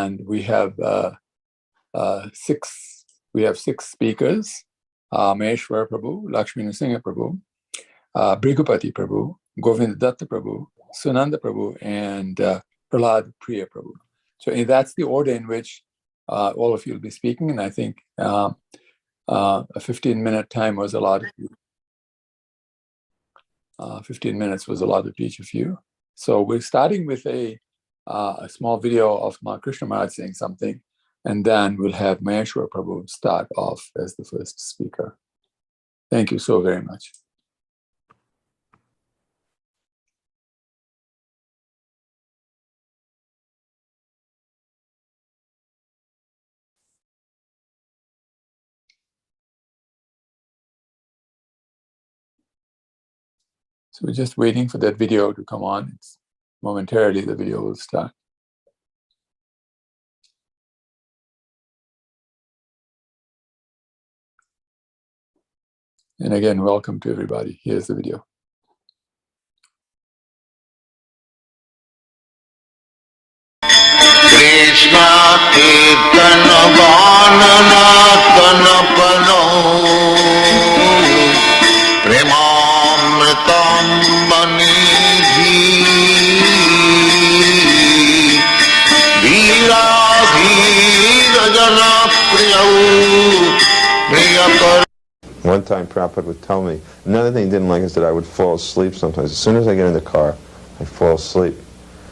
and we have six speakers: Maheshwar Prabhu, Lakshmi Nrsimha Prabhu, Bhrigupati Prabhu, Govind Datta Prabhu, Sunanda Prabhu, and Prahlad Priya Prabhu. So that's the order in which all of you will be speaking, and I think a 15-minute time was allotted. 15 minutes was allotted to each of you. So we're starting with a small video of Krishna Maharaj saying something, and then we'll have Maheshwar Prabhu start off as the first speaker. Thank you so very much. So we're just waiting for that video to come on. Momentarily, the video will start. And again, welcome to everybody. Here's the video. Krishna Kirtana Ganana Tanapano Premamritam Manidhi Veera Dheera Jana Priyau Priyakar. One time Prabhupada would tell me, another thing he didn't like is that I would fall asleep sometimes. As soon as I get in the car, I fall asleep.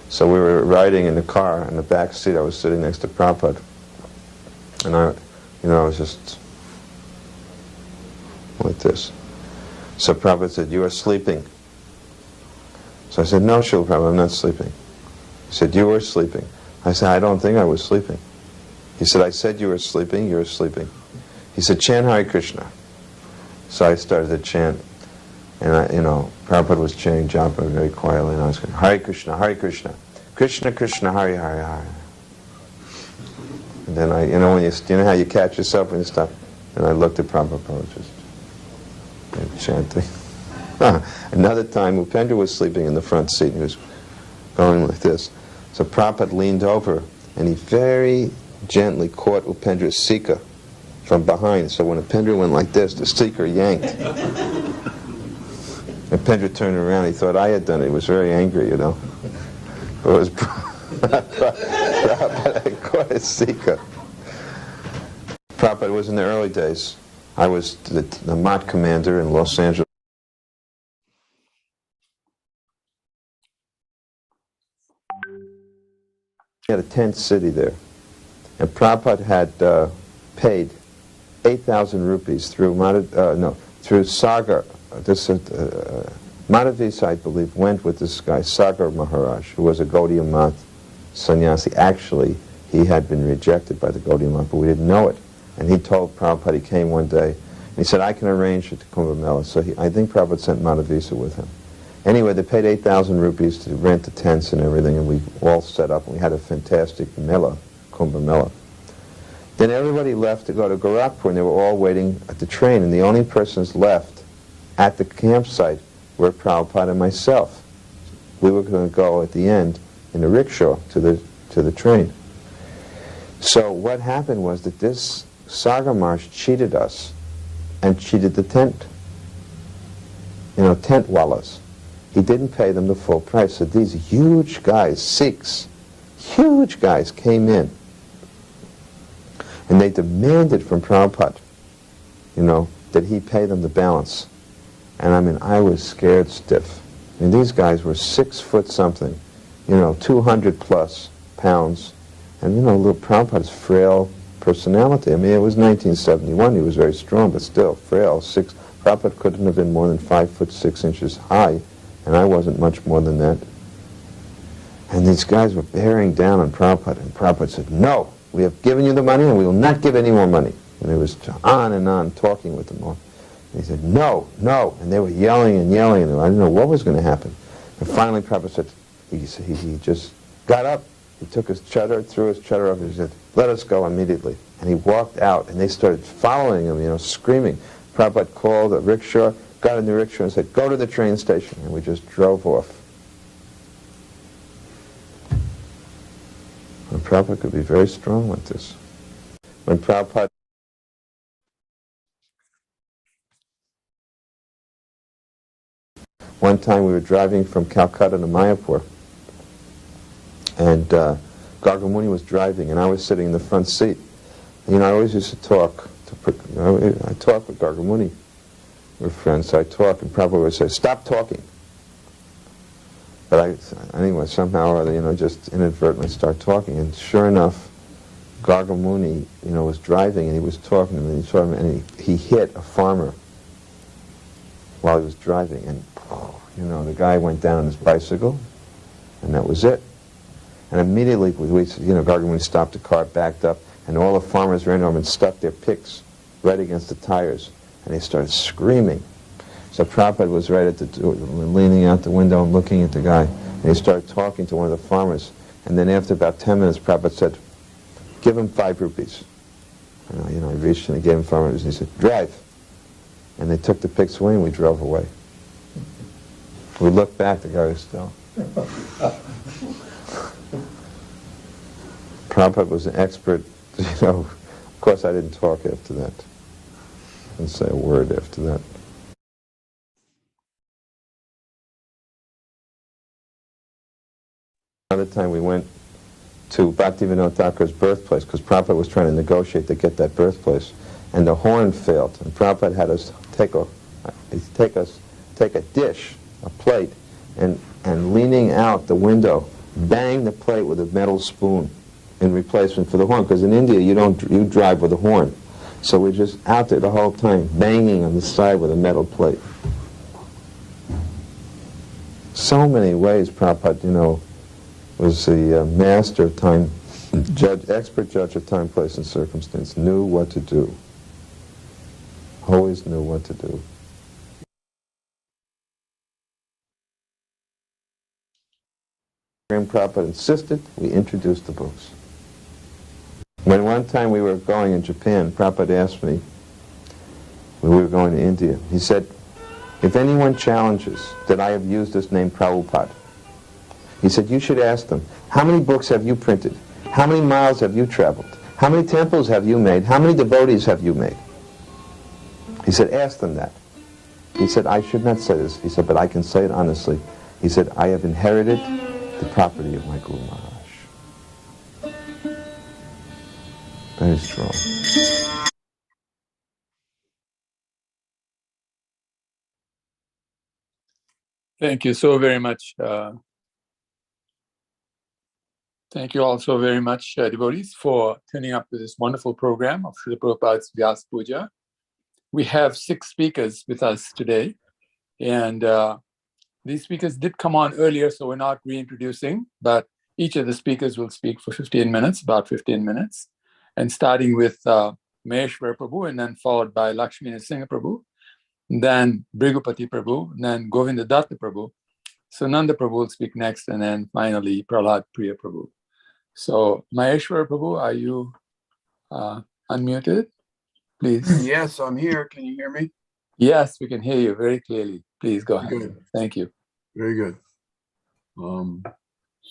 So we were riding in the car, in the back seat, I was sitting next to Prabhupada. And I was just like this. So Prabhupada said, "You are sleeping." So I said, "No, Srila Prabhupada, I'm not sleeping." He said, "You were sleeping." I said, "I don't think I was sleeping." He said, "I said you were sleeping, you were sleeping." He said, "Chant Hare Krishna." So I started to chant, and Prabhupada was chanting japa very quietly, and I was going, Hare Krishna, Krishna Krishna, Hare Hare Hare. And then when you know how you catch yourself when you stop, and I looked at Prabhupada just chanting. Another time, Upendra was sleeping in the front seat, and he was going like this. So Prabhupada leaned over, and he very gently caught Upendra's sika from behind. So when Upendra went like this, the sika yanked. Upendra turned around. He thought I had done it. He was very angry, It was Prabhupada caught his sika. Prabhupada was in the early days. I was the Mott commander in Los Angeles. He had a tent city there. And Prabhupada had paid 8,000 rupees through Sagar. Madhavisa, I believe, went with this guy, Sagar Maharaj, who was a Gaudiya Math sannyasi. Actually, he had been rejected by the Gaudiya Math, but we didn't know it. And he told Prabhupada, he came one day, and he said, "I can arrange it to Kumbh Mela." So I think Prabhupada sent Madhavisa with him. Anyway, they paid 8,000 rupees to rent the tents and everything, and we all set up, and we had a fantastic Mela, Kumbh Mela. Then everybody left to go to Gorakhpur, and they were all waiting at the train, and the only persons left at the campsite were Prabhupada and myself. We were going to go at the end in a rickshaw to the train. So what happened was that this Sagar Maharaj cheated us and cheated the tent wallas. He didn't pay them the full price. So these huge guys, Sikhs, huge guys came in, and they demanded from Prabhupada, that he pay them the balance. And I was scared stiff. These guys were 6 foot something, 200 plus pounds, and little Prabhupada's frail personality. It was 1971. He was very strong, but still frail. Prabhupada couldn't have been more than 5 foot 6 inches high, and I wasn't much more than that. And these guys were bearing down on Prabhupada, and Prabhupada said, "No, we have given you the money, and we will not give any more money." And he was on and on talking with them all. And he said, "No, no," and they were yelling and yelling, and I didn't know what was going to happen. And finally Prabhupada said, he just got up, he took his chadar, threw his chadar up, and he said, "Let us go immediately." And he walked out, and they started following him, screaming. Prabhupada called a rickshaw, got in the rickshaw and said, "Go to the train station," and we just drove off. And Prabhupada could be very strong with this. When Prabhupada one time we were driving from Calcutta to Mayapur, and Gargamuni was driving, and I was sitting in the front seat. You know, I always used to talk. I talk with Gargamuni. We're friends, so I talk, and Prabhupada would say, "Stop talking." But anyway, somehow or other, you know, just inadvertently start talking, and sure enough, Gargamuni, you know, was driving, and he was talking, and he hit a farmer while he was driving, and you know, the guy went down on his bicycle, and that was it. And immediately, Gargamuni stopped the car, backed up, and all the farmers ran over and stuck their picks right against the tires, and they started screaming. So Prabhupada was right at the door, leaning out the window and looking at the guy, and he started talking to one of the farmers. And then after about 10 minutes, Prabhupada said, "Give him 5 rupees." You know, I reached and I gave him 5 rupees, and he said, "Drive." And they took the picks away, and we drove away. We looked back, the guy was still. Prabhupada was an expert, you know. Of course, I didn't talk after that. I didn't say a word after that. Another time we went to Bhaktivinoda Thakur's birthplace, because Prabhupada was trying to negotiate to get that birthplace, and the horn failed, and Prabhupada had us take a dish, a plate, and leaning out the window, bang the plate with a metal spoon in replacement for the horn, because in India you drive with a horn. So we're just out there the whole time, banging on the side with a metal plate. So many ways Prabhupada, you know, was the master of time, expert judge of time, place, and circumstance, knew what to do. Always knew what to do. Prabhupada insisted we introduce the books. When one time we were going in Japan, Prabhupada asked me, when we were going to India, he said, "If anyone challenges that I have used this name Prabhupada," he said, "you should ask them, how many books have you printed? How many miles have you traveled? How many temples have you made? How many devotees have you made?" He said, "Ask them that." He said, "I should not say this." He said, "But I can say it honestly." He said, "I have inherited the property of my Guru Maharaj." Very strong. Thank you so very much. Thank you all so very much, devotees, for turning up to this wonderful program of Srila Prabhupada's Vyasa Puja. We have 6 speakers with us today, and these speakers did come on earlier, so we're not reintroducing, but each of the speakers will speak for 15 minutes, about 15 minutes, and starting with Maheshwar Prabhu, and then followed by Lakshmi Nrsimha Prabhu, then Brigupati Prabhu, and then Govinda Datta Prabhu. Sunanda Prabhu will speak next, and then finally Prahlad Priya Prabhu. So Maheshwar Prabhu, are you unmuted? Please. Yes, I'm here. Can you hear me? Yes, we can hear you very clearly. Please go ahead. Good. Thank you. Very good.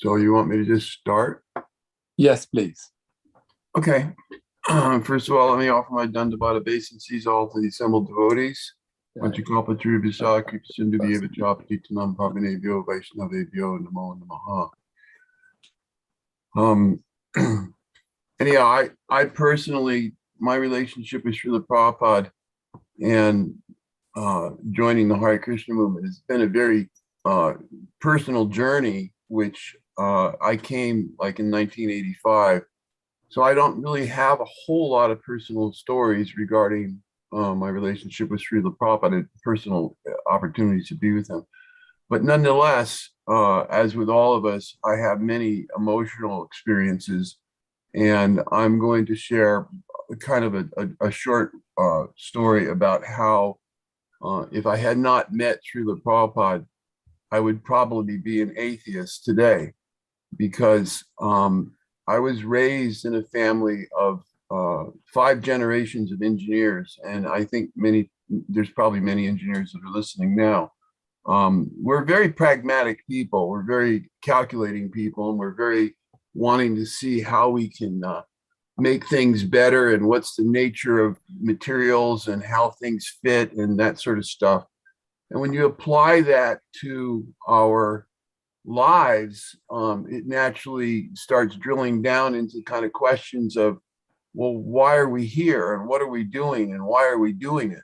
So you want me to just start? Yes, please. Okay. First of all, let me offer my Dandavata obeisances all to the assembled devotees. Panchakalpatru Vyasa Kripa Sindhu Deva Chapati Tanam Pavanebhyo Vaishnavebhyo Namo Namaha. Anyhow, I personally, my relationship with Srila Prabhupada and joining the Hare Krishna movement has been a very personal journey, which I came like in 1985. So I don't really have a whole lot of personal stories regarding my relationship with Srila Prabhupada and personal opportunities to be with him. But nonetheless, as with all of us, I have many emotional experiences, and I'm going to share kind of a short story about how if I had not met Srila Prabhupada, I would probably be an atheist today, because I was raised in a family of 5 generations of engineers, and I think there's probably many engineers that are listening now. We're very pragmatic people, we're very calculating people, and we're very wanting to see how we can make things better and what's the nature of materials and how things fit and that sort of stuff. And when you apply that to our lives, it naturally starts drilling down into kind of questions of, well, why are we here and what are we doing and why are we doing it?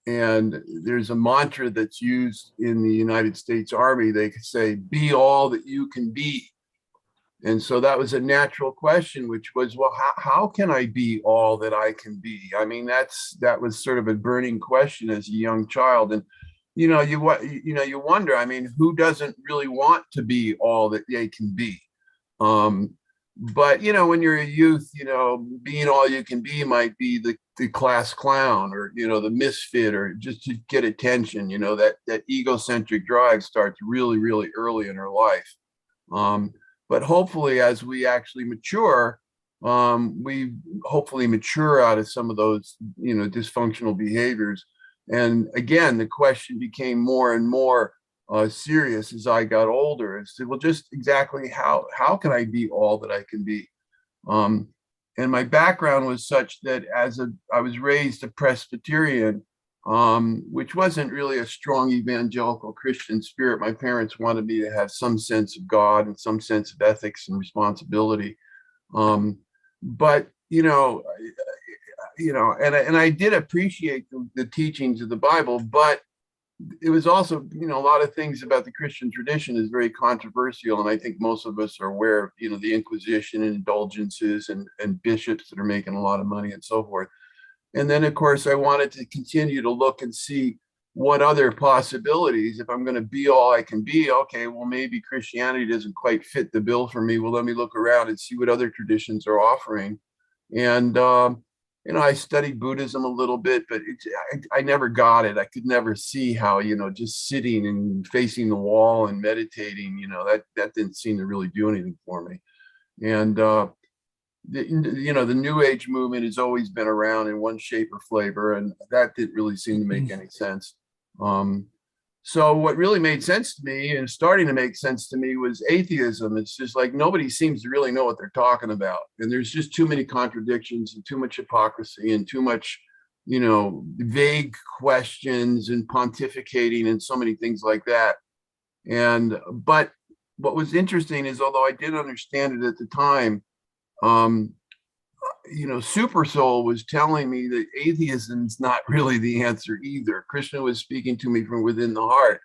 And there's a mantra that's used in the United States Army. They could say, be all that you can be. And so that was a natural question, which was, well, how can I be all that I can be? I mean, that was sort of a burning question as a young child. And you wonder, I mean, who doesn't really want to be all that they can be? But when you're a youth, being all you can be might be the class clown or the misfit, or just to get attention. That egocentric drive starts really, really early in our life. But hopefully, as we actually mature, we hopefully mature out of some of those dysfunctional behaviors. And again, the question became more and more serious as I got older. And said, well, just exactly how can I be all that I can be? And my background was such that I was raised a Presbyterian, which wasn't really a strong evangelical Christian spirit. My parents wanted me to have some sense of God and some sense of ethics and responsibility. But and I did appreciate the teachings of the Bible, but it was also, a lot of things about the Christian tradition is very controversial. And I think most of us are aware of, the Inquisition and indulgences and bishops that are making a lot of money and so forth. And then, of course, I wanted to continue to look and see what other possibilities, if I'm going to be all I can be, okay, well, maybe Christianity doesn't quite fit the bill for me. Well, let me look around and see what other traditions are offering. And, I studied Buddhism a little bit, but I never got it. I could never see how, just sitting and facing the wall and meditating, that didn't seem to really do anything for me. And, the New Age movement has always been around in one shape or flavor, and that didn't really seem to make any sense. So what really made sense to me and starting to make sense to me was atheism. It's just like nobody seems to really know what they're talking about. And there's just too many contradictions and too much hypocrisy and too much, vague questions and pontificating and so many things like that. But what was interesting is, although I didn't understand it at the time, Super Soul was telling me that atheism's not really the answer either. Krishna was speaking to me from within the heart,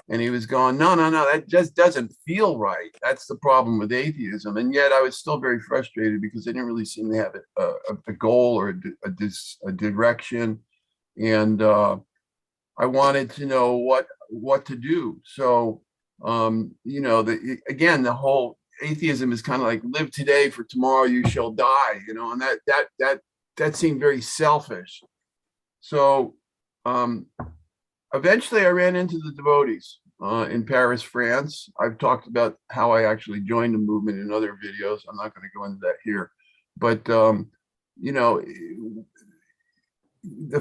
and he was going, no, that just doesn't feel right. That's the problem with atheism. And yet I was still very frustrated because I didn't really seem to have a goal or a direction. And I wanted to know what to do. So, the whole atheism is kind of like live today, for tomorrow you shall die, and that seemed very selfish. So eventually I ran into the devotees in Paris, France. I've talked about how I actually joined the movement in other videos. I'm not going to go into that here, but the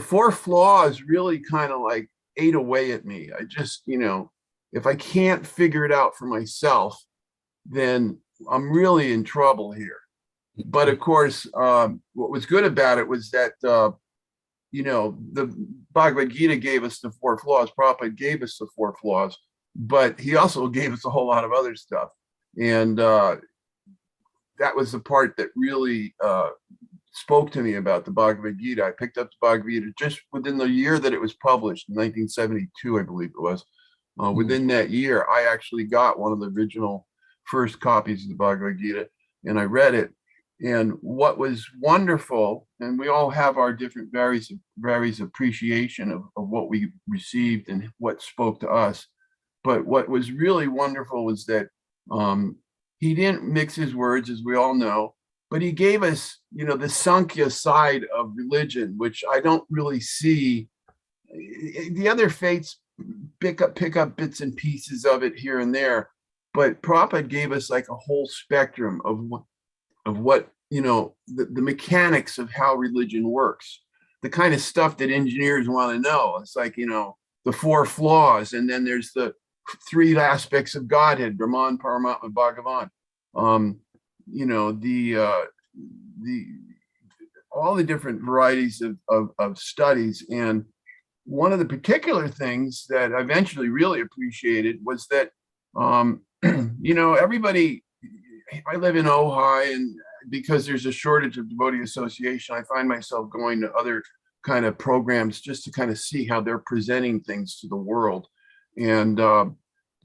four flaws really kind of like ate away at me. I just, if I can't figure it out for myself, then I'm really in trouble here. But of course, what was good about it was that, the Bhagavad Gita gave us the four flaws. Prabhupada gave us the four flaws, but he also gave us a whole lot of other stuff. And that was the part that really spoke to me about the Bhagavad Gita. I picked up the Bhagavad Gita just within the year that it was published, in 1972, I believe it was. Within that year, I actually got one of the original first copies of the Bhagavad Gita, and I read it. And what was wonderful, and we all have our different various appreciation of what we received and what spoke to us. But what was really wonderful was that he didn't mix his words, as we all know, but he gave us, the Sankhya side of religion, which I don't really see. The other faiths pick up bits and pieces of it here and there. But Prabhupada gave us like a whole spectrum of what the mechanics of how religion works, the kind of stuff that engineers want to know. It's like, the four flaws, and then there's the three aspects of Godhead, Brahman, Paramatma, Bhagavan. you know, the all the different varieties of studies. And one of the particular things that I eventually really appreciated was that, you know, everybody, I live in Ojai, and because there's a shortage of devotee association, I find myself going to other kind of programs just to kind of see how they're presenting things to the world. And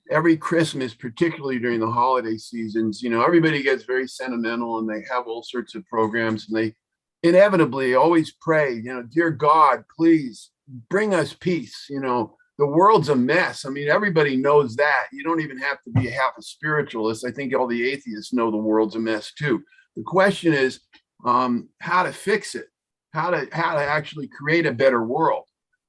every Christmas, particularly during the holiday seasons, you know, everybody gets very sentimental and they have all sorts of programs, and they inevitably always pray, you know, dear God, please bring us peace. You know, the world's a mess. I mean, everybody knows that. You don't even have to be half a spiritualist. I think all the atheists know the world's a mess too. The question is how to fix it, how to actually create a better world.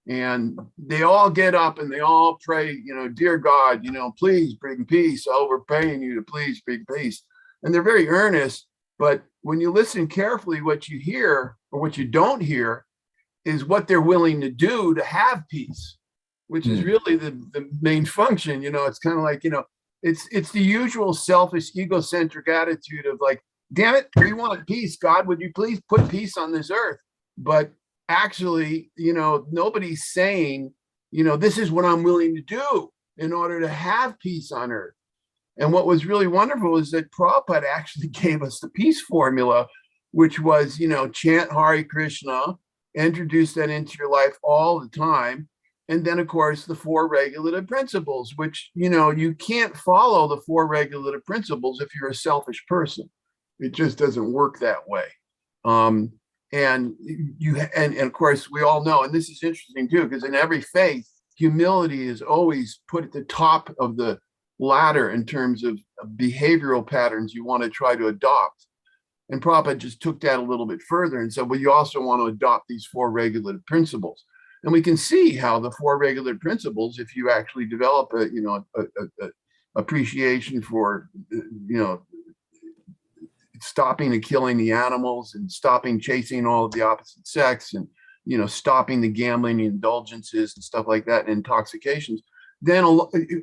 And they all get up and they all pray, you know, dear God, you know, please bring peace. Oh, we're praying you to please bring peace. And they're very earnest. But when you listen carefully, what you hear or what you don't hear is what they're willing to do to have peace, which is really the main function. You know, it's kind of like, you know, it's the usual selfish, egocentric attitude of like, damn it, we want peace. God, would you please put peace on this earth? But actually, you know, nobody's saying, you know, this is what I'm willing to do in order to have peace on earth. And what was really wonderful is that Prabhupada actually gave us the peace formula, which was, you know, chant Hare Krishna, introduce that into your life all the time. And then, of course, the four regulative principles, which, you know, you can't follow the four regulative principles if you're a selfish person. It just doesn't work that way. And of course, we all know, and this is interesting too, because in every faith, humility is always put at the top of the ladder in terms of behavioral patterns you want to try to adopt. And Prabhupada just took that a little bit further and said, well, you also want to adopt these four regulative principles. And we can see how the four regulative principles, if you actually develop a, you know, a appreciation for, you know, stopping and killing the animals and stopping chasing all of the opposite sex and, you know, stopping the gambling, indulgences and stuff like that, and intoxications, then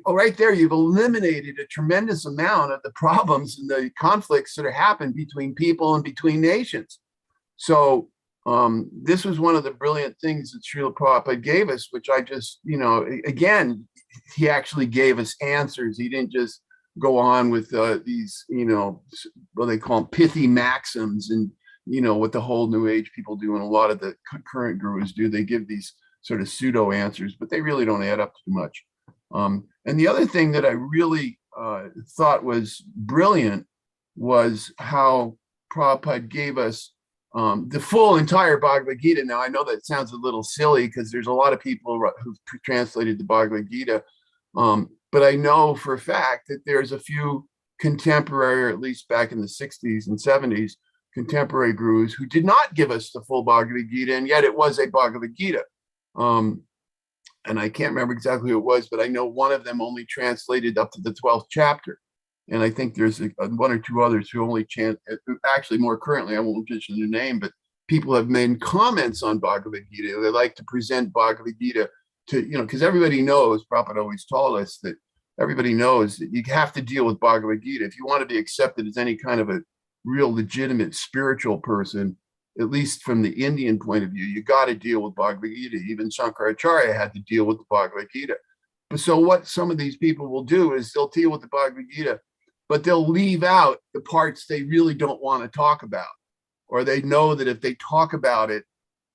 right there, you've eliminated a tremendous amount of the problems and the conflicts that are happening between people and between nations. So this was one of the brilliant things that Srila Prabhupada gave us, which I just, you know, again, he actually gave us answers. He didn't just go on with these, you know, what they call them pithy maxims, and, you know, what the whole New Age people do and a lot of the current gurus do. They give these sort of pseudo answers, but they really don't add up to much. And the other thing that I really thought was brilliant was how Prabhupada gave us the full entire Bhagavad Gita. Now, I know that sounds a little silly because there's a lot of people who've translated the Bhagavad Gita, but I know for a fact that there's a few contemporary, or at least back in the 60s and 70s, contemporary gurus who did not give us the full Bhagavad Gita, and yet it was a Bhagavad Gita. And I can't remember exactly who it was, but I know one of them only translated up to the 12th chapter. And I think there's one or two others who only actually more currently, I won't mention their name, but people have made comments on Bhagavad Gita. They like to present Bhagavad Gita to, you know, because everybody knows, Prabhupada always told us that everybody knows that you have to deal with Bhagavad Gita. If you want to be accepted as any kind of a real legitimate spiritual person, at least from the Indian point of view, you got to deal with Bhagavad Gita. Even Shankaracharya had to deal with the Bhagavad Gita. But so what some of these people will do is they'll deal with the Bhagavad Gita, but they'll leave out the parts they really don't want to talk about, or they know that if they talk about it,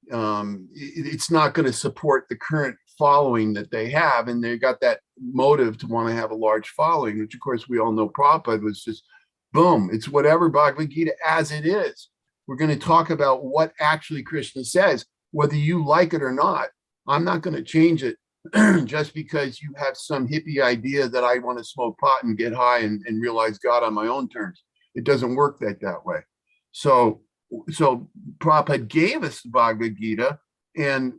it's not going to support the current following that they have. And they got that motive to want to have a large following, which of course we all know Prabhupada was just, boom, it's whatever Bhagavad Gita as it is. We're going to talk about what actually Krishna says, whether you like it or not. I'm not going to change it just because you have some hippie idea that I want to smoke pot and get high and realize God on my own terms. It doesn't work that way. So Prabhupada gave us the Bhagavad Gita, and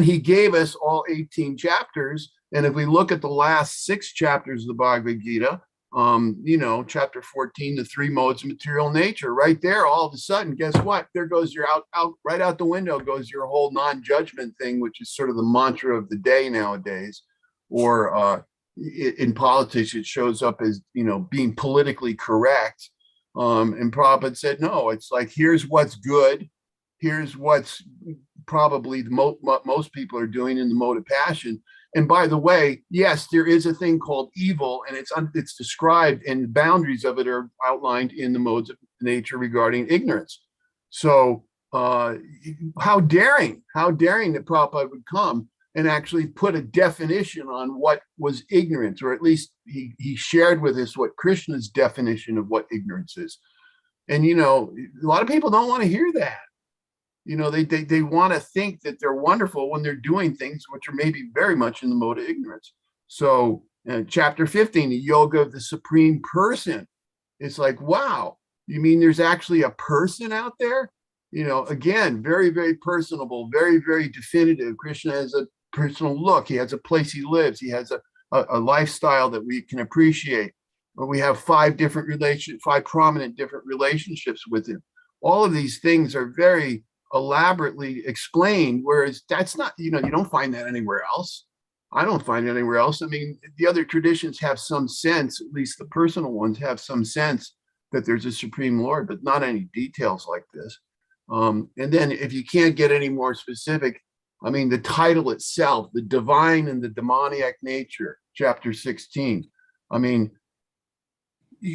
he gave us all 18 chapters. And if we look at the last 6 chapters of the Bhagavad Gita, you know, chapter 14, the 3 modes of material nature, right there, all of a sudden, guess what? There goes your right out the window goes your whole non-judgment thing, which is sort of the mantra of the day nowadays. Or, in politics, it shows up as, being politically correct. And Prabhupada said, no, it's like, here's what's good. Here's what's probably most people are doing in the mode of passion. And by the way, yes, there is a thing called evil, and it's described, and the boundaries of it are outlined in the modes of nature regarding ignorance. So how daring that Prabhupada would come and actually put a definition on what was ignorance, or at least he shared with us what Krishna's definition of what ignorance is. And, a lot of people don't want to hear that. They want to think that they're wonderful when they're doing things which are maybe very much in the mode of ignorance. So chapter 15, the yoga of the supreme person. It's like, wow, you mean there's actually a person out there? Again, very, very personable, very, very definitive. Krishna has a personal look. He has a place he lives. He has a lifestyle that we can appreciate. But we have five prominent different relationships with him. All of these things are very elaborately explained, whereas that's not, you don't find that anywhere else. I don't find it anywhere else. I mean, the other traditions have some sense, at least the personal ones have some sense that there's a supreme Lord, but not any details like this. And then if you can't get any more specific, I mean, the title itself, the divine and the demoniac nature, chapter 16. I mean,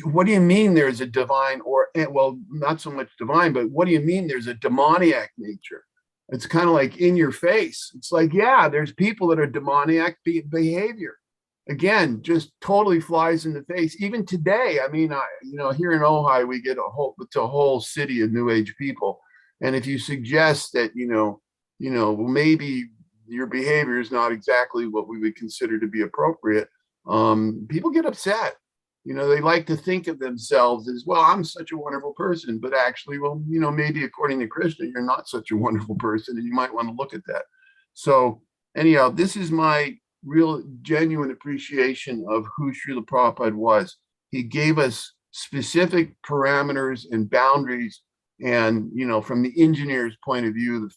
what do you mean there's a divine, or, well, not so much divine, but what do you mean there's a demoniac nature? It's kind of like in your face. It's like, yeah, there's people that are demoniac behavior. Again, just totally flies in the face. Even today, I mean, here in Ojai, we get a whole city of New Age people. And if you suggest that, maybe your behavior is not exactly what we would consider to be appropriate, people get upset. They like to think of themselves as, well, I'm such a wonderful person, but actually, well, maybe according to Krishna, you're not such a wonderful person, and you might want to look at that. So anyhow, this is my real genuine appreciation of who Srila Prabhupada was. He gave us specific parameters and boundaries, and, from the engineer's point of view,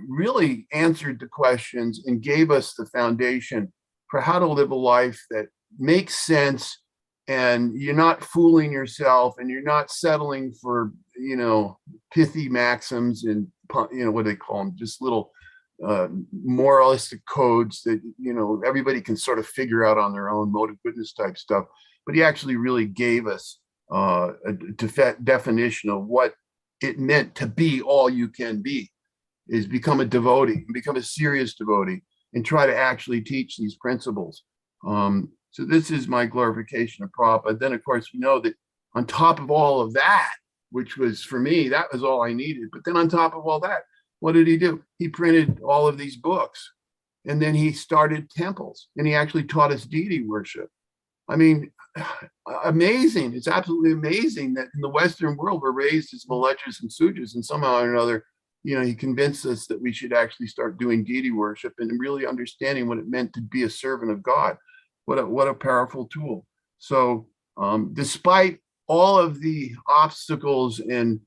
really answered the questions and gave us the foundation for how to live a life that makes sense, and you're not fooling yourself, and you're not settling for pithy maxims and what do they call them, just little moralistic codes that everybody can sort of figure out on their own, mode of goodness type stuff. But he actually really gave us a definition of what it meant to be all you can be, is become a devotee, become a serious devotee, and try to actually teach these principles. So this is my glorification of Prabhupada. Then, of course, we know that on top of all of that, which was, for me, that was all I needed. But then on top of all that, what did he do? He printed all of these books, and then he started temples, and he actually taught us deity worship. I mean, amazing. It's absolutely amazing that in the Western world, we're raised as Malechas and Sujas, and somehow or another, he convinced us that we should actually start doing deity worship and really understanding what it meant to be a servant of God. What a powerful tool. So despite all of the obstacles and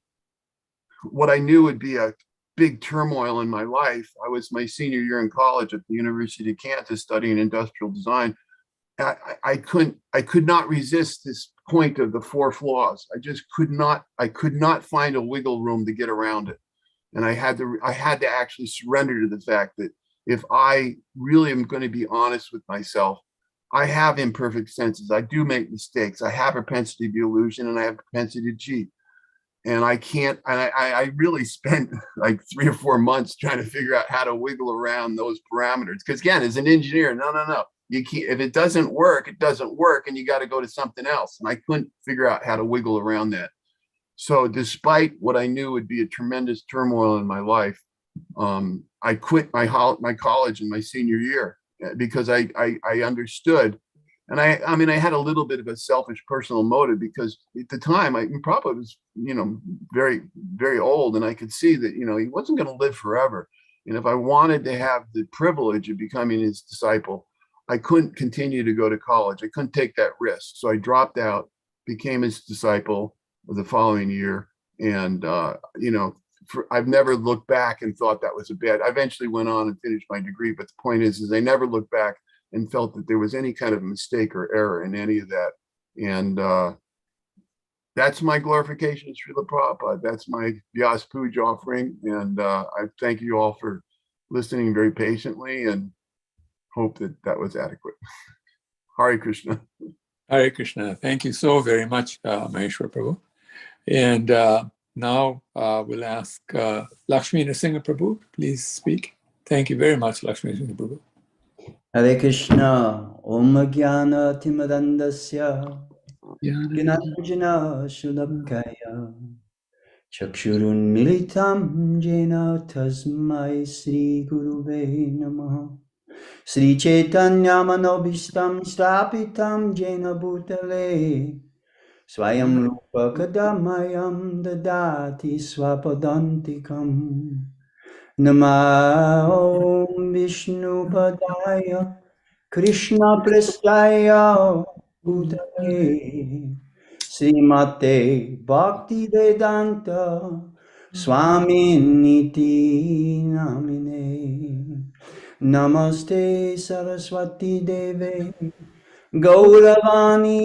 what I knew would be a big turmoil in my life, I was my senior year in college at the University of Kansas studying industrial design. I could not resist this point of the four flaws. I could not find a wiggle room to get around it. And I had to actually surrender to the fact that if I really am going to be honest with myself, I have imperfect senses. I do make mistakes. I have a propensity to be illusion, and I have a propensity to cheat. And I can't, and I really spent like 3 or 4 months trying to figure out how to wiggle around those parameters. Because again, as an engineer, no. You can't, if it doesn't work, it doesn't work, and you got to go to something else. And I couldn't figure out how to wiggle around that. So despite what I knew would be a tremendous turmoil in my life, I quit my college in my senior year because I understood. And I mean, I had a little bit of a selfish personal motive, because at the time I probably was, very, very old, and I could see that, he wasn't going to live forever. And if I wanted to have the privilege of becoming his disciple, I couldn't continue to go to college. I couldn't take that risk. So I dropped out, became his disciple the following year. And, I've never looked back and thought that was a bad. I eventually went on and finished my degree. But the point is I never looked back and felt that there was any kind of mistake or error in any of that. And that's my glorification of Srila Prabhupada. That's my Vyasa Puja offering. And I thank you all for listening very patiently and hope that that was adequate. Hare Krishna. Hare Krishna. Thank you so very much, Maheshwar Prabhu. And now we'll ask Lakshmi Nrsimha Prabhu, please speak. Thank you very much, Lakshmi Nrsimha Prabhu. Hare Krishna, Om Jnana Timirandasya, Jnananjana Shalakaya, Chakshurun Militam Jena Tasmai Sri Guruve Namaha. Sri Chaitanya Manobishtam Stapitam Jena Bhutale, Swayam Rupa Kadamayam Dadati Swapadantikam. Namo Vishnu Padaya Krishna Prestaya Bhutale Srimate Bhakti Vedanta Swami Niti Namine Namaste Saraswati Deve Gauravani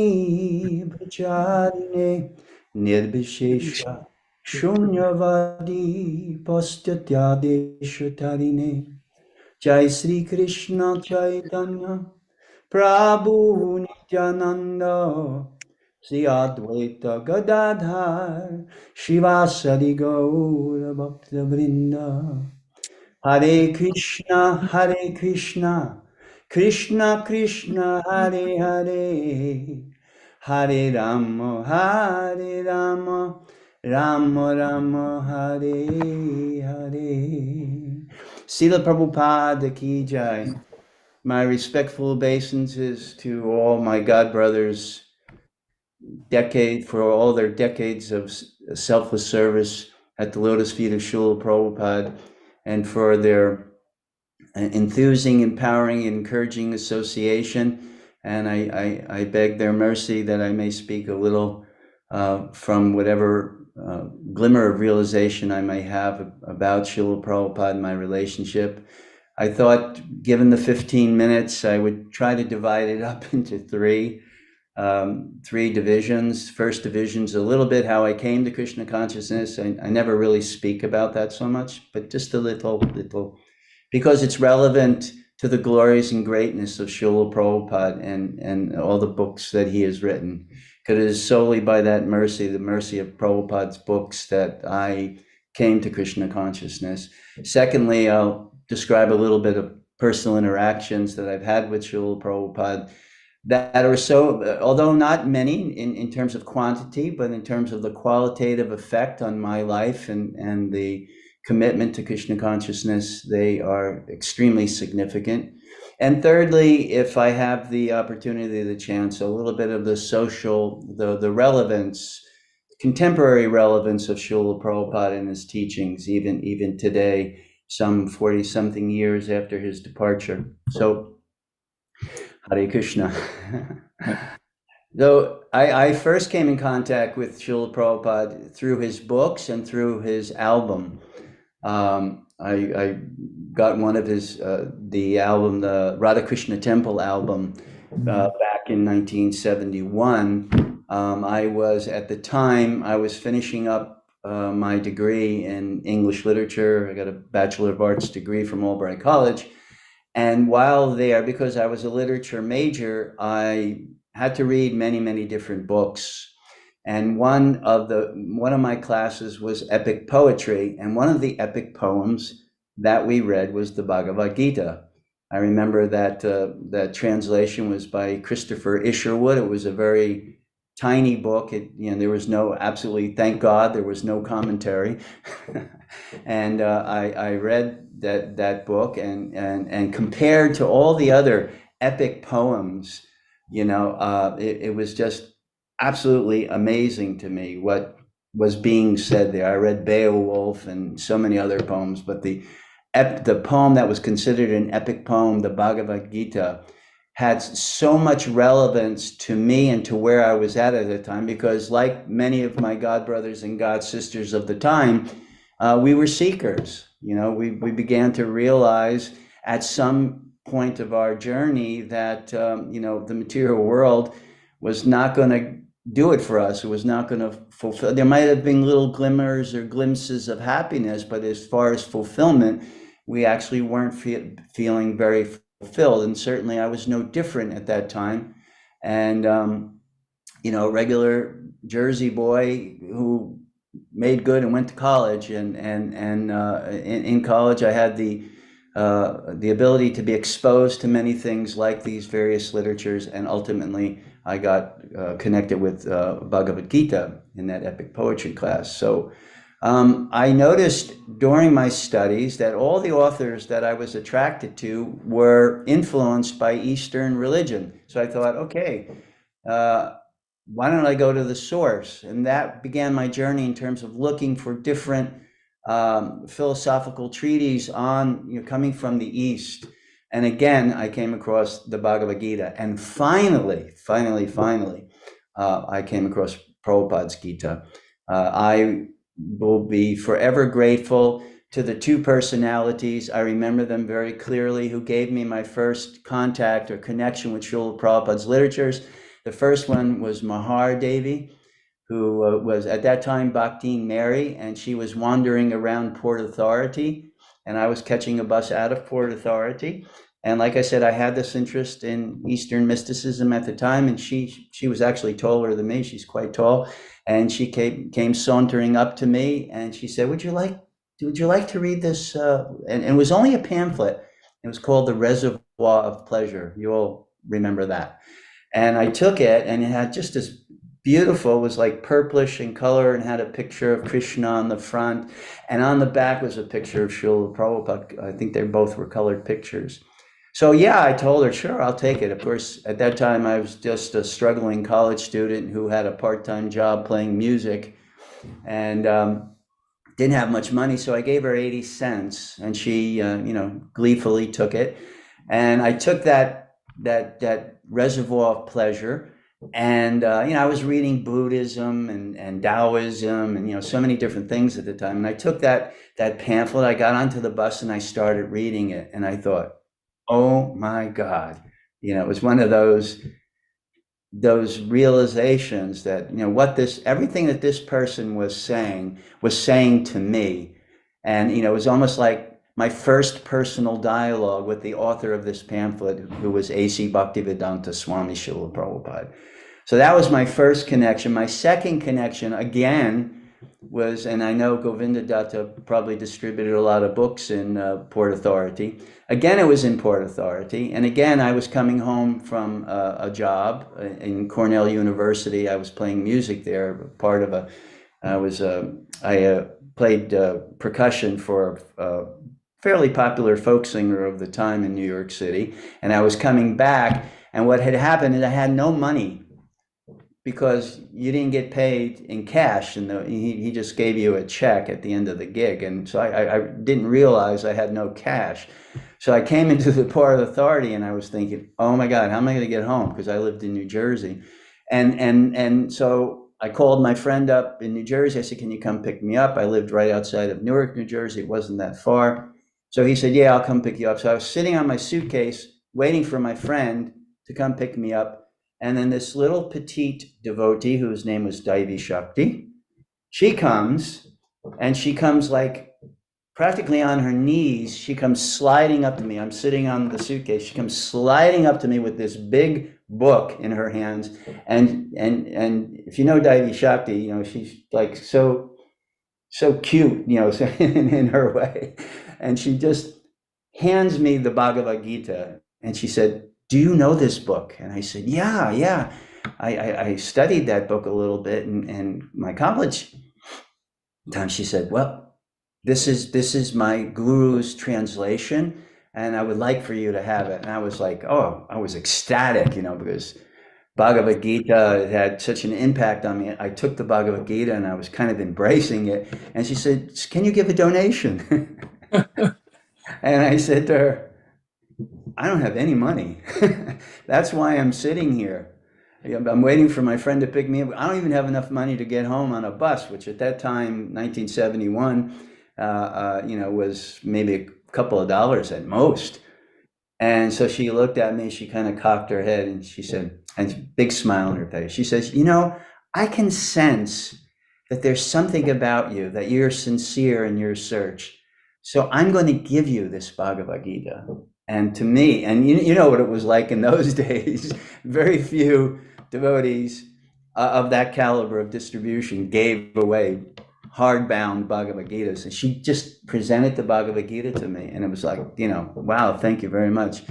Pracharine Nirbhishesha Shunyavadi Pastyatadeshatarine Jai Sri Krishna Chaitanya Prabhu Nityananda Sri Advaita Gadadhar Shivasari Gaura Bhakta Vrinda Hare Krishna Krishna Krishna Hare Hare Hare Rama Rama Rama Hare Hare. Srila Prabhupada Ki Jai. My respectful obeisances to all my God brothers, for all their decades of selfless service at the lotus feet of Srila Prabhupada, and for their enthusing, empowering, encouraging association. And I beg their mercy that I may speak a little from whatever glimmer of realization I may have about Srila Prabhupada and my relationship. I thought, given the 15 minutes, I would try to divide it up into three divisions. First division's a little bit how I came to Krishna consciousness. I never really speak about that so much, but just a little, because it's relevant to the glories and greatness of Srila Prabhupada and all the books that he has written. Because it is solely by that mercy, the mercy of Prabhupada's books, that I came to Krishna consciousness. Secondly, I'll describe a little bit of personal interactions that I've had with Srila Prabhupada that are so, although not many in terms of quantity, but in terms of the qualitative effect on my life and the commitment to Krishna consciousness, they are extremely significant. And thirdly, if I have the opportunity, the chance, a little bit of the social, the relevance, contemporary relevance of Srila Prabhupada and his teachings, even today, some 40-something years after his departure. So, Hare Krishna. Though I first came in contact with Srila Prabhupada through his books and through his album. I got one of his, the album, the Radha Krishna Temple album, back in 1971. I was, at the time, I was finishing up my degree in English literature. I got a Bachelor of Arts degree from Albright College. And while there, because I was a literature major, I had to read many, many different books. And one of my classes was epic poetry, and one of the epic poems that we read was the Bhagavad Gita. I remember that that translation was by Christopher Isherwood. It was a very tiny book. There was absolutely, thank God, there was no commentary. And I read that book and compared to all the other epic poems, it was just absolutely amazing to me what was being said there. I read Beowulf and so many other poems, but the poem that was considered an epic poem, the Bhagavad Gita, had so much relevance to me and to where I was at the time, because like many of my God brothers and God sisters of the time, we were seekers. We began to realize at some point of our journey that, the material world was not going to do it for us. It was not going to fulfill. There might have been little glimmers or glimpses of happiness, but as far as fulfillment, we actually weren't feeling very fulfilled. And certainly I was no different at that time. And, regular Jersey boy who made good and went to college, and in college I had the ability to be exposed to many things like these various literatures, and ultimately I got connected with Bhagavad Gita in that epic poetry class. So I noticed during my studies that all the authors that I was attracted to were influenced by Eastern religion. So I thought, okay, why don't I go to the source? And that began my journey in terms of looking for different philosophical treatises on, coming from the East. And again, I came across the Bhagavad Gita. And finally, I came across Prabhupada's Gita. I will be forever grateful to the two personalities. I remember them very clearly, who gave me my first contact or connection with Srila Prabhupada's literatures. The first one was Mahar Devi, who was at that time Bhaktin Mary, and she was wandering around Port Authority, and I was catching a bus out of Port Authority. And like I said, I had this interest in Eastern mysticism at the time, and she was actually taller than me. She's quite tall, and she came sauntering up to me, and she said, "Would you like to read this?" And it was only a pamphlet. It was called The Reservoir of Pleasure. You all remember that. And I took it, and it had just this beautiful, it was like purplish in color, and had a picture of Krishna on the front. And on the back was a picture of Srila Prabhupada. I think they both were colored pictures. So yeah, I told her, sure, I'll take it. Of course, at that time, I was just a struggling college student who had a part-time job playing music, and didn't have much money. So I gave her 80 cents, and she, gleefully took it. And I took that Reservoir of Pleasure, and I was reading Buddhism and Taoism, and so many different things at the time. And I took that pamphlet, I got onto the bus, and I started reading it, and I thought, oh my God, it was one of those realizations that everything that this person was saying to me. And it was almost like my first personal dialogue with the author of this pamphlet, who was A.C. Bhaktivedanta Swami Srila Prabhupada. So that was my first connection. My second connection, again, was, and I know Govinda Datta probably distributed a lot of books in Port Authority. Again, it was in Port Authority. And again, I was coming home from a job in Cornell University. I was playing music there, I played percussion for a fairly popular folk singer of the time in New York City. And I was coming back, and what had happened is I had no money, because you didn't get paid in cash, and he just gave you a check at the end of the gig. And so I didn't realize I had no cash. So I came into the Port Authority, and I was thinking, oh my God, how am I going to get home? Because I lived in New Jersey. And so I called my friend up in New Jersey. I said, can you come pick me up? I lived right outside of Newark, New Jersey. It wasn't that far. So he said, yeah, I'll come pick you up. So I was sitting on my suitcase waiting for my friend to come pick me up. And then this little petite devotee, whose name was Daivi Shakti, she comes like practically on her knees. She comes sliding up to me. I'm sitting on the suitcase. She comes sliding up to me with this big book in her hands. And if you know Daivi Shakti, she's like so cute, in her way. And she just hands me the Bhagavad Gita, and she said, do you know this book? And I said, yeah. I studied that book a little bit in my college time. She said, well, this is my guru's translation, and I would like for you to have it. And I was like, oh, I was ecstatic, because Bhagavad Gita had such an impact on me. I took the Bhagavad Gita, and I was kind of embracing it. And she said, can you give a donation? And I said to her, I don't have any money. That's why I'm sitting here. I'm waiting for my friend to pick me up. I don't even have enough money to get home on a bus, which at that time, 1971, was maybe a couple of dollars at most. And so she looked at me, she kind of cocked her head and she said, and big smile on her face. She says, you know, I can sense that there's something about you, that you're sincere in your search. So I'm going to give you this Bhagavad Gita. And to me, and you know what it was like in those days, very few devotees of that caliber of distribution gave away hardbound Bhagavad Gitas. And she just presented the Bhagavad Gita to me. And it was like, you know, wow, thank you very much.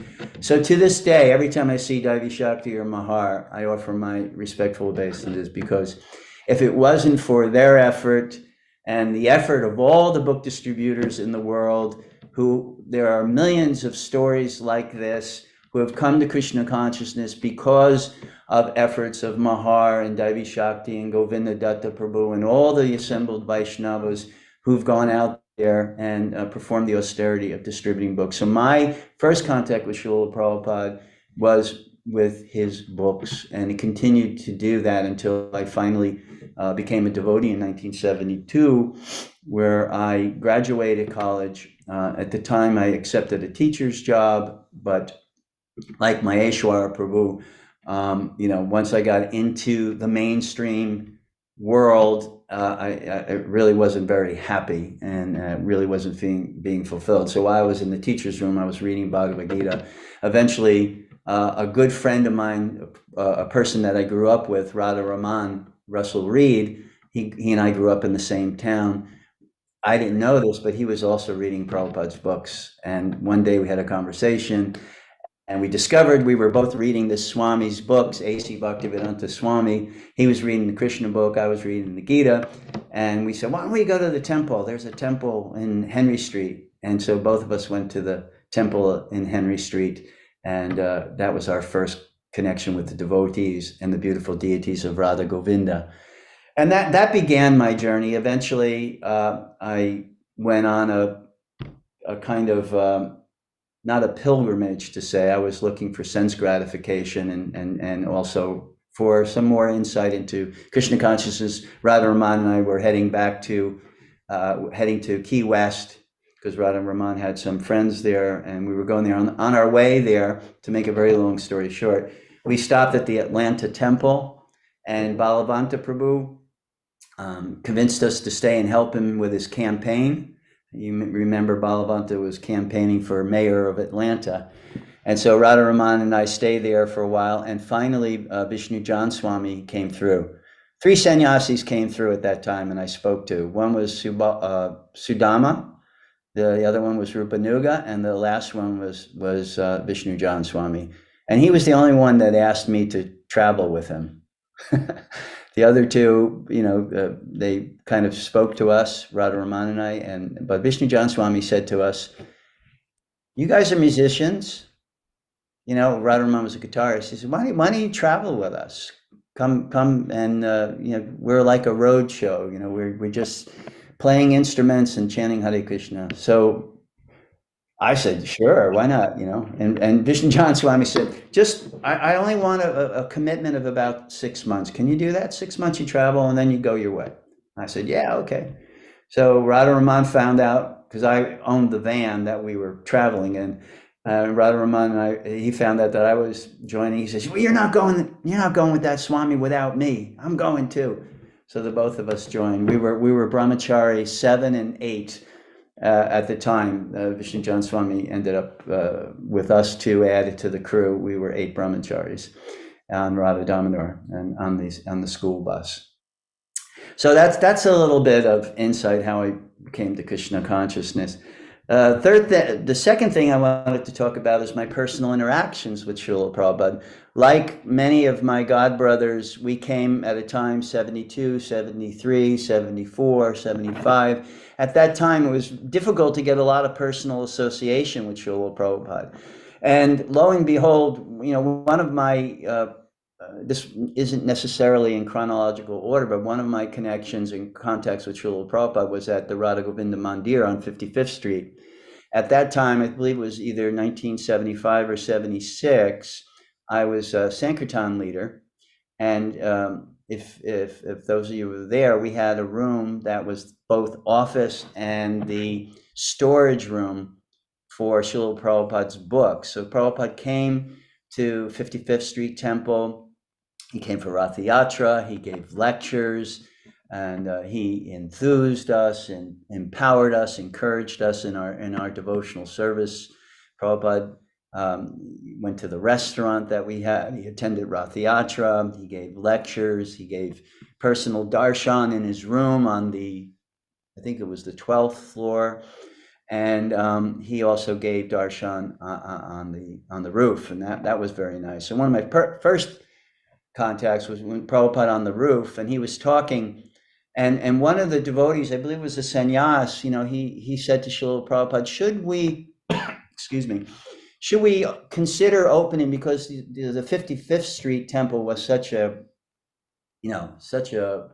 So to this day, every time I see Devi Shakti or Mahar, I offer my respectful obeisances, because if it wasn't for their effort and the effort of all the book distributors in the world, who there are millions of stories like this who have come to Krishna consciousness because of efforts of Mahar and Devi Shakti and Govinda Datta Prabhu and all the assembled Vaishnavas who've gone out there and performed the austerity of distributing books. So my first contact with Srila Prabhupada was with his books, and he continued to do that until I finally became a devotee in 1972, where I graduated college. At the time, I accepted a teacher's job, but like Maheshwara Prabhu, you know, once I got into the mainstream world, I really wasn't very happy and really wasn't being fulfilled. So while I was in the teacher's room, I was reading Bhagavad Gita. Eventually, a good friend of mine, a person that I grew up with, Radha Raman, Russell Reed, he and I grew up in the same town. I didn't know this, but he was also reading Prabhupada's books. And one day we had a conversation, and we discovered we were both reading the Swami's books, A.C. Bhaktivedanta Swami. He was reading the Krishna book, I was reading the Gita. And we said, why don't we go to the temple? There's a temple in Henry Street. And so both of us went to the temple in Henry Street. And that was our first connection with the devotees and the beautiful deities of Radha Govinda. And that began my journey. Eventually, I went on a kind of, not a pilgrimage to say, I was looking for sense gratification and also for some more insight into Krishna consciousness. Radha Raman and I were heading to Key West, because Radha Raman had some friends there, and we were going there. On our way there, to make a very long story short, we stopped at the Atlanta Temple, and Balavanta Prabhu convinced us to stay and help him with his campaign. You remember Balavanta was campaigning for mayor of Atlanta. And so Radha Raman and I stayed there for a while, and finally Vishnu John Swami came through. 3 sannyasis came through at that time, and I spoke to. One was Sudama, the other one was Rupanuga, and the last one was Vishnu John Swami. And he was the only one that asked me to travel with him. The other two, you know, they kind of spoke to us, Radha Raman and I, but Vishnu John Swami said to us, you guys are musicians. You know, Radha Raman was a guitarist. He said, why don't you travel with us? Come and, you know, we're like a road show. You know, we're just playing instruments and chanting Hare Krishna. So I said, sure, why not? You know, and Vishnu John Swami said, I only want a commitment of about 6 months. Can you do that? 6 months you travel and then you go your way. I said, yeah, okay. So Radha Raman found out, because I owned the van that we were traveling in. Radha Raman and he found out that I was joining. He says, well, you're not going with that Swami without me. I'm going too. So the both of us joined. We were brahmachari 7 and 8 at the time. Vishnu John Swami ended up with us 2 added to the crew. We were 8 brahmacharis on Radha Damodar and on the school bus. So that's a little bit of insight how I came to Krishna consciousness. The second thing I wanted to talk about is my personal interactions with Srila Prabhupada. Like many of my godbrothers, we came at a time 72, 73, 74, 75. At that time, it was difficult to get a lot of personal association with Srila Prabhupada. And lo and behold, you know, one of my, this isn't necessarily in chronological order, but one of my connections and contacts with Srila Prabhupada was at the Radha Govinda Mandir on 55th Street. At that time, I believe it was either 1975 or 76, I was a Sankirtan leader. And if those of you were there, we had a room that was both office and the storage room for Srila Prabhupada's book. So Prabhupada came to 55th Street Temple. He came for Ratha Yatra. He gave lectures, and he enthused us and empowered us, encouraged us in our devotional service. Prabhupada went to the restaurant that we had. He attended Ratha Yatra. He gave lectures. He gave personal darshan in his room on I think it was the 12th floor. And he also gave darshan on the roof, and that was very nice. And one of my first contacts was when Prabhupada on the roof, and he was talking, and one of the devotees, I believe it was a sannyas, he said to Srila Prabhupada, should we, excuse me, should we consider opening, because the 55th Street Temple was such a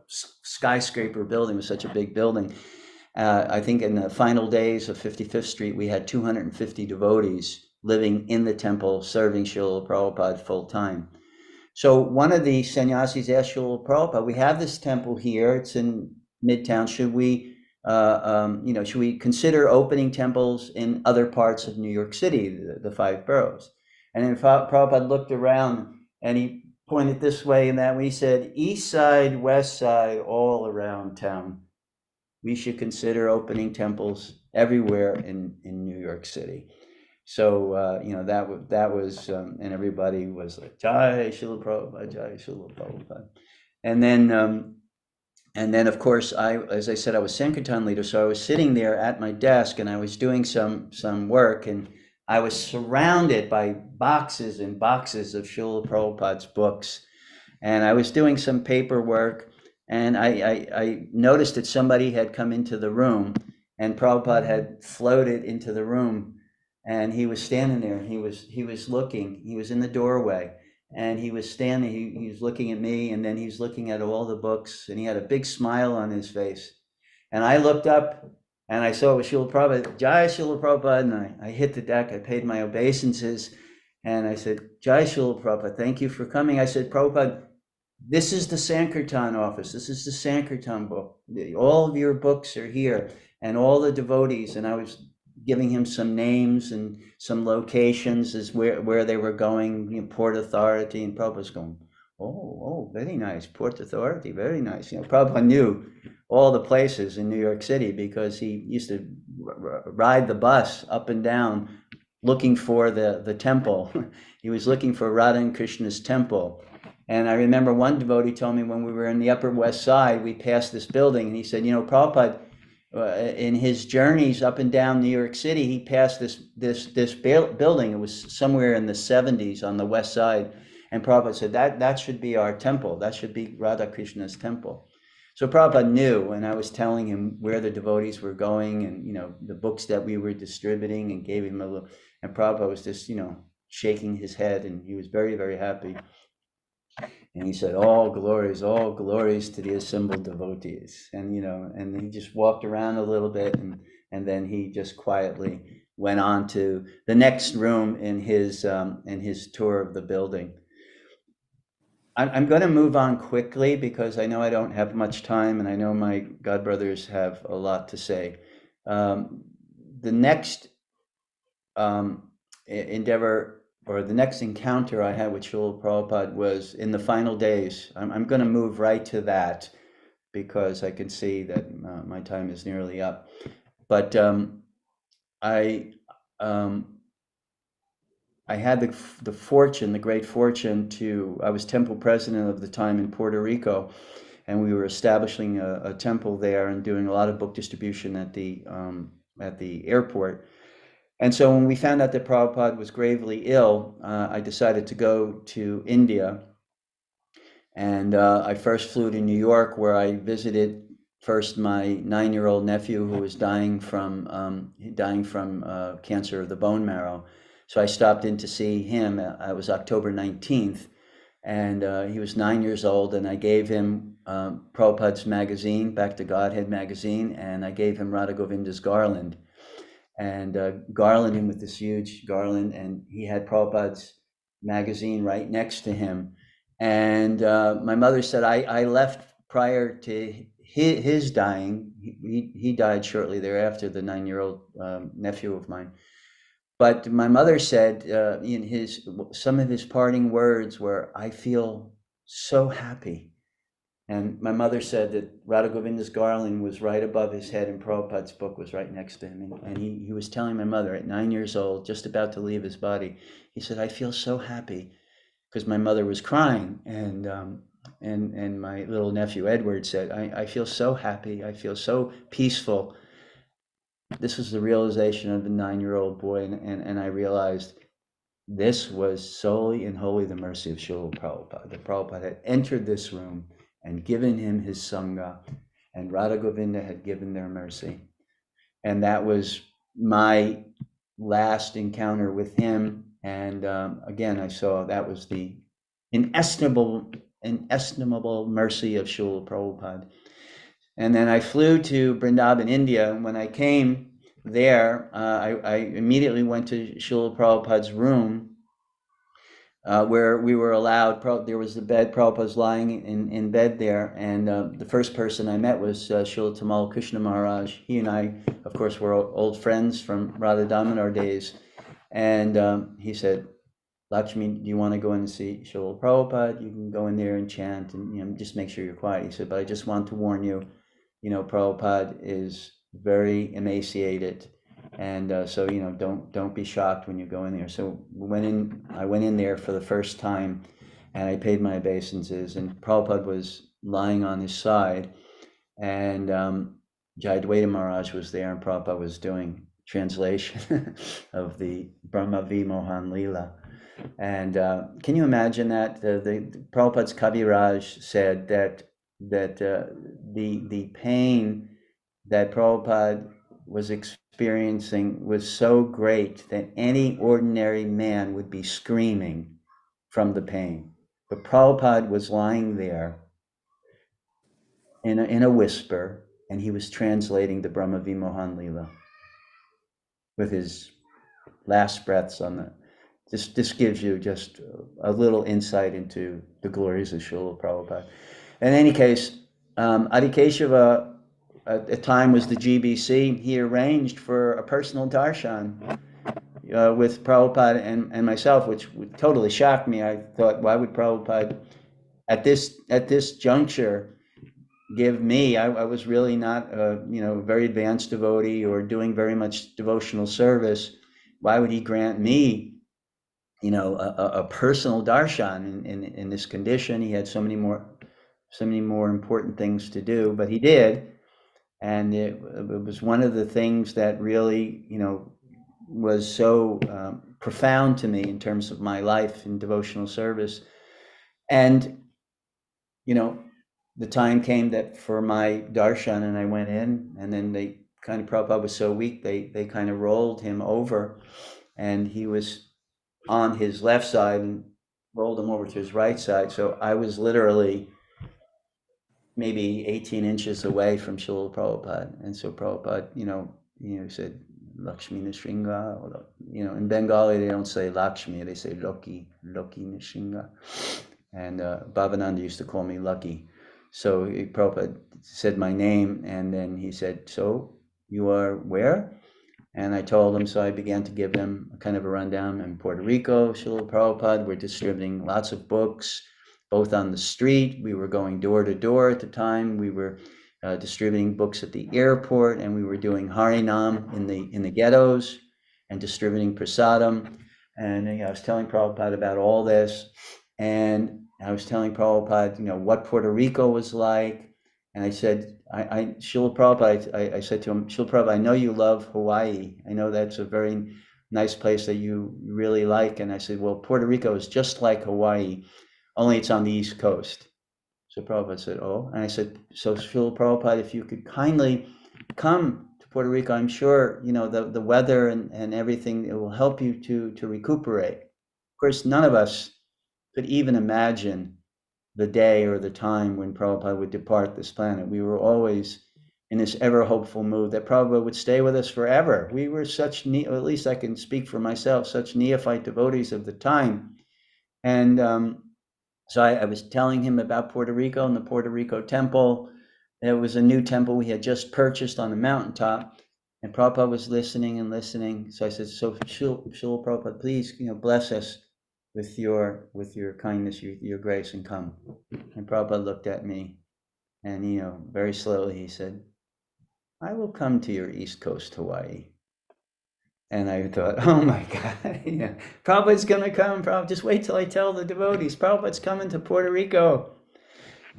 skyscraper building, was such a big building. I think in the final days of 55th Street, we had 250 devotees living in the temple, serving Srila Prabhupada full time. So one of the sannyasis asked Srila Prabhupada, we have this temple here, it's in Midtown, should we consider opening temples in other parts of New York City, the 5 boroughs? And then Prabhupada looked around and he pointed this way and that way. He said, east side, west side, all around town. We should consider opening temples everywhere in New York City. So, that was, and everybody was like, Jai Srila Prabhupada, Jai Srila Prabhupada. And then of course, as I said, I was Sankirtan leader. So I was sitting there at my desk and I was doing some work, and I was surrounded by boxes and boxes of Srila Prabhupada's books. And I was doing some paperwork, and I noticed that somebody had come into the room, and Prabhupada had floated into the room, and he was standing there. He was looking. He was in the doorway, and he was standing. He was looking at me, and then he was looking at all the books, and he had a big smile on his face. And I looked up, and I saw it was Srila Prabhupada, Jai Srila Prabhupada, and I hit the deck. I paid my obeisances, and I said, Jai Srila Prabhupada, thank you for coming. I said, Prabhupada, this is the Sankirtan office. This is the Sankirtan book. All of your books are here, and all the devotees. And I was giving him some names and some locations as where they were going, Port Authority. And Prabhupada's going, oh, very nice. Port Authority, very nice. Prabhupada knew all the places in New York City because he used to ride the bus up and down looking for the temple. He was looking for Radha and Krishna's temple. And I remember one devotee told me when we were in the Upper West Side, we passed this building, and he said, Prabhupada, in his journeys up and down New York City, he passed this building. It was somewhere in the 70s on the West Side. And Prabhupada said, that should be our temple. That should be Radha Krishna's temple. So Prabhupada knew, and I was telling him where the devotees were going and, the books that we were distributing, and gave him a little, and Prabhupada was just, shaking his head, and he was very, very happy. And he said, all glories to the assembled devotees. And, and he just walked around a little bit, and then he just quietly went on to the next room in his tour of the building. I'm going to move on quickly because I know I don't have much time, and I know my godbrothers have a lot to say. The next endeavor, or the next encounter I had with Srila Prabhupada was in the final days. I'm going to move right to that because I can see that my time is nearly up. But I had the great fortune I was temple president of the time in Puerto Rico, and we were establishing a temple there and doing a lot of book distribution at the airport. And so when we found out that Prabhupada was gravely ill, I decided to go to India. And I first flew to New York, where I visited first my 9-year-old nephew who was dying from cancer of the bone marrow. So I stopped in to see him. It was October 19th, and he was 9 years old. And I gave him Prabhupada's magazine, Back to Godhead magazine, and I gave him Radha Govinda's garland. And garland him with this huge garland, and he had Prabhupada's magazine right next to him. And my mother said, I left prior to his dying. He died shortly thereafter, the 9-year-old nephew of mine. But my mother said in some of his parting words were, "I feel so happy." And my mother said that Radha Govinda's garland was right above his head and Prabhupada's book was right next to him. And he was telling my mother at 9 years old, just about to leave his body, he said, "I feel so happy," because my mother was crying. And my little nephew Edward said, I feel so happy. I feel so peaceful. This was the realization of the 9-year-old boy. And I realized this was solely and wholly the mercy of Srila Prabhupada. That Prabhupada had entered this room and given him his Sangha, and Radha Govinda had given their mercy. And that was my last encounter with him. And again, I saw that was the inestimable mercy of Srila Prabhupada. And then I flew to Vrindavan, India. And when I came there, I immediately went to Srila Prabhupada's room, where we were allowed. There was the bed. Prabhupada's lying in bed there, and the first person I met was Srila Tamal Krishna Maharaj. He and I, of course, were old friends from Radha Damodar days, and he said, "Lakshmi, do you want to go in and see Srila Prabhupada? You can go in there and chant, and just make sure you're quiet." He said, "But I just want to warn you, Prabhupada is very emaciated. And so, don't be shocked when you go in there." So I went in there for the first time, and I paid my obeisances, and Prabhupada was lying on his side, and Jayadvaita Maharaj was there, and Prabhupada was doing translation of the Brahma Vimohan Leela. And can you imagine that? The Prabhupada's Kaviraj said that the pain that Prabhupada was experiencing was so great that any ordinary man would be screaming from the pain. But Prabhupada was lying there in a whisper, and he was translating the Brahma Vimohan Leela with his last breaths on the. This gives you just a little insight into the glories of Srila Prabhupada. In any case, Adikeshava at the time was the GBC. He arranged for a personal darshan with Prabhupada and myself, which totally shocked me. I thought, why would Prabhupada at this juncture give me? I was really not a very advanced devotee or doing very much devotional service. Why would he grant me a personal darshan in this condition? He had so many more important things to do, but he did. And it was one of the things that really, was so profound to me in terms of my life in devotional service. And, the time came that for my darshan, and I went in, and then Prabhupada was so weak, they kind of rolled him over, and he was on his left side and rolled him over to his right side. So I was literally maybe 18 inches away from Srila Prabhupada. And so Prabhupada, said, "Lakshmi Nishringa." In Bengali, they don't say Lakshmi, they say Loki Nishringa. And Bhavananda used to call me Lucky. So Prabhupada said my name, and then he said, "So you are where?" And I told him, so I began to give them a kind of a rundown. In Puerto Rico, Srila Prabhupada, we're distributing lots of books, both on the street. We were going door to door at the time. We were distributing books at the airport, and we were doing Harinam in the ghettos and distributing prasadam. And I was telling Prabhupada about all this, and I was telling Prabhupada, what Puerto Rico was like. And I said, Srila Prabhupada, I said to him, "Srila Prabhupada, I know you love Hawaii. I know that's a very nice place that you really like." And I said, "Well, Puerto Rico is just like Hawaii, only it's on the East Coast." So Prabhupada said, "Oh." And I said, "So Srila Prabhupada, if you could kindly come to Puerto Rico, I'm sure, the weather and everything, it will help you to recuperate." Of course, none of us could even imagine the day or the time when Prabhupada would depart this planet. We were always in this ever hopeful mood that Prabhupada would stay with us forever. We were such, at least I can speak for myself, such neophyte devotees of the time. And so I was telling him about Puerto Rico and the Puerto Rico temple. It was a new temple we had just purchased on the mountaintop. And Prabhupada was listening and listening. So I said, so Srila Prabhupada, please, bless us with your kindness, your grace, and come. And Prabhupada looked at me, and very slowly he said, I will come to your East Coast, Hawaii. And I thought, oh my God, Prabhupada's going to come. Prabhupada, just wait till I tell the devotees. Prabhupada's coming to Puerto Rico.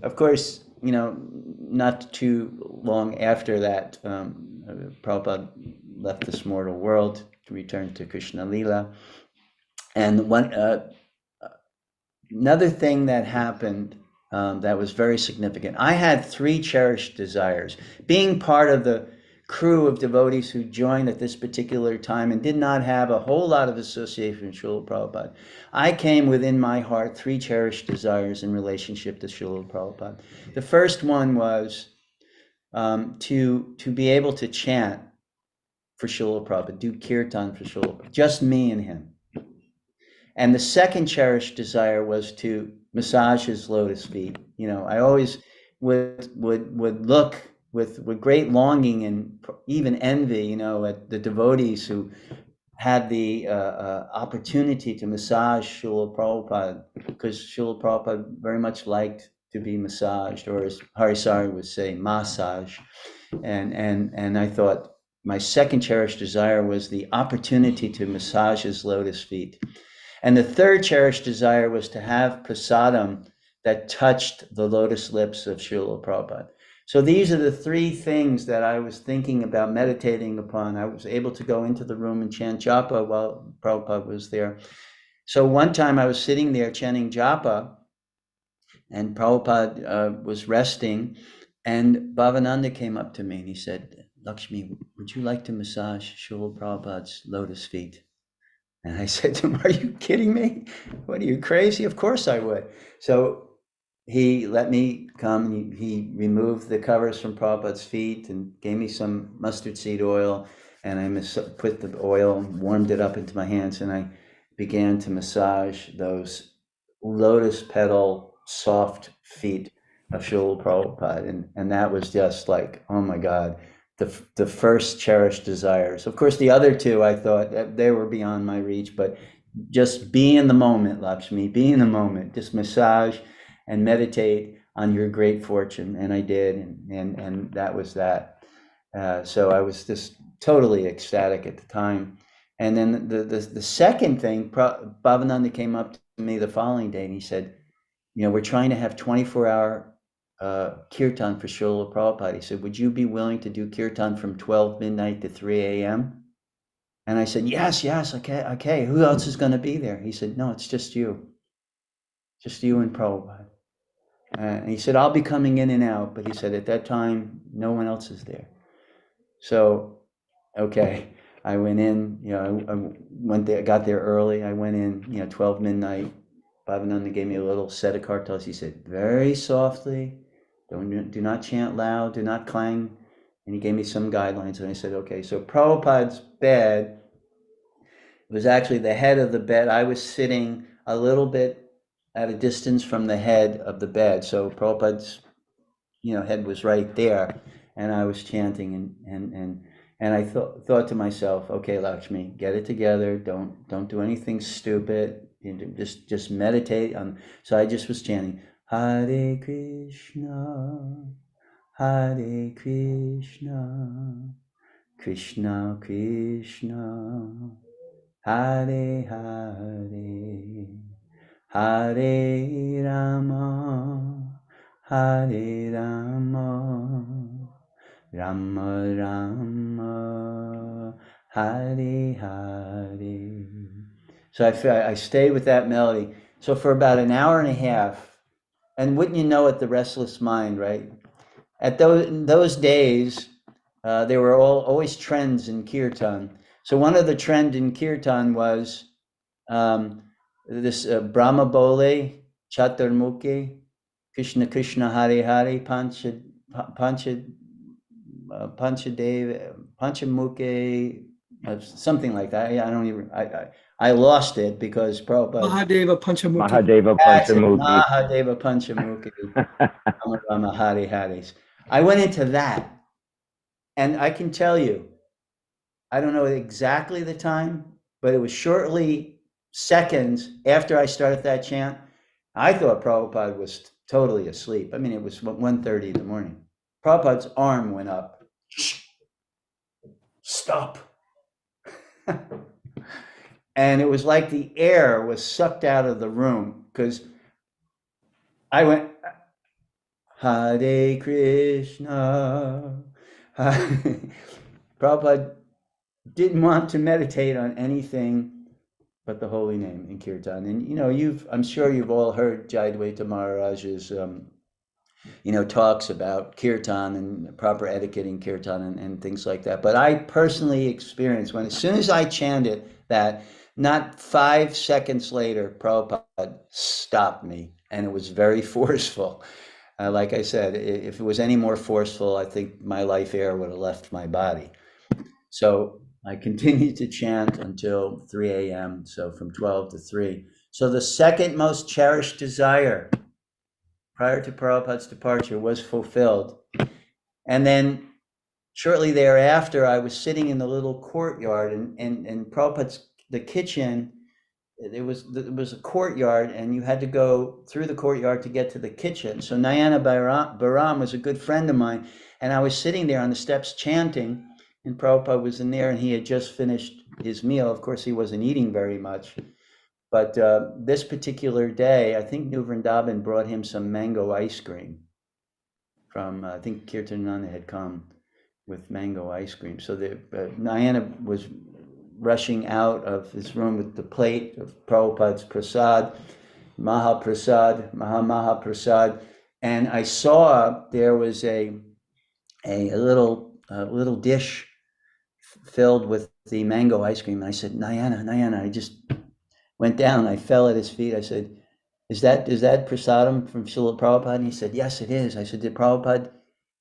Of course, not too long after that, Prabhupada left this mortal world to return to Krishna Lila. And another thing that happened that was very significant, I had 3 cherished desires. Being part of the crew of devotees who joined at this particular time and did not have a whole lot of association with Srila Prabhupada, I came within my heart 3 cherished desires in relationship to Srila Prabhupada. The first one was to be able to chant for Srila Prabhupada, do kirtan for Srila Prabhupada, just me and him. And the second cherished desire was to massage his lotus feet. I always would look with great longing and even envy, at the devotees who had the opportunity to massage Srila Prabhupada, because Srila Prabhupada very much liked to be massaged, or as Harisari would say, massage. And I thought my second cherished desire was the opportunity to massage his lotus feet. And the third cherished desire was to have prasadam that touched the lotus lips of Srila Prabhupada. So these are the 3 things that I was thinking about, meditating upon. I was able to go into the room and chant japa while Prabhupada was there. So one time I was sitting there chanting japa, and Prabhupada was resting, and Bhavananda came up to me and he said, Lakshmi, would you like to massage Srila Prabhupada's lotus feet? And I said to him, are you kidding me? What, are you crazy? Of course I would. So he let me come, and he removed the covers from Prabhupada's feet and gave me some mustard seed oil, and I put the oil and warmed it up into my hands, and I began to massage those lotus petal soft feet of Srila Prabhupada. And that was just like, oh my God, the first cherished desires. Of course, the other 2, I thought they were beyond my reach, but just be in the moment, Lakshmi, be in the moment, just massage and meditate on your great fortune. And I did, and that was that. So I was just totally ecstatic at the time. And then the second thing, Bhavananda came up to me the following day and he said, we're trying to have 24-hour kirtan for Srila Prabhupada. He said, would you be willing to do kirtan from 12 midnight to 3 a.m.? And I said, yes, okay. Who else is going to be there? He said, no, it's just you and Prabhupada. And he said, I'll be coming in and out, but he said at that time, no one else is there. So, okay, I went in, I went there, got there early. I went in, 12 midnight. Bhavananda gave me a little set of kartals. He said, very softly, do not chant loud, do not clang. And he gave me some guidelines. And I said, okay. So Prabhupada's bed was actually the head of the bed. I was sitting a little bit at a distance from the head of the bed. So Prabhupada's, head was right there. And I was chanting and I thought to myself, okay, Lakshmi, get it together. Don't do anything stupid. Just meditate on. So I just was chanting, Hare Krishna, Hare Krishna, Krishna Krishna, Hare Hare, Hare Rama, Hare Rama, Rama Rama, Hare Hare. So I stayed with that melody. So for about an hour and a half, and wouldn't you know it, the restless mind, right? At those days, there were always trends in kirtan. So one of the trend in kirtan was this Brahma Bole, Chaturmukhi, Krishna Krishna Hare Hare, Panchamukhi, something like that. I lost it because Prabhupada. Mahadeva Panchamukhi. Mahadeva Panchamukhi. Rama Hare Hares. I went into that, and I can tell you, I don't know exactly the time, but it was shortly seconds after I started that chant. I thought Prabhupada was totally asleep. I mean, it was 1:30 in the morning. Prabhupada's arm went up. Stop. And it was like the air was sucked out of the room, because I went, Hare Krishna. Prabhupada didn't want to meditate on anything but the holy name in Kirtan. And, you know, I'm sure you've all heard Jayadvaita Maharaj's, talks about Kirtan and proper etiquette in Kirtan and things like that. But I personally experienced as soon as I chanted that, not 5 seconds later, Prabhupada stopped me, and it was very forceful. Like I said, if it was any more forceful, I think my life air would have left my body. So I continued to chant until 3 a.m., so from 12 to 3. So the second most cherished desire prior to Prabhupada's departure was fulfilled. And then shortly thereafter, I was sitting in the little courtyard, and Prabhupada's, the kitchen, there was a courtyard, and you had to go through the courtyard to get to the kitchen. So Nayana Baram was a good friend of mine, and I was sitting there on the steps chanting, and Prabhupada was in there, and he had just finished his meal. Of course, he wasn't eating very much. But this particular day, I think New Vrindavan brought him some mango ice cream from, I think Kirtananda had come with mango ice cream. So Nayana was rushing out of his room with the plate of Prabhupada's prasad, Maha Prasad, and I saw there was a little dish filled with the mango ice cream. And I said, Nayana, I just went down, I fell at his feet. I said, is that prasadam from Srila Prabhupada? And he said, yes, it is. I said, did Prabhupada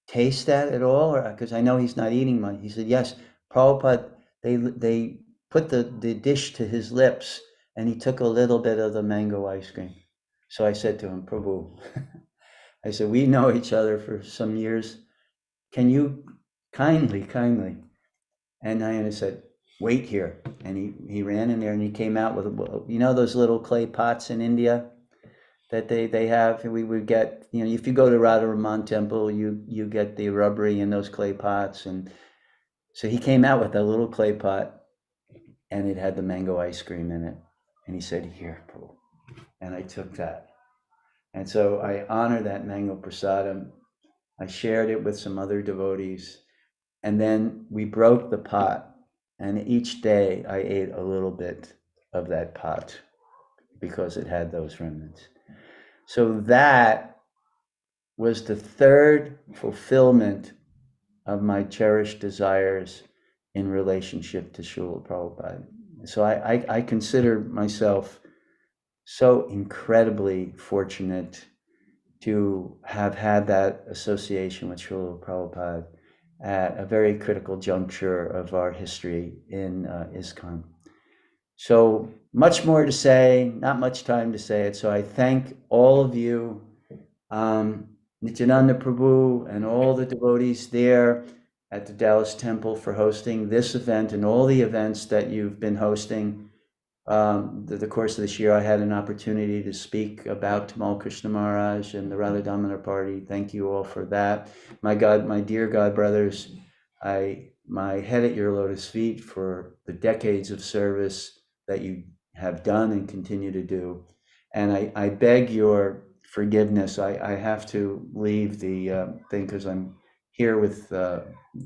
taste that at all? Because I know he's not eating much. He said, yes, Prabhupada, they put the dish to his lips, and he took a little bit of the mango ice cream. So I said to him, Prabhu, I said, we know each other for some years. Can you kindly, and Nayana said, wait here. And he ran in there, and he came out with, those little clay pots in India that they have. We would get, if you go to Radha Raman temple, you get the rubbery in those clay pots. And so he came out with a little clay pot, and it had the mango ice cream in it. And he said, here, Prabhu. And I took that. And so I honor that mango prasadam. I shared it with some other devotees. And then we broke the pot. And each day I ate a little bit of that pot because it had those remnants. So that was the third fulfillment of my cherished desires in relationship to Srila Prabhupada. So I consider myself so incredibly fortunate to have had that association with Srila Prabhupada at a very critical juncture of our history in ISKCON. So much more to say, not much time to say it. So I thank all of you, Nityananda Prabhu and all the devotees there at the Dallas Temple for hosting this event and all the events that you've been hosting. The course of this year, I had an opportunity to speak about Tamal Krishna Maharaj and the Radha Damodar party. Thank you all for that. My dear God brothers, my head at your lotus feet for the decades of service that you have done and continue to do. And I beg your forgiveness. I have to leave the thing because I'm here with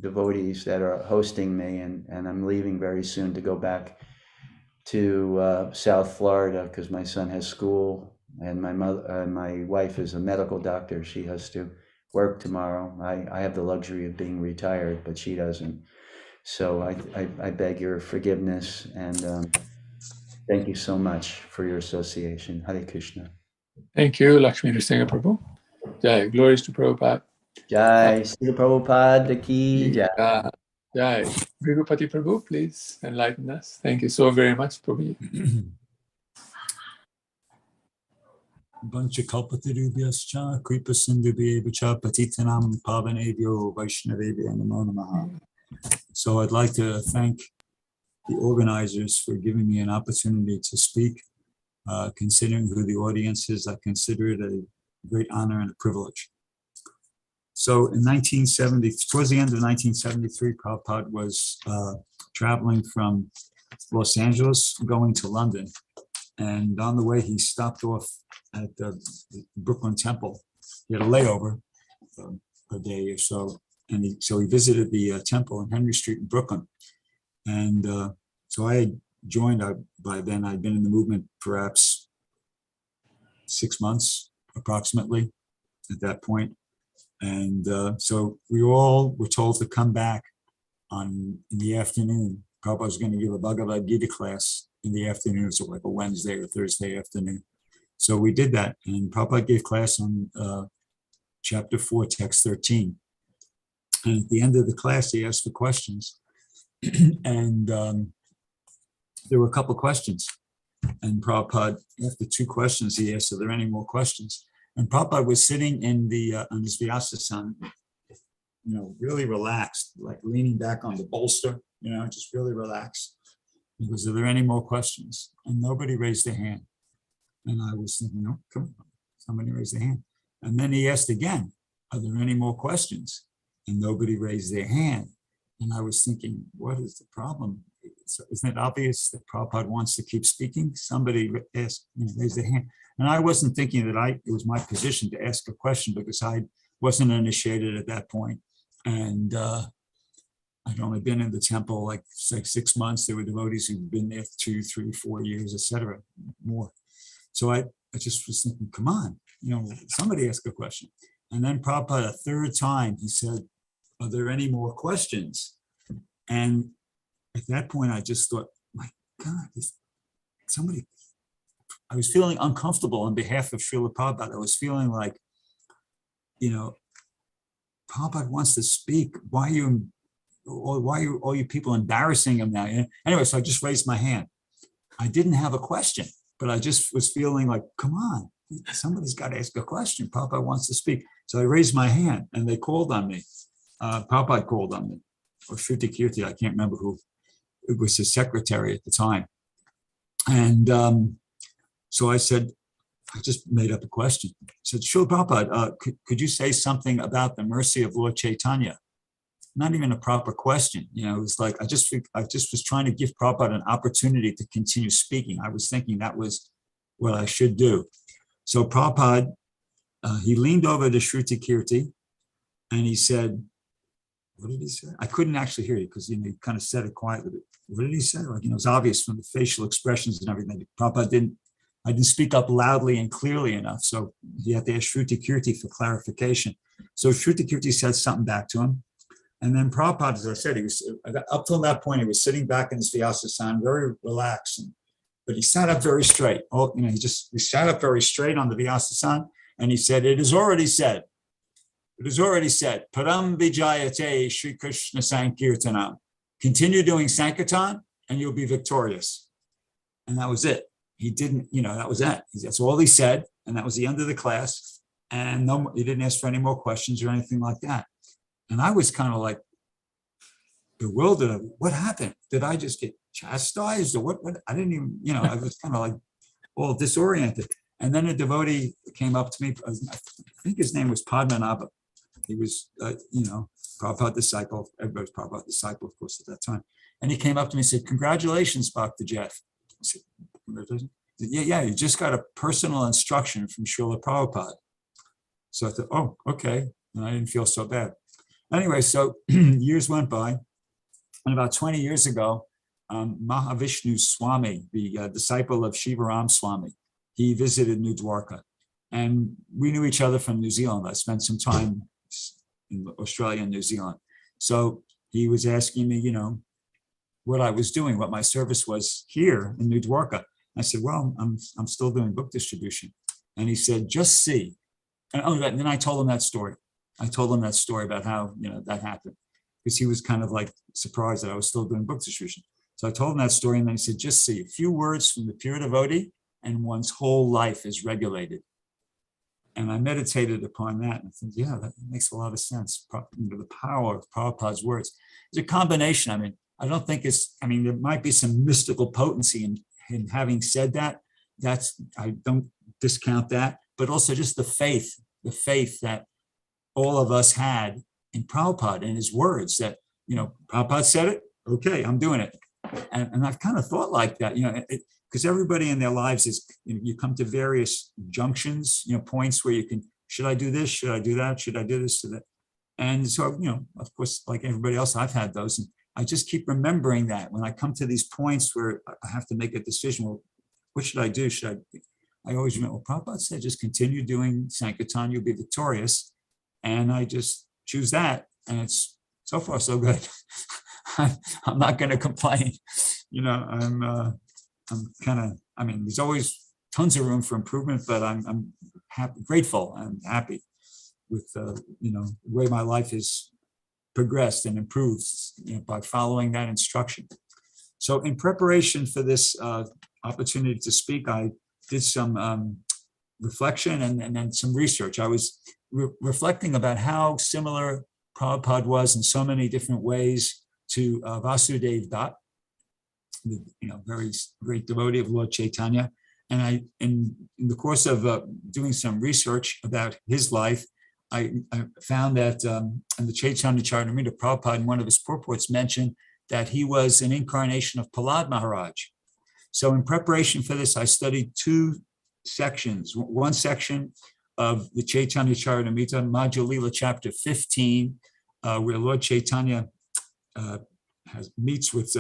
devotees that are hosting me, and I'm leaving very soon to go back to South Florida because my son has school, and my wife is a medical doctor. She has to work tomorrow. I have the luxury of being retired, but she doesn't. So I beg your forgiveness, and thank you so much for your association. Hare Krishna. Thank you, Lakshmi Nrsimha Prabhu. Jai, glories to Prabhupada. Jai, Srila Prabhupada ki jai. Jai. Brigupati Prabhu, please enlighten us. Thank you so very much, Prabhu. Vanchakalpatarubhyascha kripasindhubhyevacha patitanam pavanebhyo vaishnavebhyo namo namaha. So I'd like to thank the organizers for giving me an opportunity to speak. Considering who the audience is, I consider it a great honor and a privilege. So in 1970, towards the end of 1973, Prabhupada was traveling from Los Angeles going to London. And on the way, he stopped off at the Brooklyn Temple. He had a layover a day or so. And so he visited the temple in Henry Street in Brooklyn. And so I had joined, by then I'd been in the movement perhaps 6 months approximately at that point. And so we all were told to come back in the afternoon. Prabhupada was going to give a Bhagavad Gita class in the afternoon, so like a Wednesday or Thursday afternoon. So we did that, and Prabhupada gave class on chapter 4, text 13. And at the end of the class, he asked for questions. And there were a couple questions. And Prabhupada, after 2 questions, he asked, are there any more questions? And Prabhupada was sitting in the on his Vyasa, really relaxed, like leaning back on the bolster, just really relaxed. He goes, are there any more questions? And nobody raised their hand. And I was thinking, no, come on, somebody raised their hand. And then he asked again, are there any more questions? And nobody raised their hand. And I was thinking, what is the problem? So isn't it obvious that Prabhupada wants to keep speaking? Somebody asked, raised their hand. And I wasn't thinking that it was my position to ask a question because I wasn't initiated at that point. And I'd only been in the temple like 6 months. There were devotees who'd been there 2, 3, 4 years, etc., more. So I just was thinking, come on, somebody ask a question. And then Prabhupada, a 3rd time, he said, are there any more questions? And at that point, I just thought, my God, somebody, I was feeling uncomfortable on behalf of Srila Prabhupada. I was feeling like, Prabhupada wants to speak. Why are all you people embarrassing him now? Anyway, so I just raised my hand. I didn't have a question, but I just was feeling like, come on, somebody's got to ask a question. Prabhupada wants to speak. So I raised my hand and they called on me. Prabhupada called on me, or Shruti Kirti, I can't remember who. It was his secretary at the time. And so I said, I just made up a question. I said, Srila Prabhupada, could you say something about the mercy of Lord Chaitanya? Not even a proper question. It was like, I just was trying to give Prabhupada an opportunity to continue speaking. I was thinking that was what I should do. So Prabhupada, he leaned over to Shruti Kirti and he said, what did he say? I couldn't actually hear you because he kind of said it quietly. But what did he say? Like, it's obvious from the facial expressions and everything. Prabhupada I didn't speak up loudly and clearly enough. So he had to ask Shruti Kirti for clarification. So Shruti Kirti said something back to him. And then Prabhupada, as I said, up till that point, he was sitting back in his Vyasa, very relaxed. But he sat up very straight. He sat up very straight on the Vyasa, and he said, it is already said. It is already said, Param Vijayate Shri Krishna Sankirtanam. Continue doing Sankirtan and you'll be victorious. And that was it. He didn't, that was it. That's all he said. And that was the end of the class. And no, he didn't ask for any more questions or anything like that. And I was kind of like bewildered. What happened? Did I just get chastised or what? I didn't even, I was kind of like all disoriented. And then a devotee came up to me. I think his name was Padmanabha. He was, Prabhupada disciple. Everybody's Prabhupada disciple, of course, at that time. And he came up to me and said, congratulations, Bhakta Jeff. I said, congratulations? He said, yeah, you just got a personal instruction from Srila Prabhupada. So I thought, oh, okay. And I didn't feel so bad. Anyway, so years went by. And about 20 years ago, Mahavishnu Swami, the disciple of Shivaram Swami, he visited New Dwarka. And we knew each other from New Zealand. I spent some time in Australia and New Zealand. So he was asking me, what I was doing, what my service was here in New Dwarka. I said, well, I'm still doing book distribution. And he said, just see. And then I told him that story. I told him that story about how, that happened. Because he was kind of like surprised that I was still doing book distribution. So I told him that story, and then he said, just see, a few words from the pure devotee, and one's whole life is regulated. And I meditated upon that, and I think, yeah, that makes a lot of sense. The power of Prabhupada's words. It's a combination. I mean, I don't think it's, I mean, there might be some mystical potency in having said that. I don't discount that, but also just the faith that all of us had in Prabhupada and his words that, Prabhupada said it, okay, I'm doing it. And I've kind of thought like that, because everybody in their lives is, you come to various junctions, points where you can, should I do this? Should I do that? Should I do this? To that? And so, of course, like everybody else, I've had those. And I just keep remembering that when I come to these points where I have to make a decision, well, what should I do? I always remember, well, Prabhupada said, just continue doing Sankirtan, you'll be victorious. And I just choose that. And it's so far so good. I'm not going to complain. I'm kind of, I mean, there's always tons of room for improvement, but I'm happy, grateful and happy with, the way my life has progressed and improved, by following that instruction. So in preparation for this opportunity to speak, I did some reflection and then some research. I was reflecting about how similar Prabhupada was in so many different ways to Vasudev Dutt, the very great devotee of Lord Chaitanya. And I, in the course of doing some research about his life, I found that in the Chaitanya Charitamrita, Prabhupada in one of his purports mentioned that he was an incarnation of Prahlad Maharaj. So in preparation for this, I studied two sections. One section of the Chaitanya Charitamrita, Madhya Lila chapter 15, where Lord Chaitanya meets with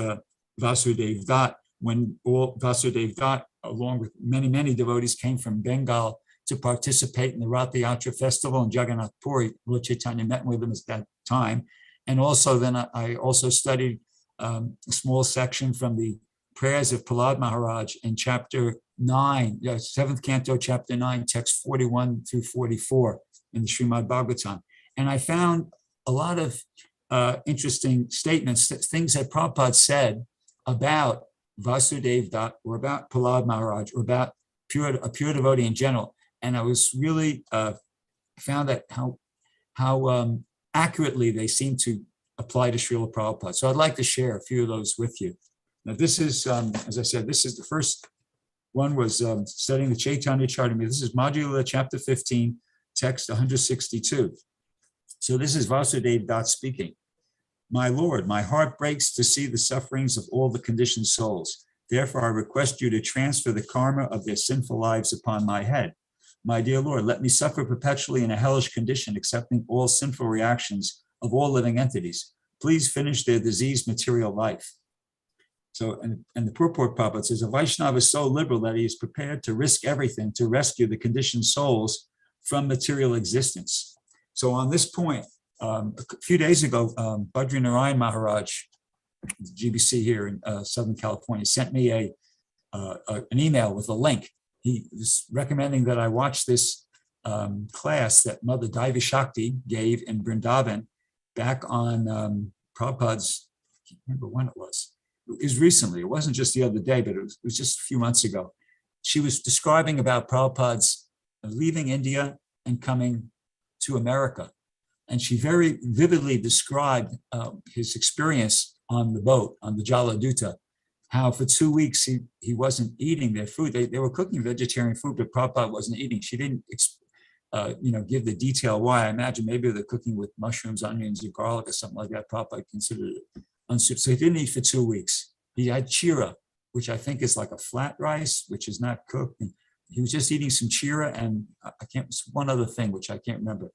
Vasudev Dutt, when all Vasudev Dutt, along with many, many devotees, came from Bengal to participate in the Rath Yatra festival in Jagannath Puri. Lord Chaitanya met with them at that time. And also then I also studied a small section from the prayers of Prahlad Maharaj in chapter 9, 7th canto, chapter 9, text 41 through 44 in the Srimad Bhagavatam. And I found a lot of interesting statements, things that Prabhupada said about Vasudev Dutt or about Prahlad Maharaj or about a pure devotee in general. And I was really found that how accurately they seem to apply to Srila Prabhupada. So I'd like to share a few of those with you. Now this is, as I said, this is the first one was studying the Chaitanya Charitamrita. This is Madhya Lila chapter 15, text 162. So this is Vasudev Dutt speaking. My Lord, my heart breaks to see the sufferings of all the conditioned souls. Therefore, I request you to transfer the karma of their sinful lives upon my head. My dear Lord, let me suffer perpetually in a hellish condition, accepting all sinful reactions of all living entities. Please finish their diseased material life. So, and the purport Prabhupada says, a Vaishnava is so liberal that he is prepared to risk everything to rescue the conditioned souls from material existence. So on this point, a few days ago, Badri Narayan Maharaj, GBC here in Southern California, sent me an email with a link. He was recommending that I watch this class that Mother Daivi Shakti gave in Vrindavan back on Prabhupada's, I can't remember when it was. It was recently. It wasn't just the other day, but it was just a few months ago. She was describing about Prabhupada's leaving India and coming to America. And she very vividly described his experience on the boat, on the Jaladuta, how for 2 weeks he wasn't eating their food. They were cooking vegetarian food, but Prabhupada wasn't eating. She didn't give the detail why. I imagine maybe they're cooking with mushrooms, onions, and garlic or something like that. Prabhupada considered it unsuitable. So he didn't eat for 2 weeks. He had chira, which I think is like a flat rice, which is not cooked. And he was just eating some chira and one other thing, which I can't remember.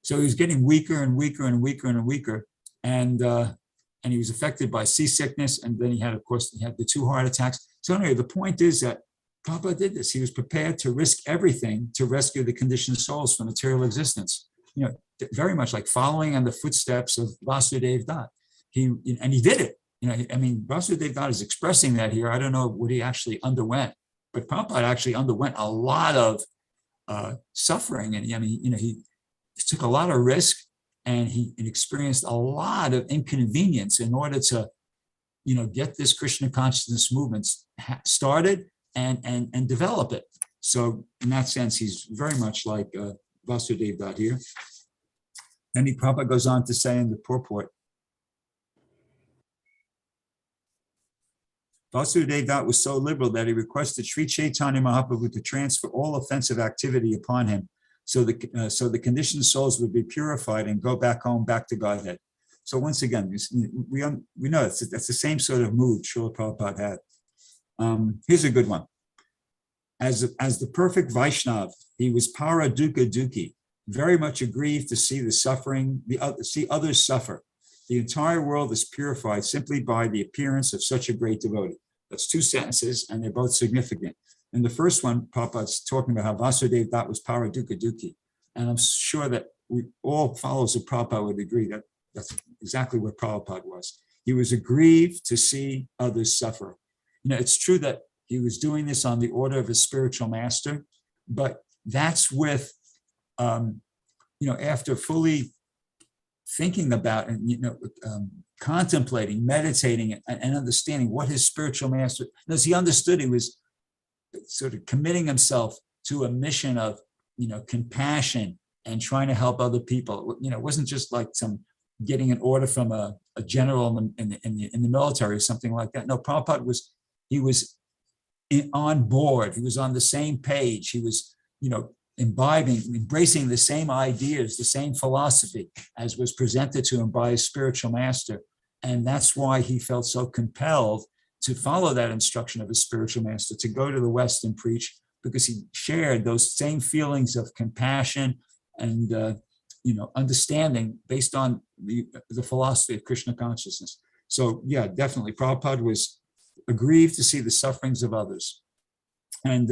So he was getting weaker and weaker and weaker and weaker. And he was affected by seasickness. And then he had the 2 heart attacks. So anyway, the point is that Prabhupada did this. He was prepared to risk everything to rescue the conditioned souls from material existence. Very much like following in the footsteps of Vasudev Dutt. And he did it. Vasudev Dutt is expressing that here. I don't know what he actually underwent, but Prabhupada actually underwent a lot of suffering. And he took a lot of risk, and he experienced a lot of inconvenience in order to, get this Krishna consciousness movement started and develop it. So in that sense, he's very much like Vasudev Dutt here. Then Prabhupada goes on to say in the purport, Vasudev Dutt was so liberal that he requested Sri Chaitanya Mahaprabhu to transfer all offensive activity upon him, so the conditioned souls would be purified and go back home, back to Godhead. So once again, we know that's the same sort of mood Srila Prabhupada had. Here's a good one. As the perfect Vaishnav, he was para dukkha dukhi, very much aggrieved to see the suffering, see others suffer. The entire world is purified simply by the appearance of such a great devotee. That's two sentences, and they're both significant. In the first one, Prabhupada's talking about how Vasudev Dutt was para dukkha dukhi. And I'm sure that all followers of Prabhupada would agree that that's exactly what Prabhupada was. He was aggrieved to see others suffer. It's true that he was doing this on the order of his spiritual master, but that's with, after fully thinking about and contemplating, meditating, and understanding what his spiritual master, as he understood, he was sort of committing himself to a mission of compassion and trying to help other people. It wasn't just like some getting an order from a general in the military or something like that. No, Prabhupada was on board. He was on the same page. He was embracing the same ideas, the same philosophy as was presented to him by his spiritual master. And that's why he felt so compelled to follow that instruction of his spiritual master, to go to the West and preach, because he shared those same feelings of compassion and understanding based on the philosophy of Krishna consciousness. So yeah, definitely Prabhupada was aggrieved to see the sufferings of others. And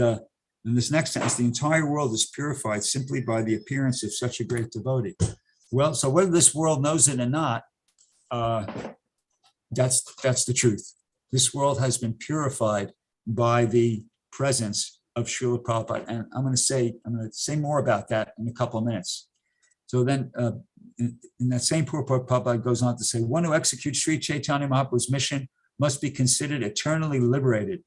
in this next sentence, the entire world is purified simply by the appearance of such a great devotee. Well, so whether this world knows it or not, that's the truth. This world has been purified by the presence of Srila Prabhupada. And I'm going to say more about that in a couple of minutes. So then in that same purport, Prabhupada goes on to say, one who executes Sri Chaitanya Mahaprabhu's mission must be considered eternally liberated.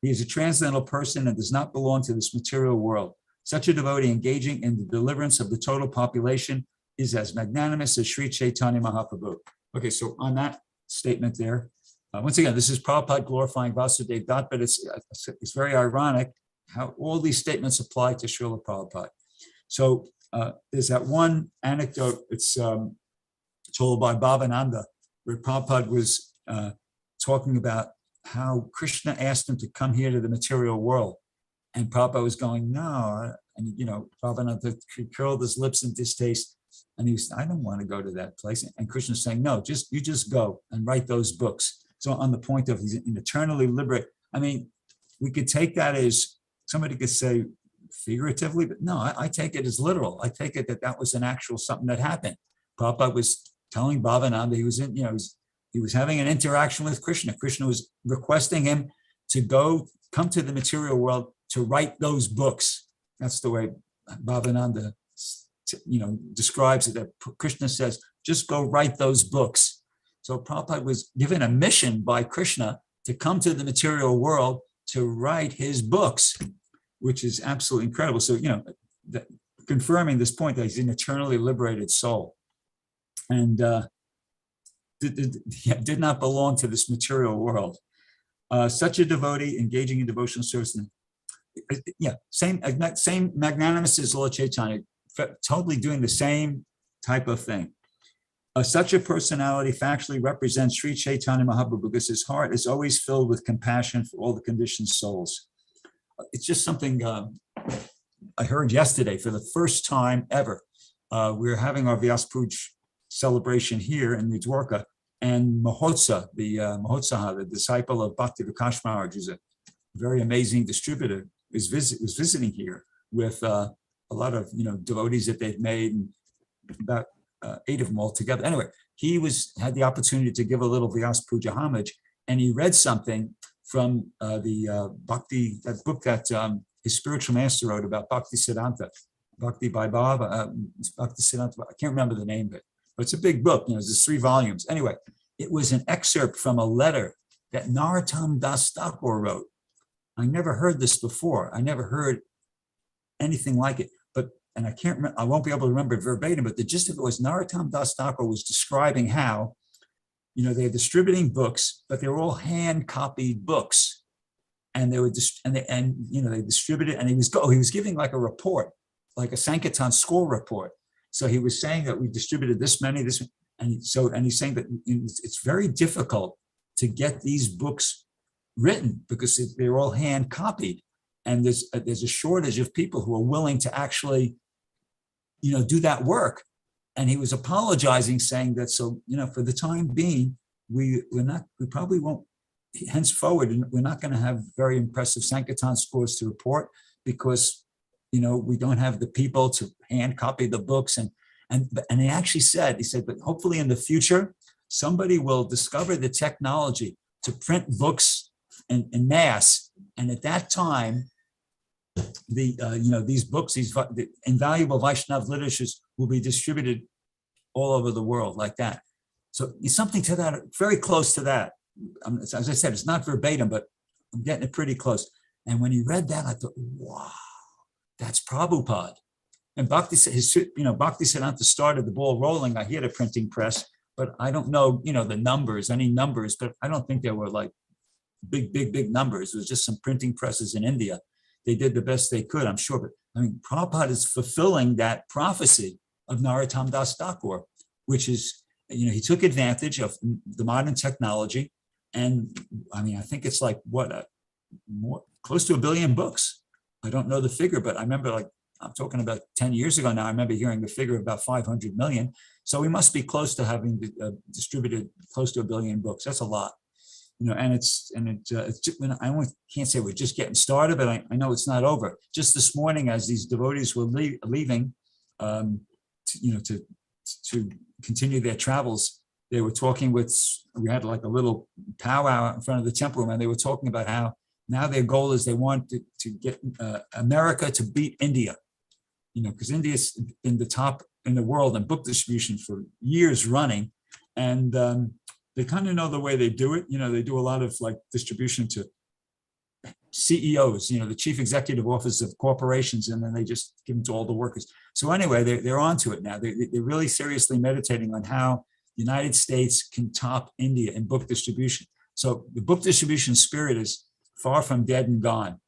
He is a transcendental person and does not belong to this material world. Such a devotee engaging in the deliverance of the total population is as magnanimous as Sri Chaitanya Mahaprabhu. Okay, so on that statement there, once again, this is Prabhupada glorifying Vasudev Dutt, but it's very ironic how all these statements apply to Srila Prabhupada. So there's that one anecdote, it's told by Bhavananda, where Prabhupada was talking about how Krishna asked him to come here to the material world. And Prabhupada was going, no. And, Bhavananda curled his lips in distaste. And he was, I don't want to go to that place. And Krishna's saying, no, you just go and write those books. So on the point of he's eternally liberate, I mean, we could take that as, somebody could say figuratively, but no, I take it as literal. I take it that was an actual something that happened. Prabhupada was telling Bhavananda he was in, he was having an interaction with Krishna. Krishna was requesting him to come to the material world to write those books. That's the way Bhavananda, describes it, that Krishna says, just go write those books. So Prabhupada was given a mission by Krishna to come to the material world to write his books, which is absolutely incredible. So, confirming this point that he's an eternally liberated soul. And did not belong to this material world. Such a devotee engaging in devotional service, same magnanimous as Lord Chaitanya, totally doing the same type of thing. Such a personality factually represents Sri Chaitanya Mahaprabhu because his heart is always filled with compassion for all the conditioned souls. It's just something I heard yesterday for the first time ever. We're having our Vyasa Puja celebration here in the Dwarka, and Mahotsa, the disciple of Bhakti Vikash Maharaj, who's a very amazing distributor, was visiting here with a lot of devotees that they've made, and about 8 of them all together. Anyway, he had the opportunity to give a little Vyasa Puja homage, and he read something from the Bhakti, that book that his spiritual master wrote about Bhakti Siddhanta, Bhakti by Baba, Bhakti Siddhanta. I can't remember the name of it, but it's a big book. There's 3 volumes. Anyway, it was an excerpt from a letter that Narottam Das Thakur wrote. I never heard this before. I never heard anything like it. But, and I can't remember, I won't be able to remember verbatim, but the gist of it was Narottam Das Thakur was describing how, they're distributing books, but they're all hand copied books. And they were they distributed, and he was giving like a report, like a Sankirtan school report. So he was saying that we distributed this many, and he's saying that it's very difficult to get these books written because they're all hand copied, and there's a shortage of people who are willing to actually, do that work. And he was apologizing, saying that for the time being, we probably won't. Henceforward, we're not going to have very impressive Sankirtan scores to report because, we don't have the people to hand copy the books. And he actually said, but hopefully in the future, somebody will discover the technology to print books in mass. And at that time, these books, the invaluable Vaishnav literatures will be distributed all over the world like that. So it's something to that, very close to that. As I said, it's not verbatim, but I'm getting it pretty close. And when he read that, I thought, wow, that's Prabhupada. And Bhakti said, Bhakti Siddhanta started the ball rolling. He had a printing press, but I don't know, the numbers, any numbers, but I don't think there were like big numbers. It was just some printing presses in India. They did the best they could, I'm sure. But Prabhupada is fulfilling that prophecy of Narottam Das Thakur, which is, he took advantage of the modern technology. And I think it's like close to 1 billion books. I don't know the figure, but I remember I'm talking about 10 years ago now, I remember hearing the figure of about 500 million. So we must be close to having distributed close to 1 billion books. That's a lot, and it's just, I only can't say we're just getting started, but I know it's not over. Just this morning, as these devotees were leaving, to continue their travels, they were talking we had like a little powwow in front of the temple room, and they were talking about how now their goal is they want to get America to beat India, because India's been the top in the world in book distribution for years running. And they kind of know the way they do it. They do a lot of like distribution to CEOs, the chief executive office of corporations, and then they just give them to all the workers. So anyway, they're onto it now. They're really seriously meditating on how the United States can top India in book distribution. So the book distribution spirit is far from dead and gone.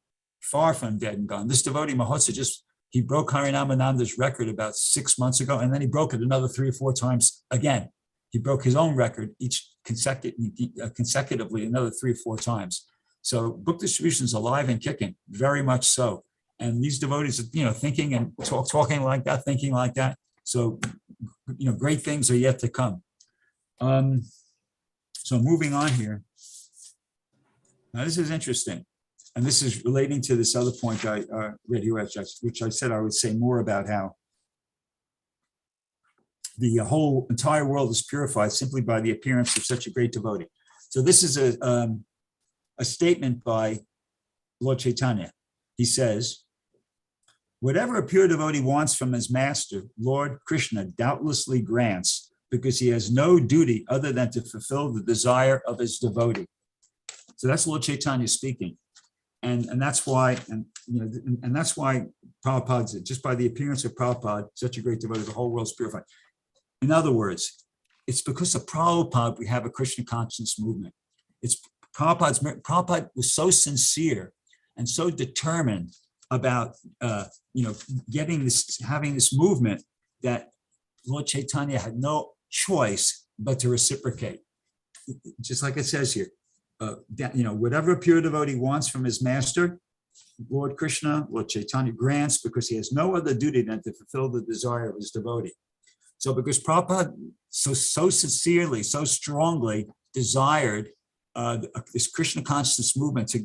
Far from dead and gone. This devotee Mahotsa he broke Harinamananda's record about 6 months ago, and then he broke it another 3 or 4 times again. He broke his own record each consecutively another 3 or 4 times. So book distribution is alive and kicking, very much so. And these devotees are, thinking and talking like that, thinking like that. So, great things are yet to come. So moving on here. Now this is interesting. And this is relating to this other point I read here, which I said I would say more about how the whole entire world is purified simply by the appearance of such a great devotee. So this is a statement by Lord Chaitanya. He says, whatever a pure devotee wants from his master, Lord Krishna doubtlessly grants, because he has no duty other than to fulfill the desire of his devotee. So that's Lord Chaitanya speaking. And that's why, and that's why Prabhupada said, just by the appearance of Prabhupada, such a great devotee, the whole world's purified. In other words, it's because of Prabhupada we have a Krishna consciousness movement. It's Prabhupada was so sincere and so determined about having this movement that Lord Chaitanya had no choice but to reciprocate. Just like it says here, whatever a pure devotee wants from his master, Lord Krishna, Lord Chaitanya grants, because he has no other duty than to fulfill the desire of his devotee. So because Prabhupada so sincerely, so strongly desired this Krishna consciousness movement to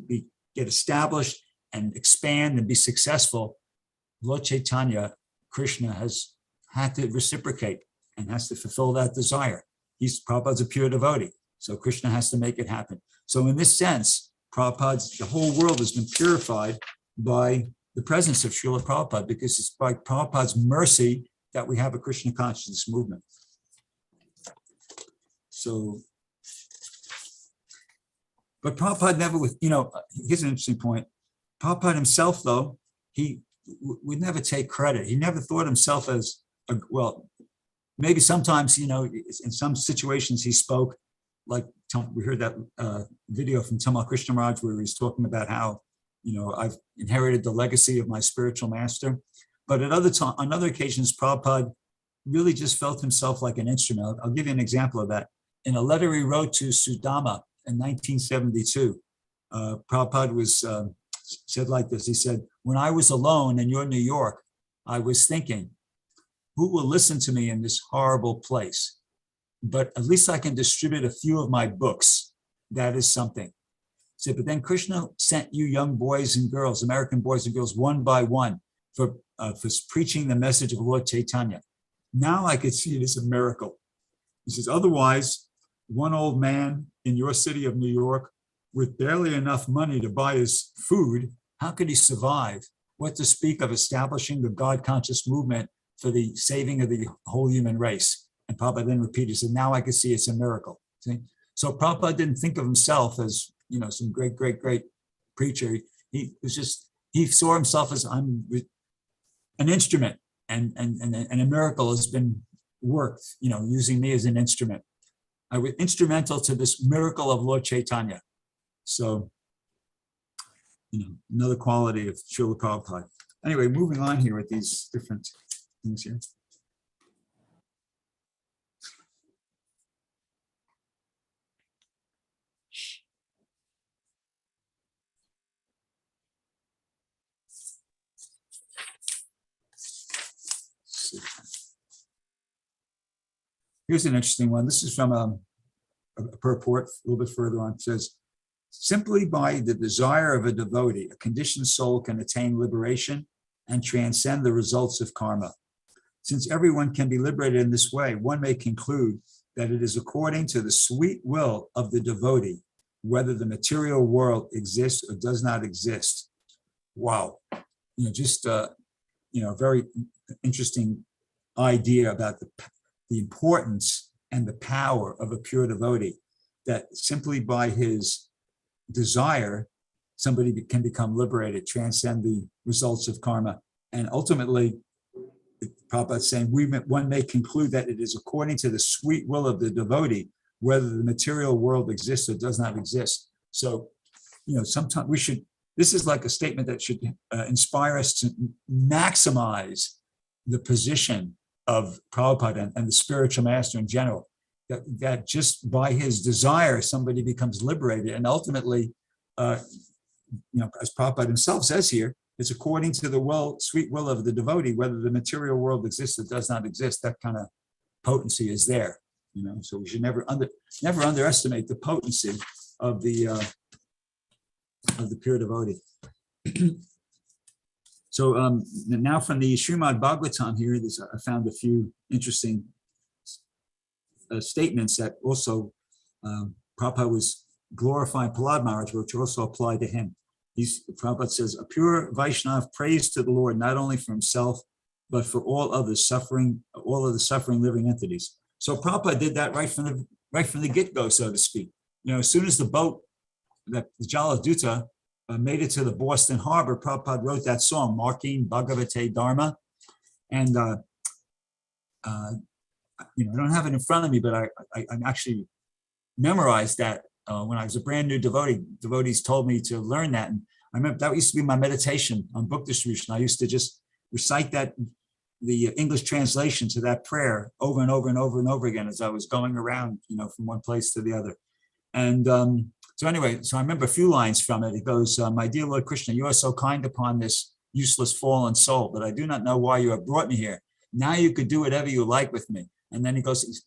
get established and expand and be successful, Lord Chaitanya, Krishna, has had to reciprocate and has to fulfill that desire. Prabhupada's a pure devotee, so Krishna has to make it happen. So in this sense, the whole world has been purified by the presence of Srila Prabhupada, because it's by Prabhupada's mercy that we have a Krishna consciousness movement. So, but Prabhupada never, here's an interesting point. Prabhupada himself, though, he would never take credit. He never thought himself as, well, maybe sometimes, in some situations he spoke, like we heard that video from Tamal Krishna Maharaj where he's talking about how, I've inherited the legacy of my spiritual master. But on other occasions, Prabhupada really just felt himself like an instrument. I'll give you an example of that. In a letter he wrote to Sudama in 1972, Prabhupada said like this. He said, "When I was alone in your New York, I was thinking, who will listen to me in this horrible place? But at least I can distribute a few of my books. That is something." He said, but then Krishna sent you young boys and girls, American boys and girls, one by one for preaching the message of Lord Chaitanya. Now I could see it as a miracle. He says, otherwise, one old man in your city of New York with barely enough money to buy his food, how could he survive? What to speak of establishing the God-conscious movement for the saving of the whole human race? And Prabhupada then repeated, he said, now I can see it's a miracle. See? So Prabhupada didn't think of himself as, some great, great, great preacher. He saw himself as, I'm an instrument, and a miracle has been worked, using me as an instrument. I was instrumental to this miracle of Lord Chaitanya. So, another quality of Srila Prabhupada. Anyway, moving on here with these different things here. Here's an interesting one. This is from a purport a little bit further on. It says, simply by the desire of a devotee, a conditioned soul can attain liberation and transcend the results of karma. Since everyone can be liberated in this way, one may conclude that it is according to the sweet will of the devotee, whether the material world exists or does not exist. Wow. Just a very interesting idea about the importance and the power of a pure devotee, that simply by his desire, somebody can become liberated, transcend the results of karma. And ultimately, Prabhupada is saying, one may conclude that it is according to the sweet will of the devotee, whether the material world exists or does not exist. So, sometimes this is like a statement that should inspire us to maximize the position of Prabhupada and the spiritual master in general, that just by his desire, somebody becomes liberated. And ultimately, as Prabhupada himself says here, it's according to the sweet will of the devotee, whether the material world exists or does not exist. That kind of potency is there, so we should never underestimate the potency of the pure devotee. So now from the Srimad Bhagavatam here, I found a few interesting statements that also Prabhupada was glorifying Prahlad Maharaj, which also apply to him. Prabhupada says, a pure Vaishnava prays to the Lord not only for himself, but for all of the suffering living entities. So Prabhupada did that right from the get-go, so to speak. As soon as the boat, the Jaladuta, made it to the Boston Harbor, Prabhupada wrote that song, Marking Bhagavate Dharma. And, I don't have it in front of me, but I actually memorized that when I was a brand new devotee. Devotees told me to learn that. And I remember that used to be my meditation on book distribution. I used to just recite the English translation to that prayer over and over and over and over again as I was going around, from one place to the other. And so I remember a few lines from it. It goes, my dear Lord Krishna, you are so kind upon this useless fallen soul, but I do not know why you have brought me here. Now you could do whatever you like with me. And then he says,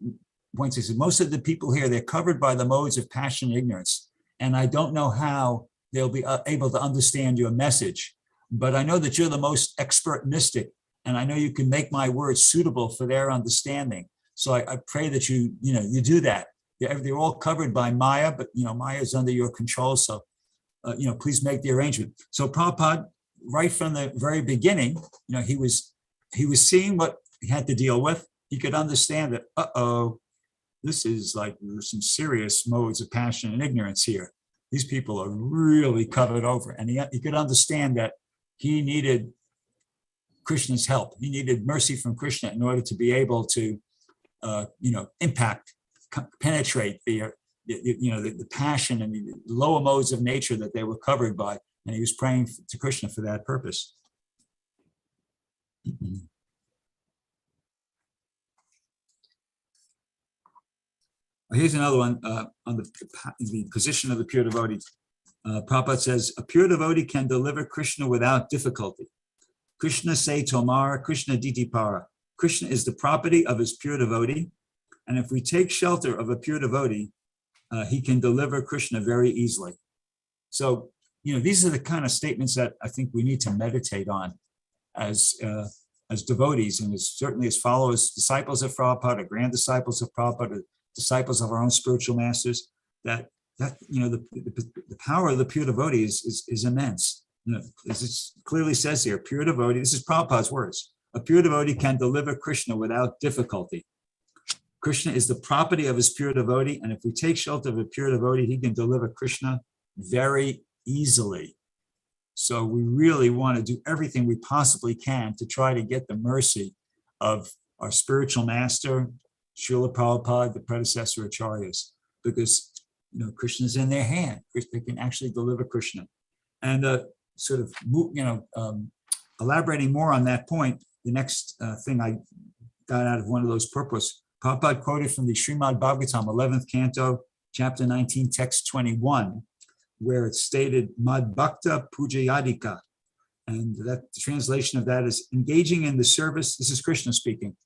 most of the people here, they're covered by the modes of passion and ignorance. And I don't know how they'll be able to understand your message. But I know that you're the most expert mystic, and I know you can make my words suitable for their understanding. So I pray that you do that. They're all covered by Maya, but Maya is under your control. So please make the arrangement. So Prabhupada, right from the very beginning, he was seeing what he had to deal with. He could understand that, this is like there's some serious modes of passion and ignorance here. These people are really covered over, and he could understand that he needed Krishna's help. He needed mercy from Krishna in order to be able to, impact, penetrate the passion and the lower modes of nature that they were covered by. And he was praying to Krishna for that purpose. Here's another one on the position of the pure devotee. Prabhupada says, a pure devotee can deliver Krishna without difficulty. Krishna say Tomara, Krishna Ditipara. Krishna is the property of his pure devotee. And if we take shelter of a pure devotee, he can deliver Krishna very easily. So, these are the kind of statements that I think we need to meditate on as devotees, and certainly as followers, disciples of Prabhupada, grand disciples of Prabhupada, disciples of our own spiritual masters, that the power of the pure devotee is immense. As it clearly says here, pure devotee, this is Prabhupada's words, a pure devotee can deliver Krishna without difficulty. Krishna is the property of his pure devotee, and if we take shelter of a pure devotee, he can deliver Krishna very easily. So we really want to do everything we possibly can to try to get the mercy of our spiritual master, Srila Prabhupada, the predecessor acharyas, because Krishna's in their hand. They can actually deliver Krishna. And elaborating more on that point, the next thing I got out of one of those purports, Prabhupada quoted from the Srimad Bhagavatam, 11th canto, chapter 19, text 21, where it's stated, Mad Bhakta Pujayadika. And that the translation of that is engaging in the service. This is Krishna speaking,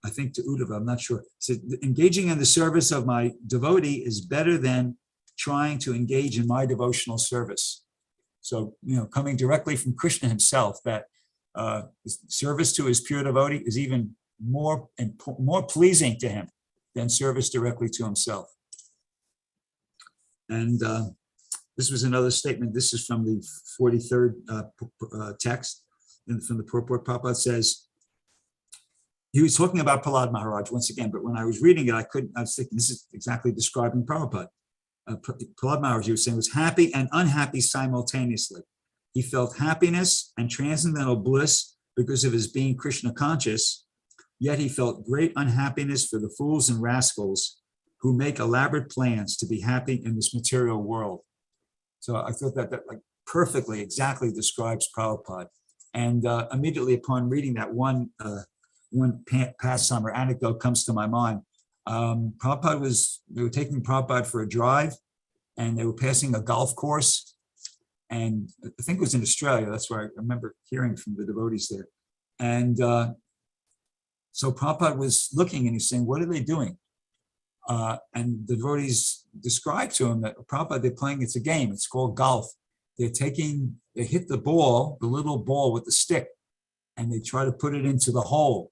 I think to Uddhava, I'm not sure. So engaging in the service of my devotee is better than trying to engage in my devotional service. So, coming directly from Krishna himself, that service to his pure devotee is even more pleasing to him than service directly to himself. And this was another statement. This is from the 43rd text, and from the purport. Prabhupada says, he was talking about Prahlad Maharaj once again, but when I was reading it, I was thinking, this is exactly describing Prabhupada. Prahlad Maharaj, he was saying, was happy and unhappy simultaneously. He felt happiness and transcendental bliss because of his being Krishna conscious, yet he felt great unhappiness for the fools and rascals who make elaborate plans to be happy in this material world. So I thought that like perfectly, exactly describes Prabhupada. And immediately upon reading that, one pastime or anecdote comes to my mind. They were taking Prabhupada for a drive, and they were passing a golf course. And I think it was in Australia. That's where I remember hearing from the devotees there. And so Prabhupada was looking and he's saying, what are they doing? And the devotees described to him that Prabhupada, they're playing, it's a game, it's called golf. They hit the ball, the little ball with the stick, and they try to put it into the hole.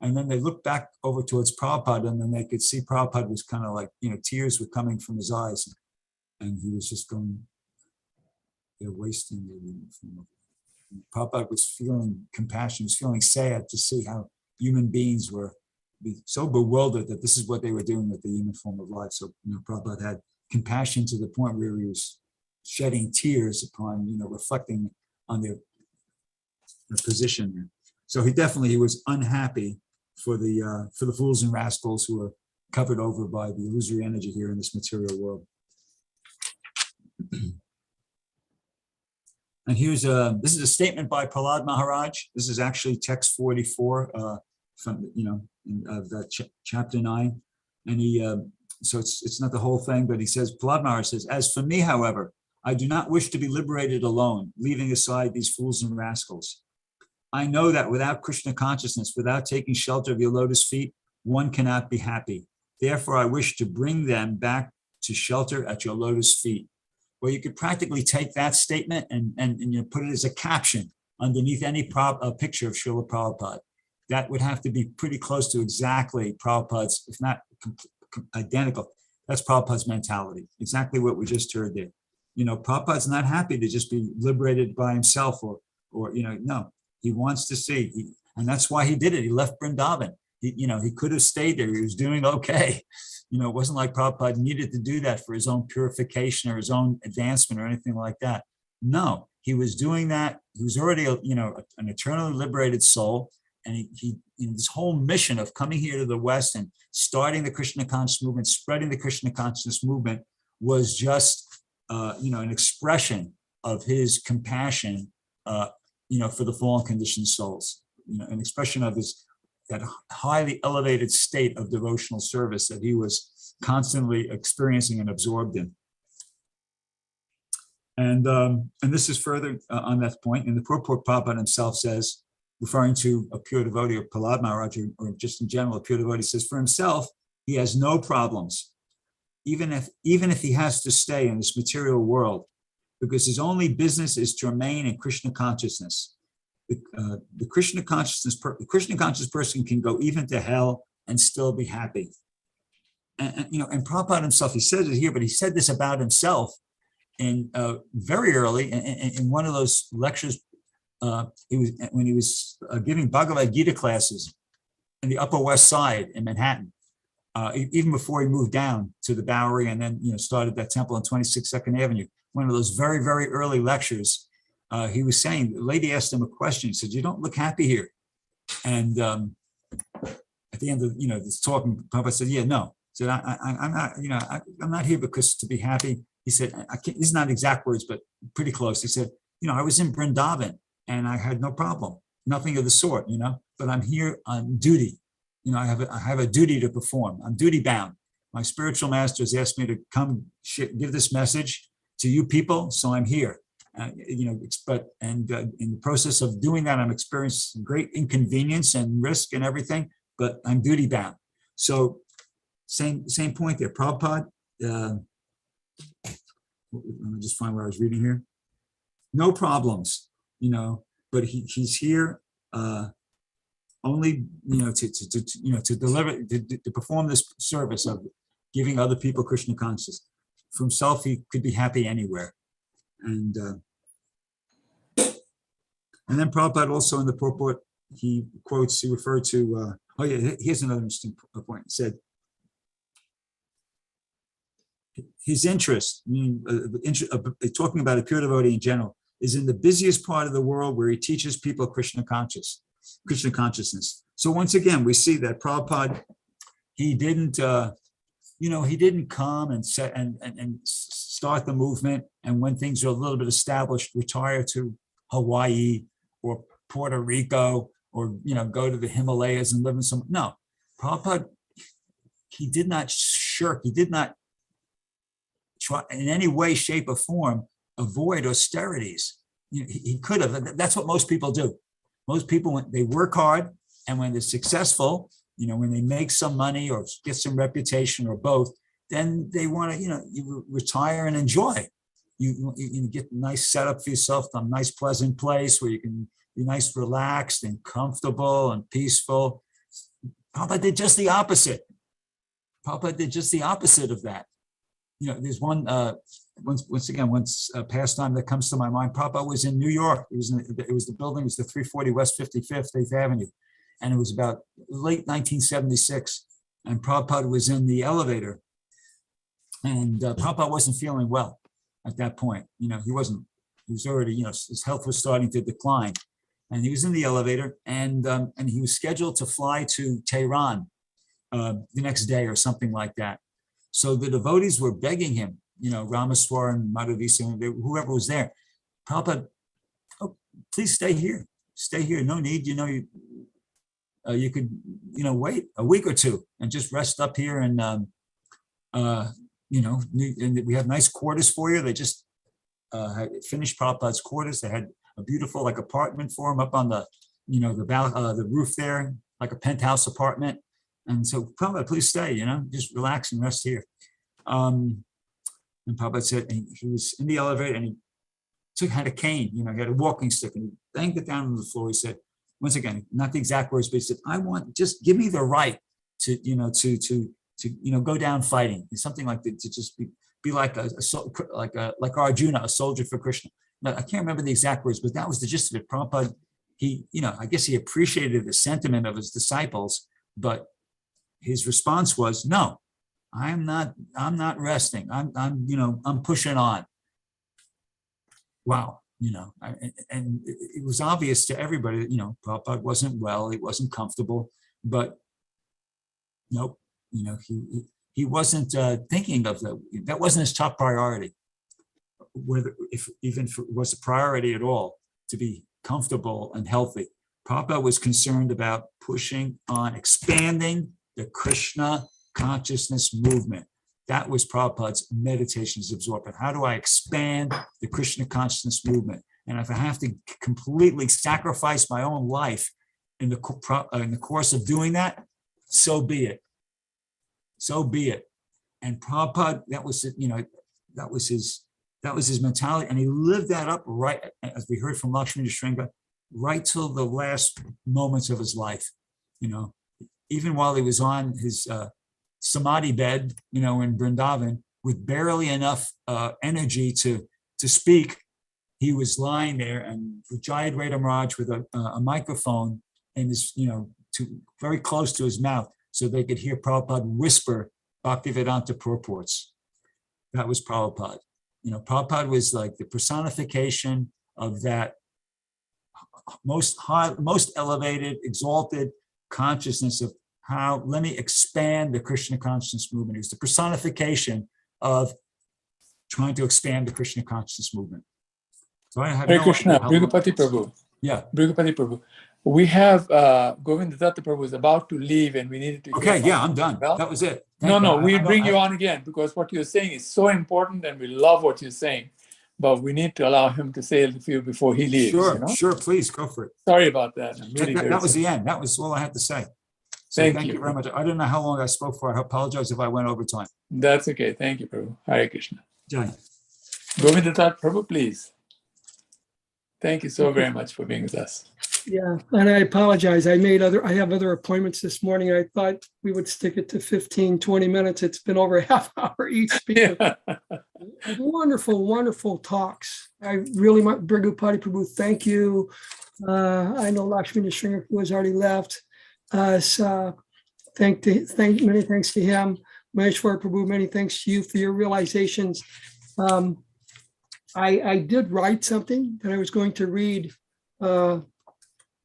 And then they looked back over towards Prabhupada, and then they could see Prabhupada was kind of like, tears were coming from his eyes. And he was just going, they're wasting their uniform. Prabhupada was feeling compassion, was feeling sad to see how human beings were so bewildered that this is what they were doing with the human form of life. So, Prabhupada had compassion to the point where he was shedding tears upon, reflecting on their position. So he was unhappy for the fools and rascals who are covered over by the illusory energy here in this material world. And this is a statement by Prahlad Maharaj. This is actually text 44 from of that chapter 9. And so it's not the whole thing, but he says, Prahlad Maharaj says, as for me, however, I do not wish to be liberated alone, leaving aside these fools and rascals. I know that without Krishna consciousness, without taking shelter of your lotus feet, one cannot be happy. Therefore, I wish to bring them back to shelter at your lotus feet. Well, you could practically take that statement and put it as a caption underneath any picture of Srila Prabhupada. That would have to be pretty close to exactly Prabhupada's, if not identical. That's Prabhupada's mentality, exactly what we just heard there. Prabhupada's not happy to just be liberated by himself or no, he wants to see, and that's why he did it. He left Vrindavan. He could have stayed there. He was doing okay. It wasn't like Prabhupada needed to do that for his own purification or his own advancement or anything like that. No, he was doing that. He was already, an eternally liberated soul. And he this whole mission of coming here to the West and starting the Krishna consciousness movement, spreading the Krishna consciousness movement was just, an expression of his compassion, for the fallen conditioned souls, an expression of that highly elevated state of devotional service that he was constantly experiencing and absorbed in. And this is further on that point. And the purport Prabhupada himself says, referring to a pure devotee or Prahlad Maharaj, or just in general, a pure devotee, says for himself, he has no problems, even if he has to stay in this material world, because his only business is to remain in Krishna consciousness. The Krishna conscious person can go even to hell and still be happy. And Prabhupada himself, he says it here, but he said this about himself in very early in one of those lectures. When he was giving Bhagavad Gita classes in the Upper West Side in Manhattan, even before he moved down to the Bowery and then started that temple on 26 Second Avenue. One of those very, very early lectures, he was saying, the lady asked him a question. He said, "You don't look happy here." And at the end of this talk, Prabhupada said, "Yeah, no." He said, "I'm not, I'm not here because to be happy." He said, "These are not exact words, but pretty close." He said, "I was in Vrindavan and I had no problem, nothing of the sort, but I'm here on duty. I have a duty to perform. I'm duty bound. My spiritual master has asked me to come give this message to you people, so I'm here. In the process of doing that, I'm experiencing great inconvenience and risk and everything, but I'm duty bound." So same point there. Prabhupada, let me just find where I was reading here. No problems, but he's here only, to deliver, to perform this service of giving other people Krishna consciousness. For himself, he could be happy anywhere. And then Prabhupada also in the purport, he referred to, here's another interesting point. He said, his interest, talking about a pure devotee in general, is in the busiest part of the world where he teaches people Krishna consciousness. So once again, we see that Prabhupada, he didn't come and start the movement, and when things are a little bit established, retire to Hawaii or Puerto Rico, or go to the Himalayas and live in some. No, Prabhupada, he did not shirk. He did not try in any way, shape, or form avoid austerities. He could have. That's what most people do. Most people, when they work hard, and when they're successful, when they make some money or get some reputation or both, then they want to, you retire and enjoy. You get a nice setup for yourself, a nice pleasant place where you can be nice, relaxed and comfortable and peaceful. Prabhupada did just the opposite. Prabhupada did just the opposite of that. There's one, once again, pastime that comes to my mind. Prabhupada was in New York. It was the building, it was the 340 West 55th, 8th Avenue. And it was about late 1976. And Prabhupada was in the elevator. And Prabhupada wasn't feeling well at that point. He was already, his health was starting to decline. And he was in the elevator, and he was scheduled to fly to Tehran the next day or something like that. So the devotees were begging him, Ramaswar and Madhavisa, whoever was there, Prabhupada, please stay here. Stay here. No need, you could, wait a week or two and just rest up here, and and we have nice quarters for you. They just had finished Prabhupada's quarters. They had a beautiful apartment for him up on the, the roof there, like a penthouse apartment. And so Prabhupada, please stay, just relax and rest here. And Prabhupada said, and he was in the elevator, and he had a cane, he had a walking stick, and he banged it down on the floor. He said, once again, not the exact words, but he said, just give me the right to, to go down fighting. Something like that, to just be like like Arjuna, a soldier for Krishna. Now, I can't remember the exact words, but that was the gist of it. Prabhupada, he, I guess he appreciated the sentiment of his disciples, but his response was, no, I'm not resting. I'm pushing on. Wow. And it was obvious to everybody that, Prabhupada wasn't well, he wasn't comfortable, but nope, he wasn't thinking of that wasn't his top priority, if it was a priority at all, to be comfortable and healthy. Prabhupada was concerned about pushing on, expanding the Krishna consciousness movement. That was Prabhupada's meditations absorbent. How do I expand the Krishna consciousness movement? And if I have to completely sacrifice my own life in the course of doing that, so be it. So be it. And Prabhupada, that was his mentality, and he lived that up right, as we heard from Lakshmi Shringa, right till the last moments of his life. Even while he was on his samadhi bed, in Vrindavan, with barely enough energy to speak, he was lying there, and Vijayad Radha Maharaj with a microphone and his, very close to his mouth, so they could hear Prabhupada whisper Bhaktivedanta purports. That was Prabhupada. Prabhupada was like the personification of that most high, most elevated, exalted consciousness of how, let me expand the Krishna consciousness movement. It was the personification of trying to expand the Krishna consciousness movement. So I have Hare no Krishna, idea how Brigupati Prabhu. Yeah. Brigupati Prabhu. We have Govinda Datta Prabhu is about to leave, and we needed to. Okay, yeah, I'm done. Well, that was it. We'll bring you on again, because what you're saying is so important, and we love what you're saying. But we need to allow him to say a few before he leaves. Sure, please go for it. Sorry about that. That was the end. That was all I had to say. So thank you very much. I don't know how long I spoke for. I apologize if I went over time. That's okay. Thank you, Prabhu. Hare Krishna. Jai. Govinda Datta Prabhu, please. Thank you so very much for being with us. Yeah, and I apologize. I have other appointments this morning. I thought we would stick it to 15, 20 minutes. It's been over a half hour each speaker. Yeah. Wonderful, wonderful talks. I really want Brigupati Prabhu, thank you. I know Lakshmi Shringa who has already left. So many thanks to him. Maheshwar Prabhu, many thanks to you for your realizations. I did write something that I was going to read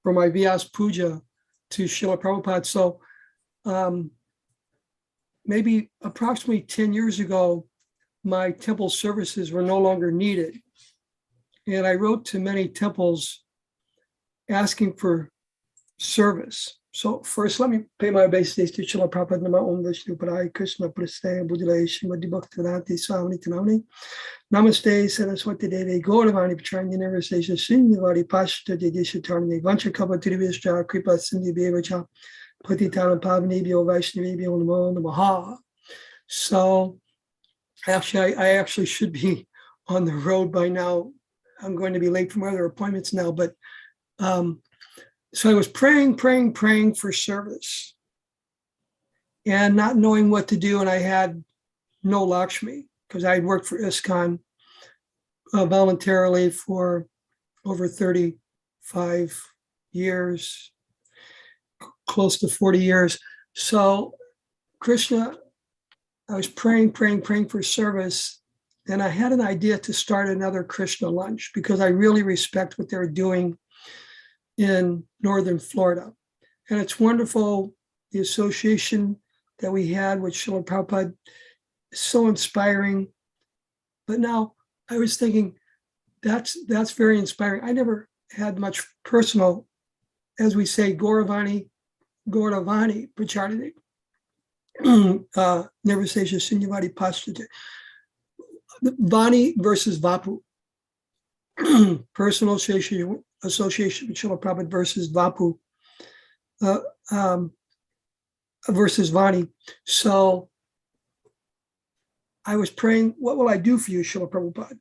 for my Vyasa Puja to Srila Prabhupada. So maybe approximately 10 years ago, my temple services were no longer needed. And I wrote to many temples asking for service. So first, let me pay my obeisances to Srila Prabhupada Nama Om Vishnu Padaya Krishna Prasthaya Budalaya Srimati Bhaktivedanta Swami Tanamani Namaste Saraswati Devi Gauravani Pacharanya Nirvasesha Srinyavadi Pashta Dedishatarni Vanchakapa Tirivishja Kripa Sindhi Bevacha Patitanam Pavanebhyo Vaishnavebhyo Namo Namaha. So actually, I actually should be on the road by now. I'm going to be late from other appointments now, but so I was praying for service and not knowing what to do. And I had no Lakshmi because I had worked for ISKCON voluntarily for over 35 years, close to 40 years. So Krishna, I was praying for service. And I had an idea to start another Krishna lunch because I really respect what they're doing in Northern Florida. And it's wonderful, the association that we had with Srila Prabhupada is so inspiring. But now I was thinking, that's very inspiring. I never had much personal, as we say, Gauravani Pracharani, never say Sinyavadi Pastate. Vani versus Vapu. Personal association with Srila Prabhupada versus Vapu versus Vani. So I was praying, what will I do for you, Srila Prabhupada?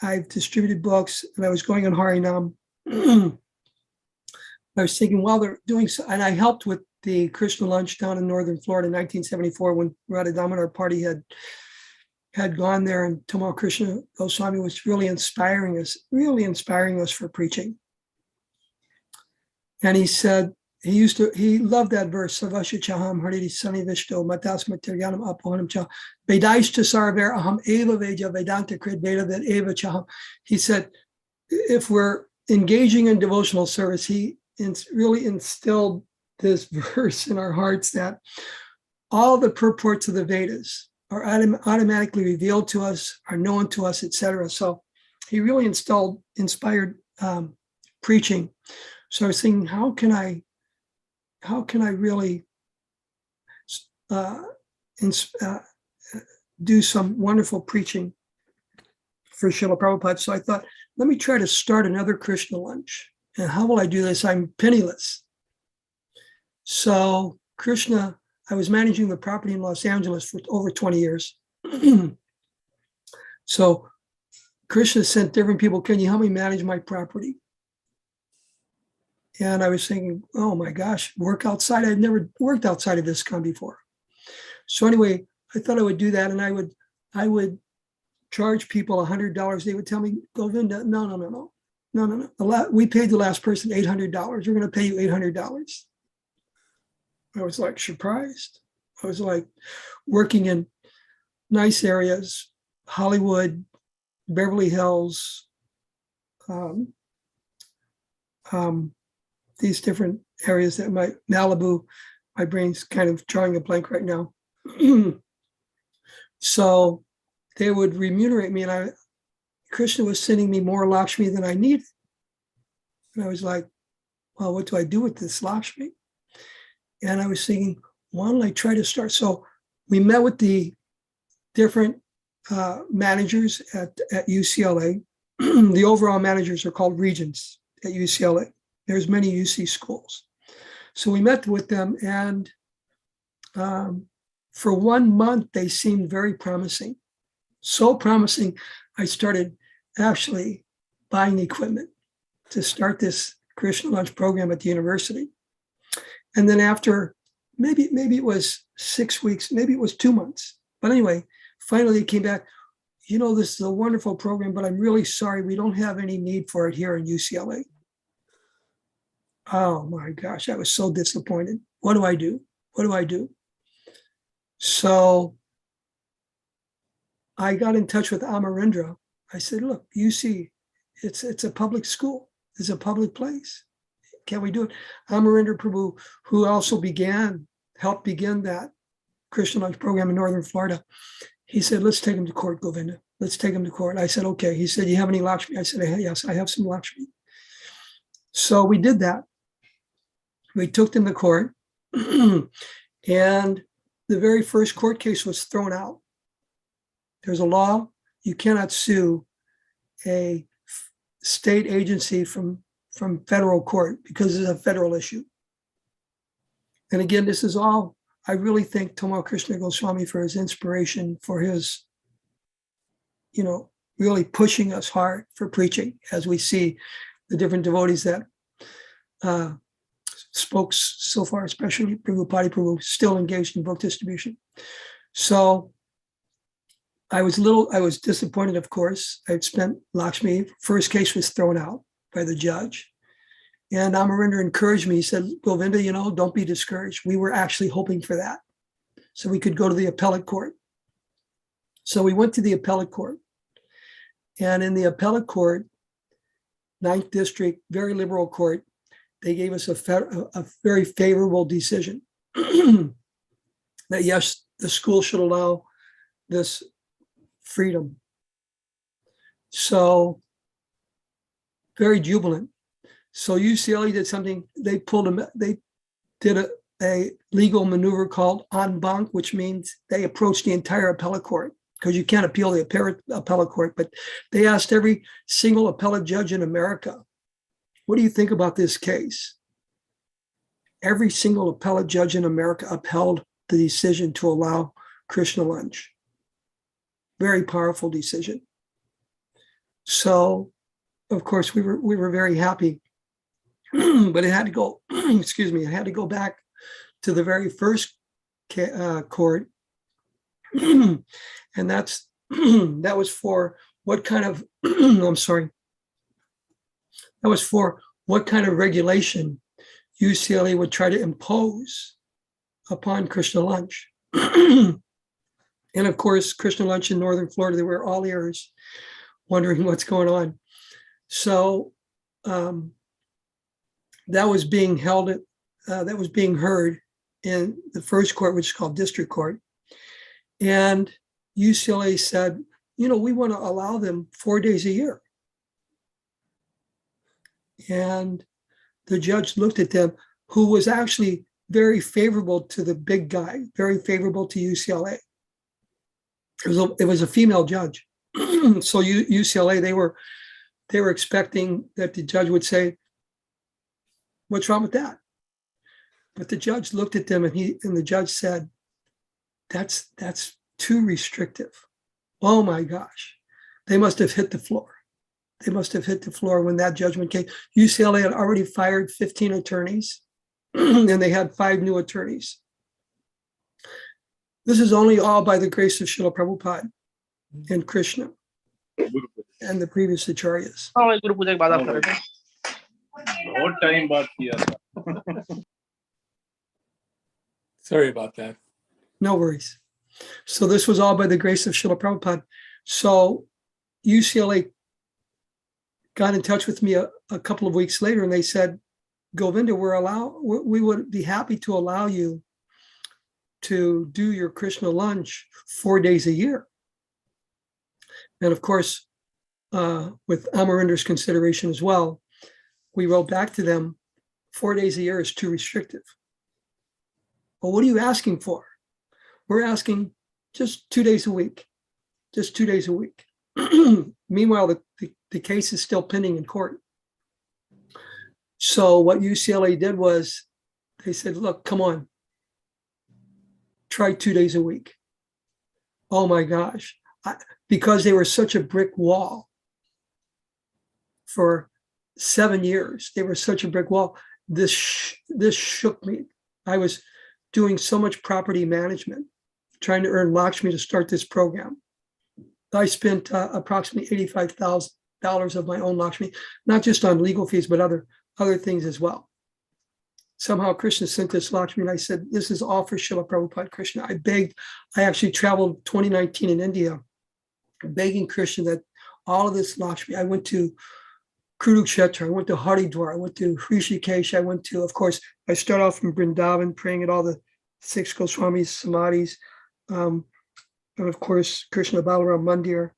I've distributed books and I was going on Harinam. I was thinking, while they're doing so, and I helped with the Krishna lunch down in Northern Florida in 1974 when Radha Damodar party had gone there, and Tamal Krishna Goswami was really inspiring us for preaching. And he said, he loved that verse, Savasya Chaham Haridi Sani Vishto Matas Matiryanam Apohanam Cha Vedaishta Sarver Aham Eva Veja Vedanta Krid Veda Ved Eva Chaham. He said, if we're engaging in devotional service, he really instilled this verse in our hearts that all the purports of the Vedas are automatically revealed to us, are known to us, etc. So he really inspired preaching. So I was thinking, how can I really do some wonderful preaching for Srila Prabhupada? So I thought, let me try to start another Krishna lunch. And how will I do this? I'm penniless. So I was managing the property in Los Angeles for over 20 years. So Krishna sent different people, can you help me manage my property? And I was thinking, oh my gosh, work outside. I'd never worked outside of ISKCON before. So anyway, I thought I would do that. And I would charge people $100. They would tell me, Govinda, no. We paid the last person $800. We're going to pay you $800. I was like surprised. I was like working in nice areas, Hollywood, Beverly Hills, these different areas that Malibu, my brain's kind of drawing a blank right now. So they would remunerate me, and Krishna was sending me more Lakshmi than I needed. And I was like, well, what do I do with this Lakshmi? And I was thinking, why don't I try to start? So we met with the different managers at UCLA. The overall managers are called regents at UCLA. There's many UC schools. So we met with them, and for 1 month, they seemed very promising. So promising, I started actually buying equipment to start this Krishna lunch program at the university. And then after maybe it was 6 weeks, maybe it was 2 months. But anyway, finally it came back. This is a wonderful program, but I'm really sorry, we don't have any need for it here in UCLA. Oh my gosh, I was so disappointed. What do I do? So I got in touch with Amarendra. I said, look, UC, it's a public school. It's a public place. Can we do it? Amarendra Prabhu, who also helped begin that Krishna lunch program in Northern Florida, he said, let's take him to court, Govinda. Let's take him to court. I said, okay. He said, you have any Lakshmi? I said, yes, I have some Lakshmi. So we did that. We took them to court, and the very first court case was thrown out. There's a law, you cannot sue a state agency from federal court because it's a federal issue. And again, this is all, I really thank Tamal Krishna Goswami for his inspiration, for his, really pushing us hard for preaching, as we see the different devotees that spoke so far, especially Prabhupada Prabhu, still engaged in book distribution. So I was disappointed, of course. I'd spent Lakshmi, first case was thrown out by the judge. And Amarendra encouraged me. He said, Govinda, don't be discouraged. We were actually hoping for that, so we could go to the appellate court. So we went to the appellate court. And in the appellate court, 9th District, very liberal court, they gave us a very favorable decision that yes, the school should allow this freedom. So very jubilant. So UCLA did something, they did a legal maneuver called en banc, which means they approached the entire appellate court, because you can't appeal the appellate court, but they asked every single appellate judge in America, what do you think about this case? Every single appellate judge in America upheld the decision to allow Krishna lunch. Very powerful decision. So, of course, we were very happy, but it had to go. Excuse me. It had to go back to the very first court, and that was for what kind of I'm sorry. That was for what kind of regulation UCLA would try to impose upon Krishna lunch. And of course, Krishna lunch in Northern Florida, there were all ears wondering what's going on. So that was being held at, that was being heard in the first court, which is called district court. And UCLA said, we want to allow them 4 days a year. And the judge looked at them, who was actually very favorable to the big guy, very favorable to UCLA. It was a female judge. So UCLA, they were expecting that the judge would say, what's wrong with that? But the judge looked at them, and the judge said, that's too restrictive. Oh my gosh. They must have hit the floor. They must have hit the floor when that judgment came. UCLA had already fired 15 attorneys, and they had 5 new attorneys. This is only all by the grace of Srila Prabhupada and Krishna and the previous acharyas. Sorry about that. No worries. So this was all by the grace of Srila Prabhupada. So UCLA got in touch with me a couple of weeks later, and they said, Govinda, we would be happy to allow you to do your Krishna lunch 4 days a year. And of course, with Amarinder's consideration as well, we wrote back to them, 4 days a year is too restrictive. Well, what are you asking for? We're asking just 2 days a week, just 2 days a week. Meanwhile, the case is still pending in court. So what UCLA did was they said, look, come on, try 2 days a week. Oh my gosh. Because they were such a brick wall for 7 years, they were such a brick wall. This shook me. I was doing so much property management, trying to earn Lakshmi to start this program. I spent approximately $85,000 of my own Lakshmi, not just on legal fees, but other things as well. Somehow Krishna sent this Lakshmi, and I said, this is all for Srila Prabhupada Krishna. I begged, I actually traveled 2019 in India, begging Krishna that all of this Lakshmi, I went to Kurukshetra, I went to Haridwar, I went to Hrishikesh, I went to, of course, I start off from Vrindavan, praying at all the 6 Goswamis, Samadhis, and of course, Krishna Balaram Mandir.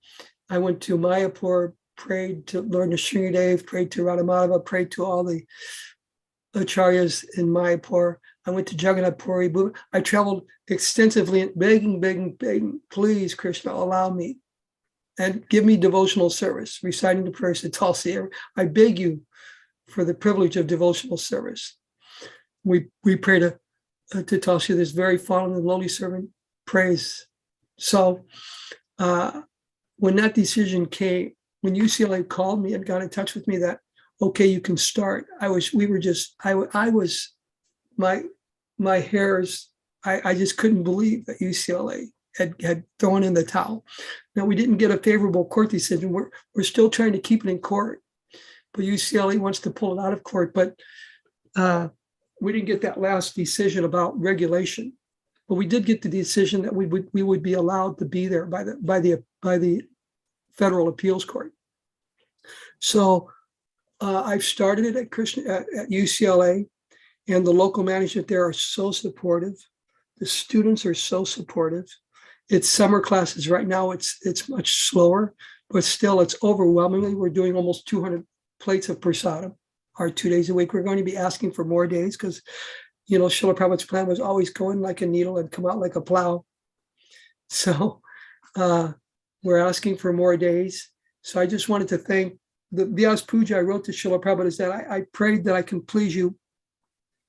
I went to Mayapur, prayed to Lord Nrsimhadev, prayed to Radha Madhava, prayed to all the acharyas in Mayapur. I went to Jagannath Puri. I traveled extensively, begging, please, Krishna, allow me and give me devotional service, reciting the prayers to Tulsi. I beg you for the privilege of devotional service. We pray to Tulsi, this very fallen and lowly servant, praise. So when that decision came, when UCLA called me and got in touch with me that, okay, you can start, my hairs, I just couldn't believe that UCLA had thrown in the towel. Now, we didn't get a favorable court decision. We're still trying to keep it in court, but UCLA wants to pull it out of court. But we didn't get that last decision about regulation. But we did get the decision that we would be allowed to be there by the Federal Appeals Court. So I've started it at UCLA, and the local management there are so supportive. The students are so supportive. It's summer classes right now. It's much slower, but still it's overwhelmingly. We're doing almost 200 plates of prasadam, 2 days a week. We're going to be asking for more days because, Srila Prabhupada's plan was always go in like a needle and come out like a plow. So we're asking for more days. So I just wanted to thank the Vyasa Puja I wrote to Srila Prabhupada is that I prayed that I can please you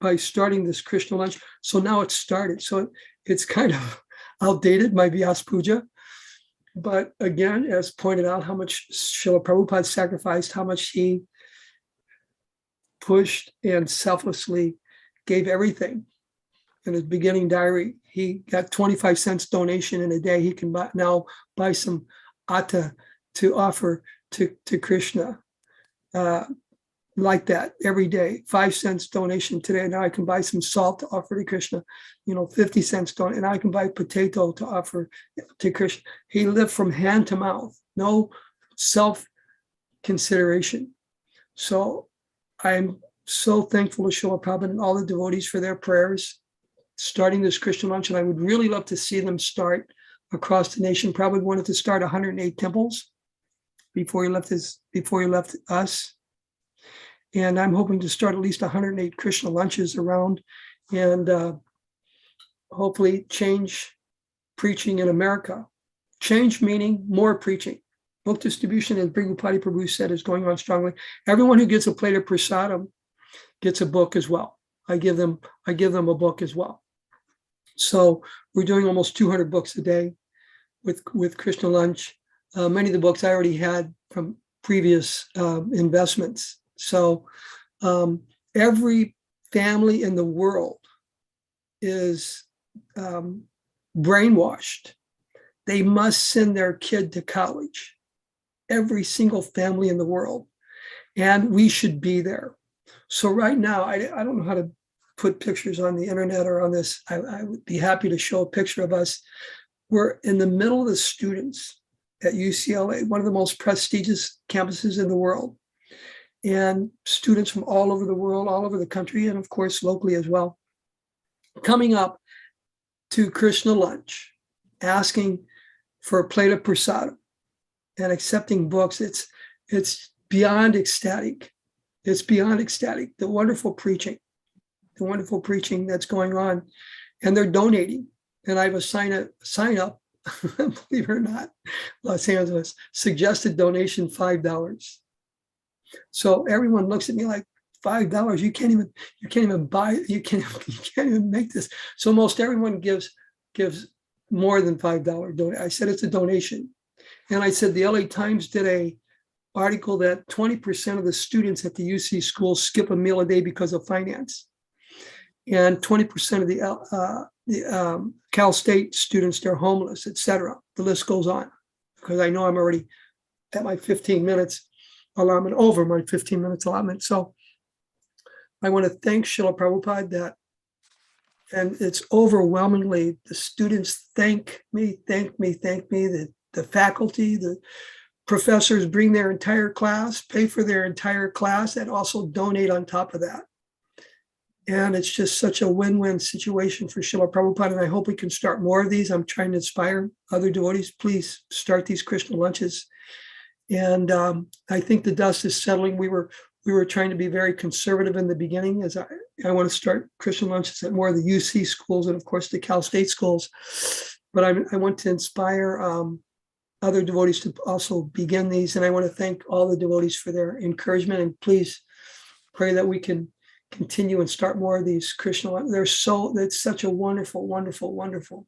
by starting this Krishna lunch. So now it's started. So it's kind of outdated, my Vyasa Puja. But again, as pointed out, how much Srila Prabhupada sacrificed, how much he pushed and selflessly gave everything. In his beginning diary, he got 25 cents donation in a day. He can now buy some atta to offer to Krishna. Like that every day, 5 cents donation today. Now I can buy some salt to offer to Krishna, 50 cents donation, and I can buy potato to offer to Krishna. He lived from hand to mouth, no self consideration. So I'm so thankful to Srila Prabhupada and all the devotees for their prayers starting this Krishna lunch, and I would really love to see them start across the nation. Probably wanted to start 108 temples before he left us. And I'm hoping to start at least 108 Krishna lunches around, and hopefully change preaching in America. Change meaning more preaching. Book distribution, as Prabhupada Prabhu said, is going on strongly. Everyone who gets a plate of prasadam gets a book as well. I give them a book as well. So we're doing almost 200 books a day with Krishna Lunch. Many of the books I already had from previous investments. So every family in the world is brainwashed. They must send their kid to college. Every single family in the world. And we should be there. So right now, I don't know how to put pictures on the internet or on this. I would be happy to show a picture of us. We're in the middle of the students at UCLA, one of the most prestigious campuses in the world. And students from all over the world, all over the country, and of course, locally as well, coming up to Krishna Lunch, asking for a plate of prasadam and accepting books. It's beyond ecstatic. It's beyond ecstatic. The wonderful preaching that's going on, and they're donating. And I have a sign up, believe it or not, Los Angeles, suggested donation $5. So everyone looks at me like, $5. You can't even buy it. You can't even make this. So most everyone gives more than $5 I said it's a donation. And I said the LA Times did a article that 20% of the students at the UC schools skip a meal a day because of finance. And 20% of the Cal State students, they're homeless, etc. The list goes on, because I know I'm already at my 15 minutes allotment, over my 15 minutes allotment. So I want to thank Srila Prabhupada and it's overwhelmingly, the students thank me, the faculty, the professors bring their entire class, pay for their entire class, and also donate on top of that. And it's just such a win-win situation for Srila Prabhupada, and I hope we can start more of these. I'm trying to inspire other devotees. Please start these Krishna lunches. And I think the dust is settling. We were trying to be very conservative in the beginning, as I want to start Krishna lunches at more of the UC schools and of course the Cal State schools. But I want to inspire other devotees to also begin these. And I want to thank all the devotees for their encouragement, and please pray that we can continue and start more of these Krishna. It's such a wonderful, wonderful, wonderful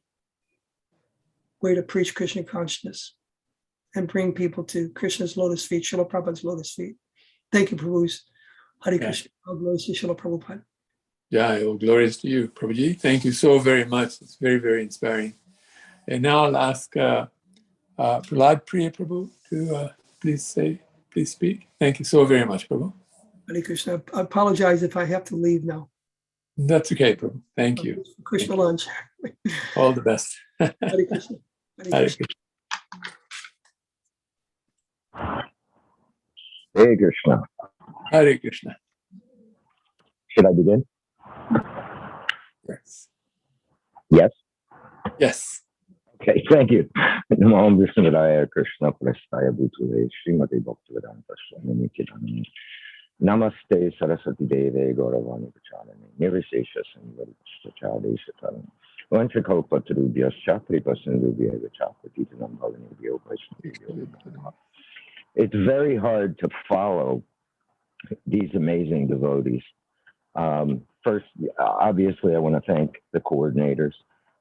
way to preach Krishna consciousness and bring people to Krishna's lotus feet, Srila Prabhupada's lotus feet. Thank you, Prabhu's. Hare Krishna. All glories to Srila Prabhupada. Yeah, all glories to you, Prabhuji. Thank you so very much. It's very, very inspiring. And now I'll ask Prahlad Priya Prabhu to please speak. Thank you so very much, Prabhu. Hare Krishna. I apologize if I have to leave now. That's okay, Prabhu. Thank you. Krishna lunch. All the best. Hare Krishna. Hare Hare Krishna. Krishna. Hey Krishna. Hare Krishna. Should I begin? Yes. Yes. Yes. Okay, thank you. Namo Vishnudaya Krishna Prasthaya Bhutale Srimati Bhaktivedanta Swami Nikitani. Namaste Saraswati Deve Gauravani Pachalani Nirvishesha Sanvarishachade Shatani Vanchakalpa Tarubhyas Chakri Pasindubhya Chakri Titanam Bhavanibhyo Vaishnavibhyo. It's very hard to follow these amazing devotees. First, obviously, I want to thank the coordinators.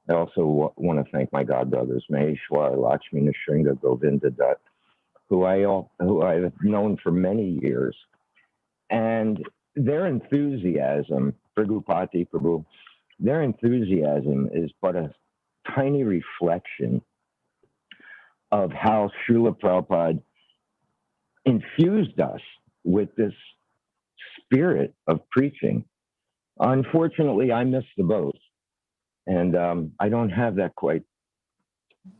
I also want to thank my godbrothers, Maheshwar, Lakshmi Nrsimha, Govinda Dutt, who I've known for many years. And their enthusiasm, Prabhupada Prabhu, their enthusiasm is but a tiny reflection of how Srila Prabhupada infused us with this spirit of preaching. Unfortunately, I missed the boat, and I don't have that quite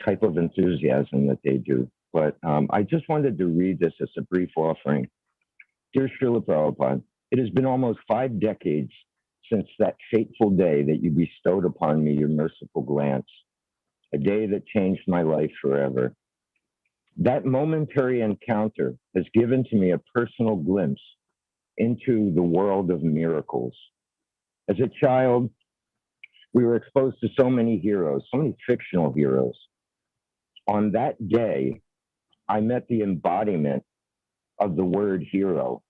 type of enthusiasm that they do. but I just wanted to read this as a brief offering. Dear Srila Prabhupada, it has been almost 5 decades since that fateful day that you bestowed upon me your merciful glance, a day that changed my life forever. That momentary encounter has given to me a personal glimpse into the world of miracles. As a child, we were exposed to so many heroes, so many fictional heroes. On that day, I met the embodiment of the word hero.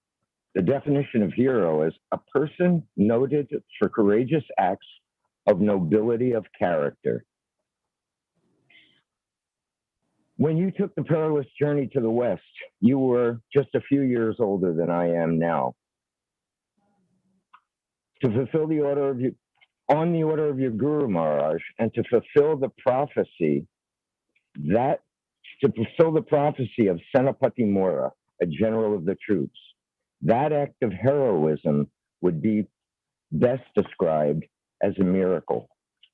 The definition of hero is a person noted for courageous acts of nobility of character. When you took the perilous journey to the West, you were just a few years older than I am now. To fulfill the order of on the order of your Guru Maharaj, and to fulfill the prophecy of Senapati Mora, a general of the troops, that act of heroism would be best described as a miracle.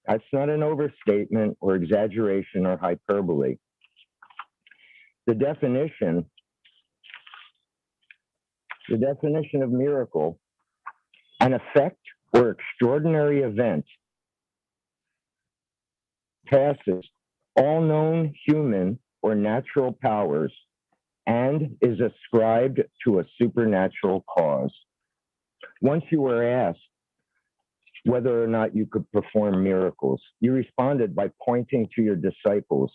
That's not an overstatement or exaggeration or hyperbole. The definition of miracle, an effect or extraordinary event, passes all known human or natural powers and is ascribed to a supernatural cause. Once you were asked whether or not you could perform miracles, you responded by pointing to your disciples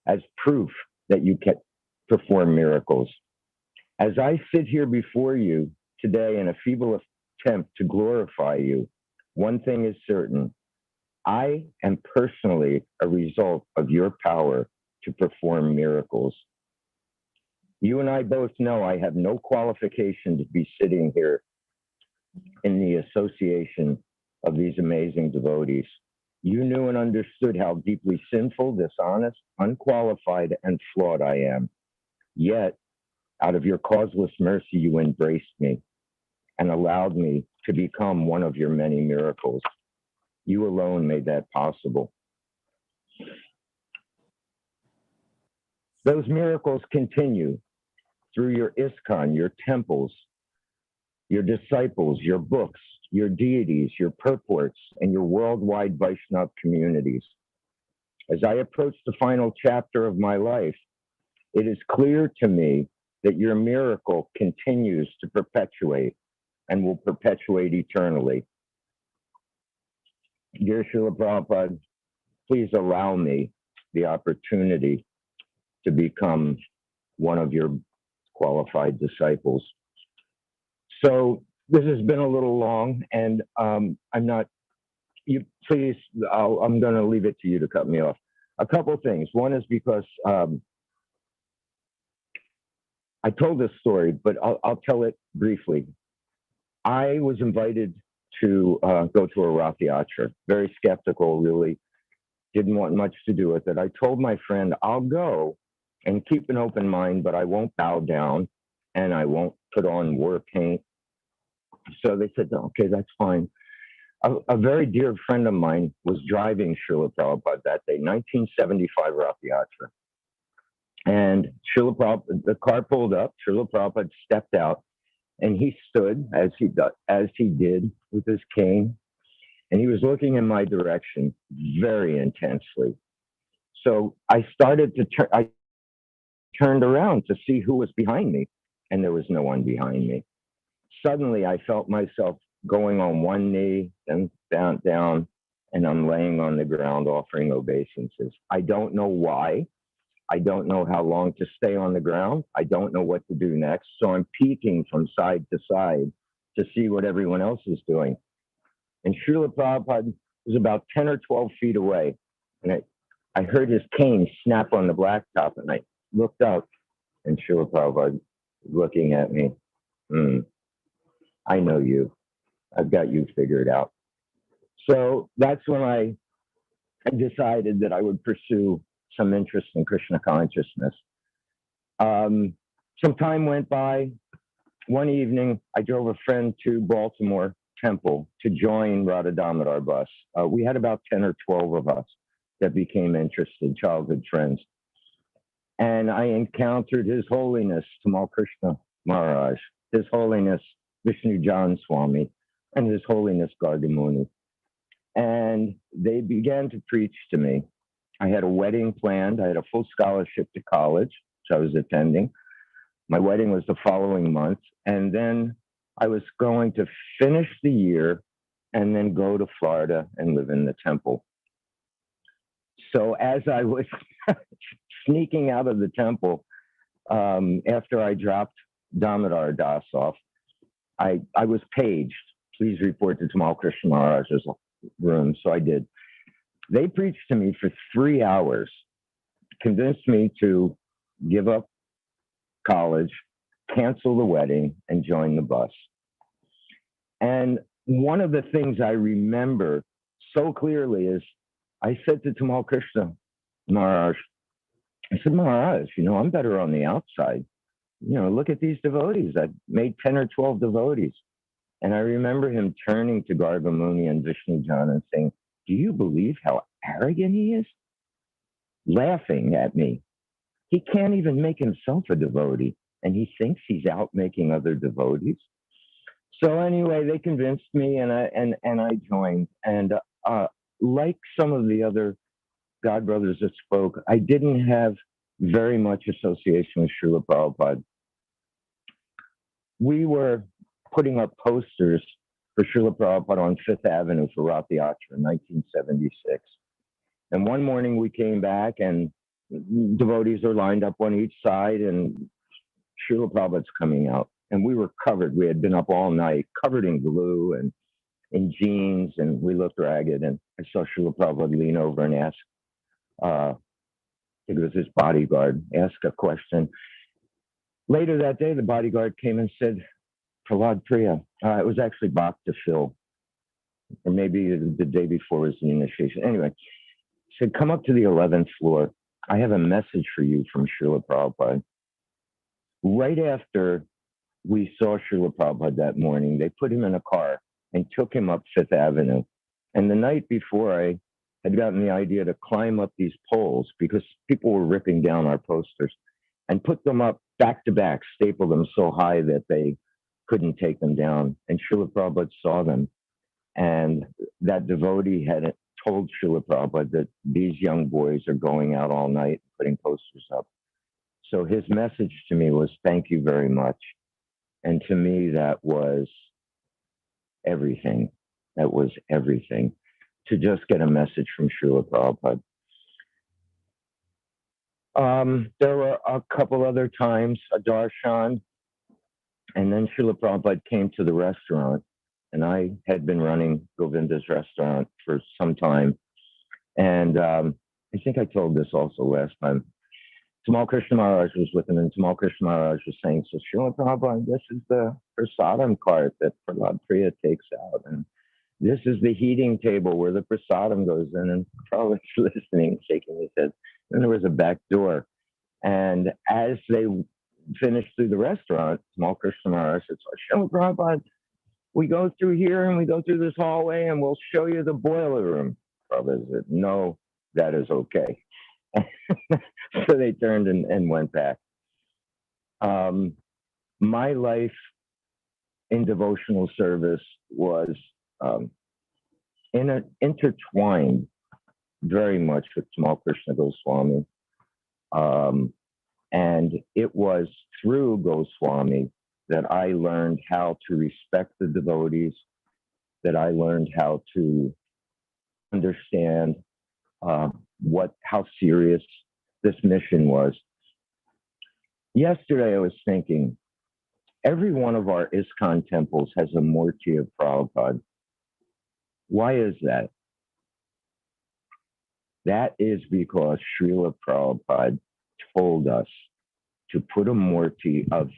as proof that you can perform miracles. As I sit here before you today in a feeble attempt to glorify you, one thing is certain. I am personally a result of your power to perform miracles. You and I both know I have no qualification to be sitting here in the association of these amazing devotees. You knew and understood how deeply sinful, dishonest, unqualified, and flawed I am. Yet, out of your causeless mercy, you embraced me and allowed me to become one of your many miracles. You alone made that possible. Those miracles continue through your ISKCON, your temples, your disciples, your books, your deities, your purports, and your worldwide Vaishnava communities. As I approach the final chapter of my life, it is clear to me that your miracle continues to perpetuate and will perpetuate eternally. Dear Srila Prabhupada, please allow me the opportunity to become one of your qualified disciples. So this has been a little long, and I'm going to leave it to you to cut me off. A couple of things. One is because I told this story, but I'll tell it briefly. I was invited to go to a Rath Yatra, very skeptical, really didn't want much to do with it. I told my friend, I'll go and keep an open mind, but I won't bow down and I won't put on war paint. So they said, okay, that's fine. A very dear friend of mine was driving Srila Prabhupada that day, 1975 Rath Yatra. And Srila Prabhupada, the car pulled up, Srila Prabhupada stepped out, and he stood as he did with his cane, and he was looking in my direction very intensely. So I turned around to see who was behind me, and there was no one behind me. Suddenly, I felt myself going on one knee, then down, and I'm laying on the ground offering obeisances. I don't know why. I don't know how long to stay on the ground. I don't know what to do next. So I'm peeking from side to side to see what everyone else is doing. And Srila Prabhupada was about 10 or 12 feet away. And I heard his cane snap on the blacktop, and I looked up, and Srila Prabhupada was looking at me. I know you. I've got you figured out. So that's when I decided that I would pursue some interest in Krishna consciousness. Some time went by. One evening, I drove a friend to Baltimore Temple to join Radha Damodar bus. We had about 10 or 12 of us that became interested, childhood friends. and I encountered His Holiness Tamal Krishna Maharaj, His Holiness Vishnu Jan Swami, and His Holiness Gargamuni. And they began to preach to me. I had a wedding planned. I had a full scholarship to college, which I was attending. My wedding was the following month. And then I was going to finish the year and then go to Florida and live in the temple. So as I was sneaking out of the temple, after I dropped Damodar Das off, I was paged. Please report to Tamal Krishna Maharaj's room. So I did. They preached to me for 3 hours, convinced me to give up college, cancel the wedding, and join the bus. And one of the things I remember so clearly is I said to Tamal Krishna Maharaj, I said, Maharaj, I'm better on the outside. Look at these devotees. I've made 10 or 12 devotees. And I remember him turning to Gargamuni and Vishnu Jan and saying, do you believe how arrogant he is? Laughing at me. He can't even make himself a devotee, and he thinks he's out making other devotees. So anyway, they convinced me, and I joined. And like some of the other God brothers that spoke, I didn't have very much association with Srila Prabhupada. We were putting up posters for Srila Prabhupada on Fifth Avenue for Rath Yatra in 1976. And one morning we came back and devotees are lined up on each side and Srila Prabhupada's coming out. And we were covered. We had been up all night, covered in glue and in jeans, and we looked ragged. And I saw Srila Prabhupada lean over and ask, I think it was his bodyguard, ask a question. Later that day, the bodyguard came and said, Prahlad Priya. It was actually Bhakta Phil, or maybe the day before was the initiation. Anyway, he said, come up to the 11th floor. I have a message for you from Srila Prabhupada. Right after we saw Srila Prabhupada that morning, they put him in a car and took him up Fifth Avenue. And the night before, I had gotten the idea to climb up these poles because people were ripping down our posters and put them up back to back, staple them so high that they couldn't take them down. And Srila Prabhupada saw them. And that devotee had told Srila Prabhupada that these young boys are going out all night putting posters up. So his message to me was, thank you very much. And to me, that was everything. That was everything. To just get a message from Srila Prabhupada. There were a couple other times, a darshan, and then Srila Prabhupada came to the restaurant, and I had been running Govinda's restaurant for some time. And I think I told this also last time. Tamal Krishna Maharaj was with him, and Tamal Krishna Maharaj was saying, so Srila Prabhupada, this is the prasadam cart that Prahlad Priya takes out, and this is the heating table where the prasadam goes in. And Prabhupada's listening, shaking his head. Then there was a back door. And as they finished through the restaurant, Tamal Krishna Maharaj said, so Srila Prabhupada, we go through here and we go through this hallway and we'll show you the boiler room. Prabhupada said, no, that is okay. So they turned and went back. My life in devotional service was intertwined very much with Tamal Krishna Goswami. And it was through Goswami that I learned how to respect the devotees, that I learned how to understand how serious this mission was. Yesterday I was thinking, every one of our ISKCON temples has a Murti of Prabhupada. Why is that? That is because Srila Prabhupada told us to put a Murti of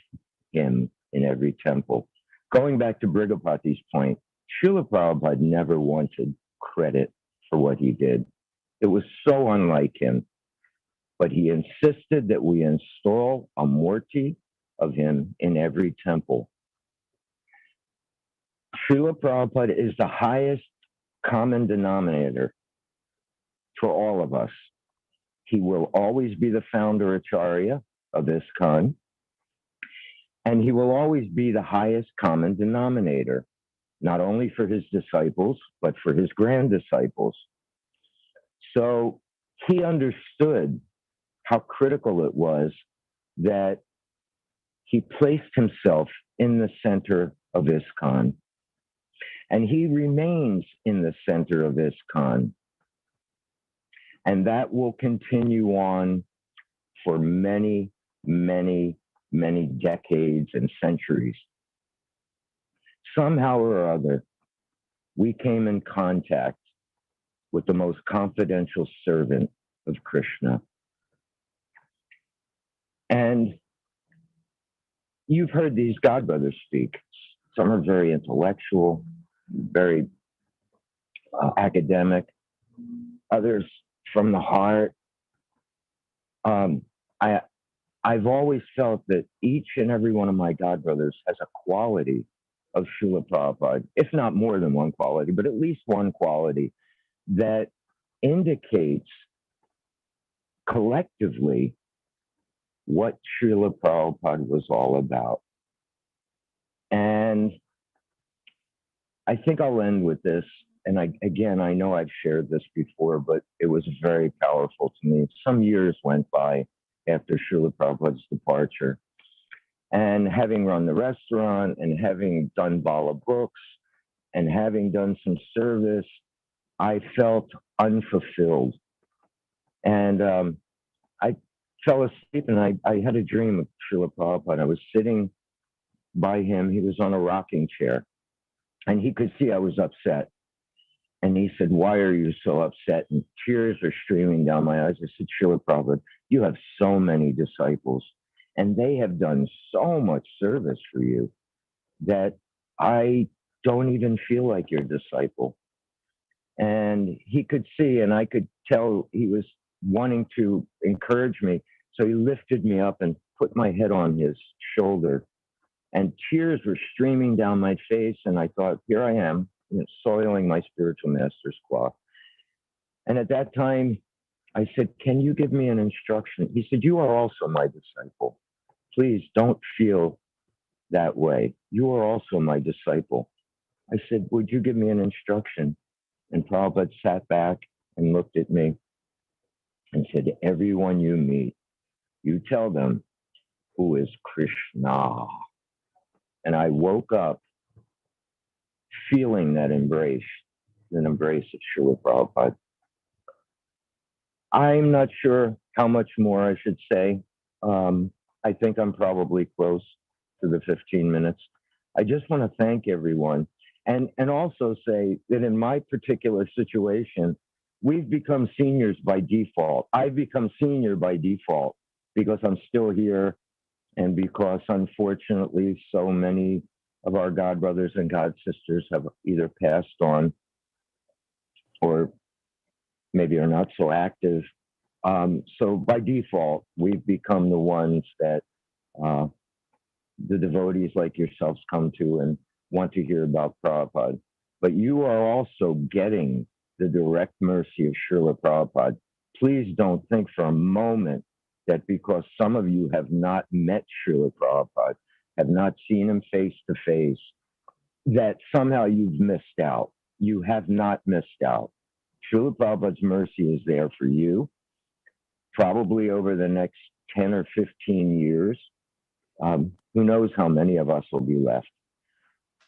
him in every temple. Going back to Brigapati's point, Srila Prabhupada never wanted credit for what he did. It was so unlike him. But he insisted that we install a Murti of him in every temple. Srila Prabhupada is the highest common denominator for all of us. He will always be the founder Acharya of ISKCON, and he will always be the highest common denominator, not only for his disciples, but for his grand disciples. So he understood how critical it was that he placed himself in the center of ISKCON, and he remains in the center of ISKCON. And that will continue on for many, many, many decades and centuries. Somehow or other, we came in contact with the most confidential servant of Krishna. And you've heard these godbrothers speak. Some are very intellectual, very academic, others from the heart. I've always felt that each and every one of my godbrothers has a quality of Srila Prabhupada, if not more than one quality, but at least one quality that indicates collectively what Srila Prabhupada was all about. And I think I'll end with this. And I know I've shared this before, but it was very powerful to me. Some years went by after Srila Prabhupada's departure. And having run the restaurant and having done Bala books and having done some service, I felt unfulfilled. And I fell asleep and I had a dream of Srila Prabhupada. I was sitting by him. He was on a rocking chair and he could see I was upset. And he said, "Why are you so upset?" And tears are streaming down my eyes. I said, "Srila Prabhupada, you have so many disciples and they have done so much service for you that I don't even feel like your disciple." And he could see, and I could tell he was wanting to encourage me. So he lifted me up and put my head on his shoulder, and tears were streaming down my face. And I thought, here I am, soiling my spiritual master's cloth. And at that time, I said, "Can you give me an instruction?" He said, "You are also my disciple. Please don't feel that way. You are also my disciple." I said, "Would you give me an instruction?" And Prabhupada sat back and looked at me and said, "Everyone you meet, you tell them who is Krishna." And I woke up feeling that embrace of Srila Prabhupada. I'm not sure how much more I should say. I think I'm probably close to the 15 minutes. I just want to thank everyone and also say that in my particular situation, we've become seniors by default. I've become senior by default because I'm still here and because unfortunately so many of our god brothers and god sisters have either passed on or maybe are not so active. So by default, we've become the ones that the devotees like yourselves come to and want to hear about Prabhupada. But you are also getting the direct mercy of Srila Prabhupada. Please don't think for a moment that because some of you have not met Srila Prabhupada, have not seen him face to face, that somehow you've missed out. You have not missed out. Srila Prabhupada's mercy is there for you, probably over the next 10 or 15 years. Who knows how many of us will be left.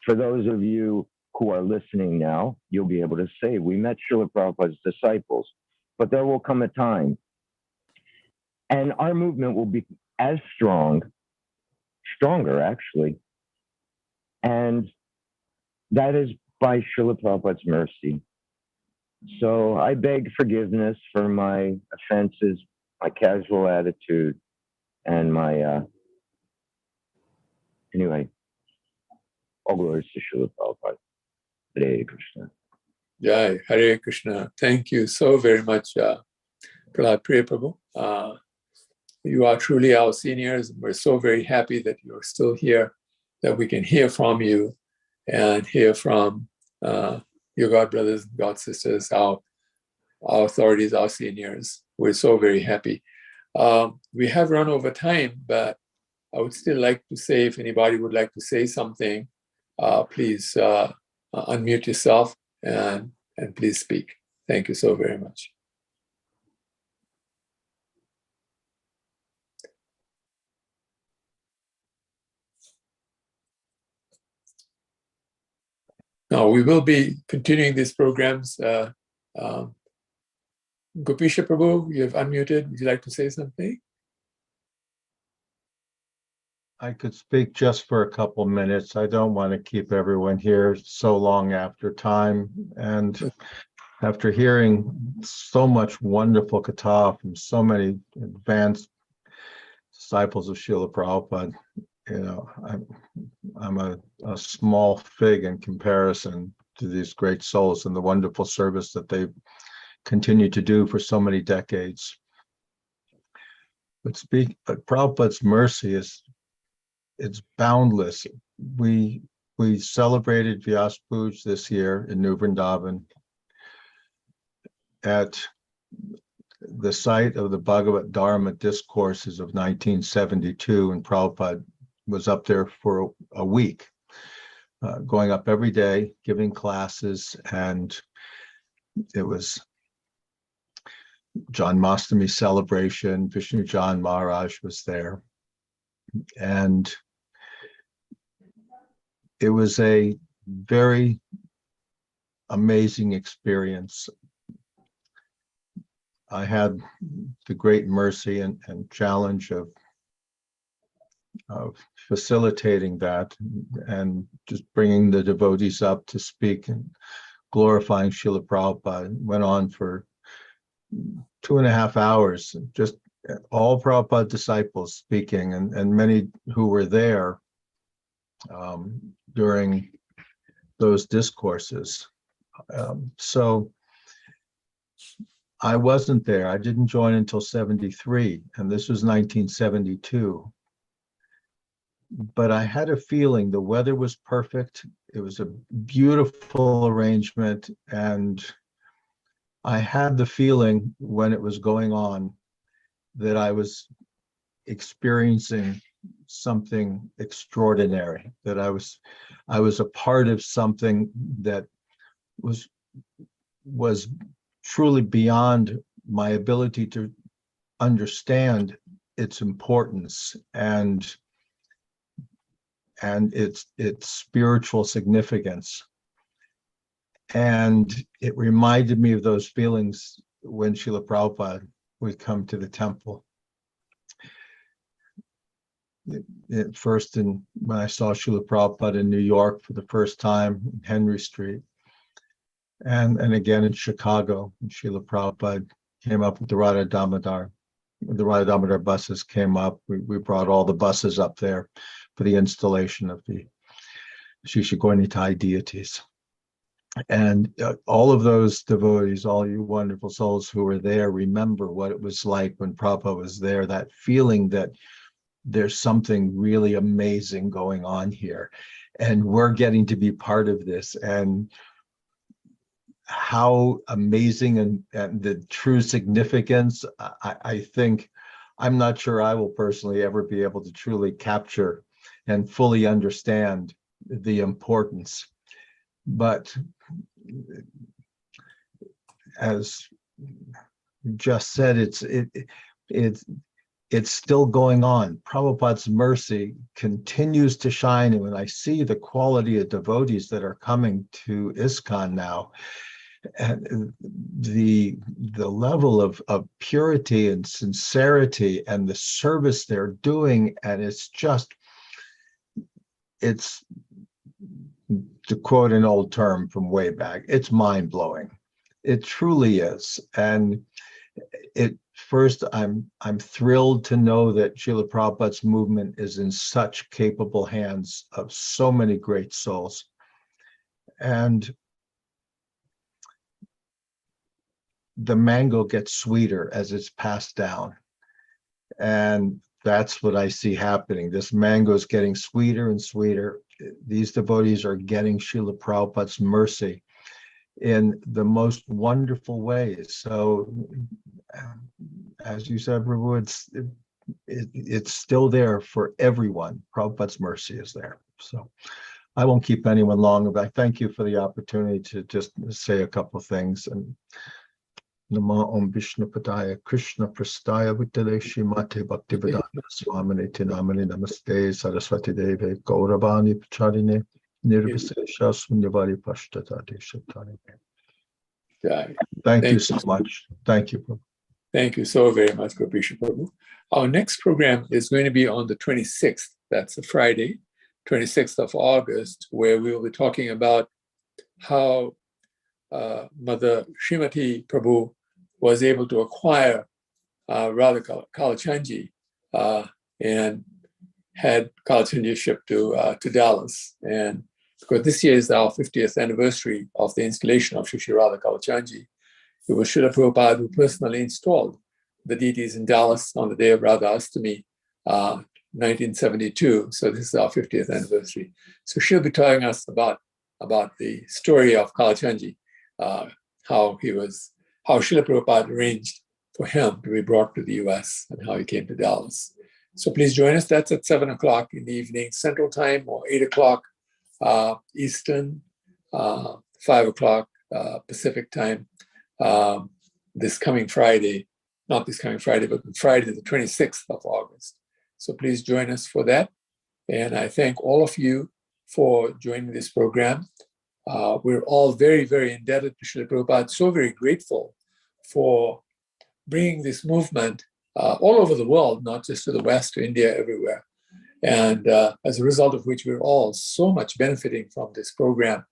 For those of you who are listening now, you'll be able to say, we met Srila Prabhupada's disciples, but there will come a time, and our movement will be as stronger actually, and that is by Srila Prabhupada's mercy. So I beg forgiveness for my offenses, my casual attitude, and my, anyway, all glories to Srila Prabhupada. Hare Krishna. Jai, Hare Krishna. Thank you so very much, Prahlad Priya Prabhu. You are truly our seniors. We're so very happy that you're still here, that we can hear from you and hear from your God brothers and God sisters, our our authorities, our seniors. We're so very happy. We have run over time, but I would still like to say, if anybody would like to say something, please unmute yourself and please speak. Thank you so very much. Now, we will be continuing these programs. Gopisha Prabhu, you have unmuted. Would you like to say something? I could speak just for a couple minutes. I don't want to keep everyone here so long after time. And after hearing so much wonderful katha from so many advanced disciples of Srila Prabhupada, you know, I'm a small fig in comparison to these great souls and the wonderful service that they've continued to do for so many decades. But Prabhupada's mercy it's boundless. We celebrated Vyasa Puja this year in New Vrindavan at the site of the Bhagavad Dharma discourses of 1972, and Prabhupada was up there for a week, going up every day, giving classes, and it was Janmashtami celebration. Vishnu Jan Maharaj was there, and it was a very amazing experience. I had the great mercy and challenge of facilitating that and just bringing the devotees up to speak and glorifying Srila Prabhupada. It went on for 2.5 hours, just all Prabhupada disciples speaking, and many who were there during those discourses. So I wasn't there. I didn't join until 73, and this was 1972. But I had a feeling the weather was perfect. It was a beautiful arrangement, and I had the feeling when it was going on that I was experiencing something extraordinary, that I was a part of something that was truly beyond my ability to understand its importance and its spiritual significance. And it reminded me of those feelings when Srila Prabhupada would come to the temple. First, when I saw Srila Prabhupada in New York for the first time, in Henry Street, and again in Chicago, Srila Prabhupada came up with the Radha Damodar. The Radha Damodar buses came up. We brought all the buses up there for the installation of the Shishikornitai deities. And all of those devotees, all you wonderful souls who were there, remember what it was like when Prabhupada was there, that feeling that there's something really amazing going on here, and we're getting to be part of this, and how amazing and the true significance. I think, I'm not sure I will personally ever be able to truly capture and fully understand the importance. But as just said, it's still going on. Prabhupada's mercy continues to shine. And when I see the quality of devotees that are coming to ISKCON now, and the level of purity and sincerity and the service they're doing, and it's to quote an old term from way back, it's mind-blowing. It truly is. And first, I'm thrilled to know that Srila Prabhupada's movement is in such capable hands of so many great souls. And the mango gets sweeter as it's passed down. And that's what I see happening. This mango is getting sweeter and sweeter. These devotees are getting Srila Prabhupada's mercy in the most wonderful ways. So, as you said, Prabhu, it's still there for everyone. Prabhupada's mercy is there. So I won't keep anyone long, but I thank you for the opportunity to just say a couple of things. And Nama Om Vishnu Padaya Krishna Prastaya Vittale Shrimate Bhaktivedanta Swamini Tinamani Namaste Saraswati Deve Gauravani Pacharine Nirvisesha Sunyavari Pashtata Deshatani. Thank you so much. Thank you, Prabhu. Thank you so very much, Gopisha Prabhu. Our next program is going to be on the 26th. That's a Friday, 26th of August, where we will be talking about how Mother Srimati Prabhu was able to acquire Radha Kalachandji and had Kalachandji shipped to Dallas. And because this year is our 50th anniversary of the installation of Shri Radha Kalachandji, it was Srila Prabhupada who personally installed the deities in Dallas on the day of Radha Astami, 1972. So this is our 50th anniversary. So she'll be telling us about the story of Kalachandji, how Srila Prabhupada arranged for him to be brought to the US and how he came to Dallas. So please join us. That's at 7 o'clock in the evening, Central Time, or 8 o'clock Eastern, 5 o'clock Pacific Time, this coming Friday, not this coming Friday, but Friday, the 26th of August. So please join us for that. And I thank all of you for joining this program. We're all very, very indebted to Srila Prabhupada, so very grateful for bringing this movement all over the world, not just to the West, to India, everywhere. And as a result of which, we're all so much benefiting from this program.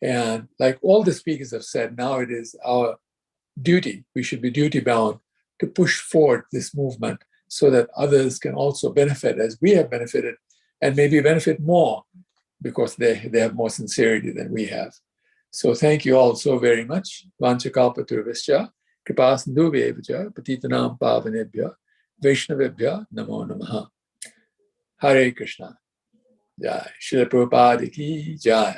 And like all the speakers have said, now it is our duty, we should be duty-bound to push forward this movement so that others can also benefit as we have benefited, and maybe benefit more because they have more sincerity than we have. So thank you all so very much. Vanchakalpaturvascha, kripasindhuvevcha, patitanam pavanebhya, Vaishnavebhya, namo namaha. Hare Krishna. Jai. Srila Prabhupada ki jai.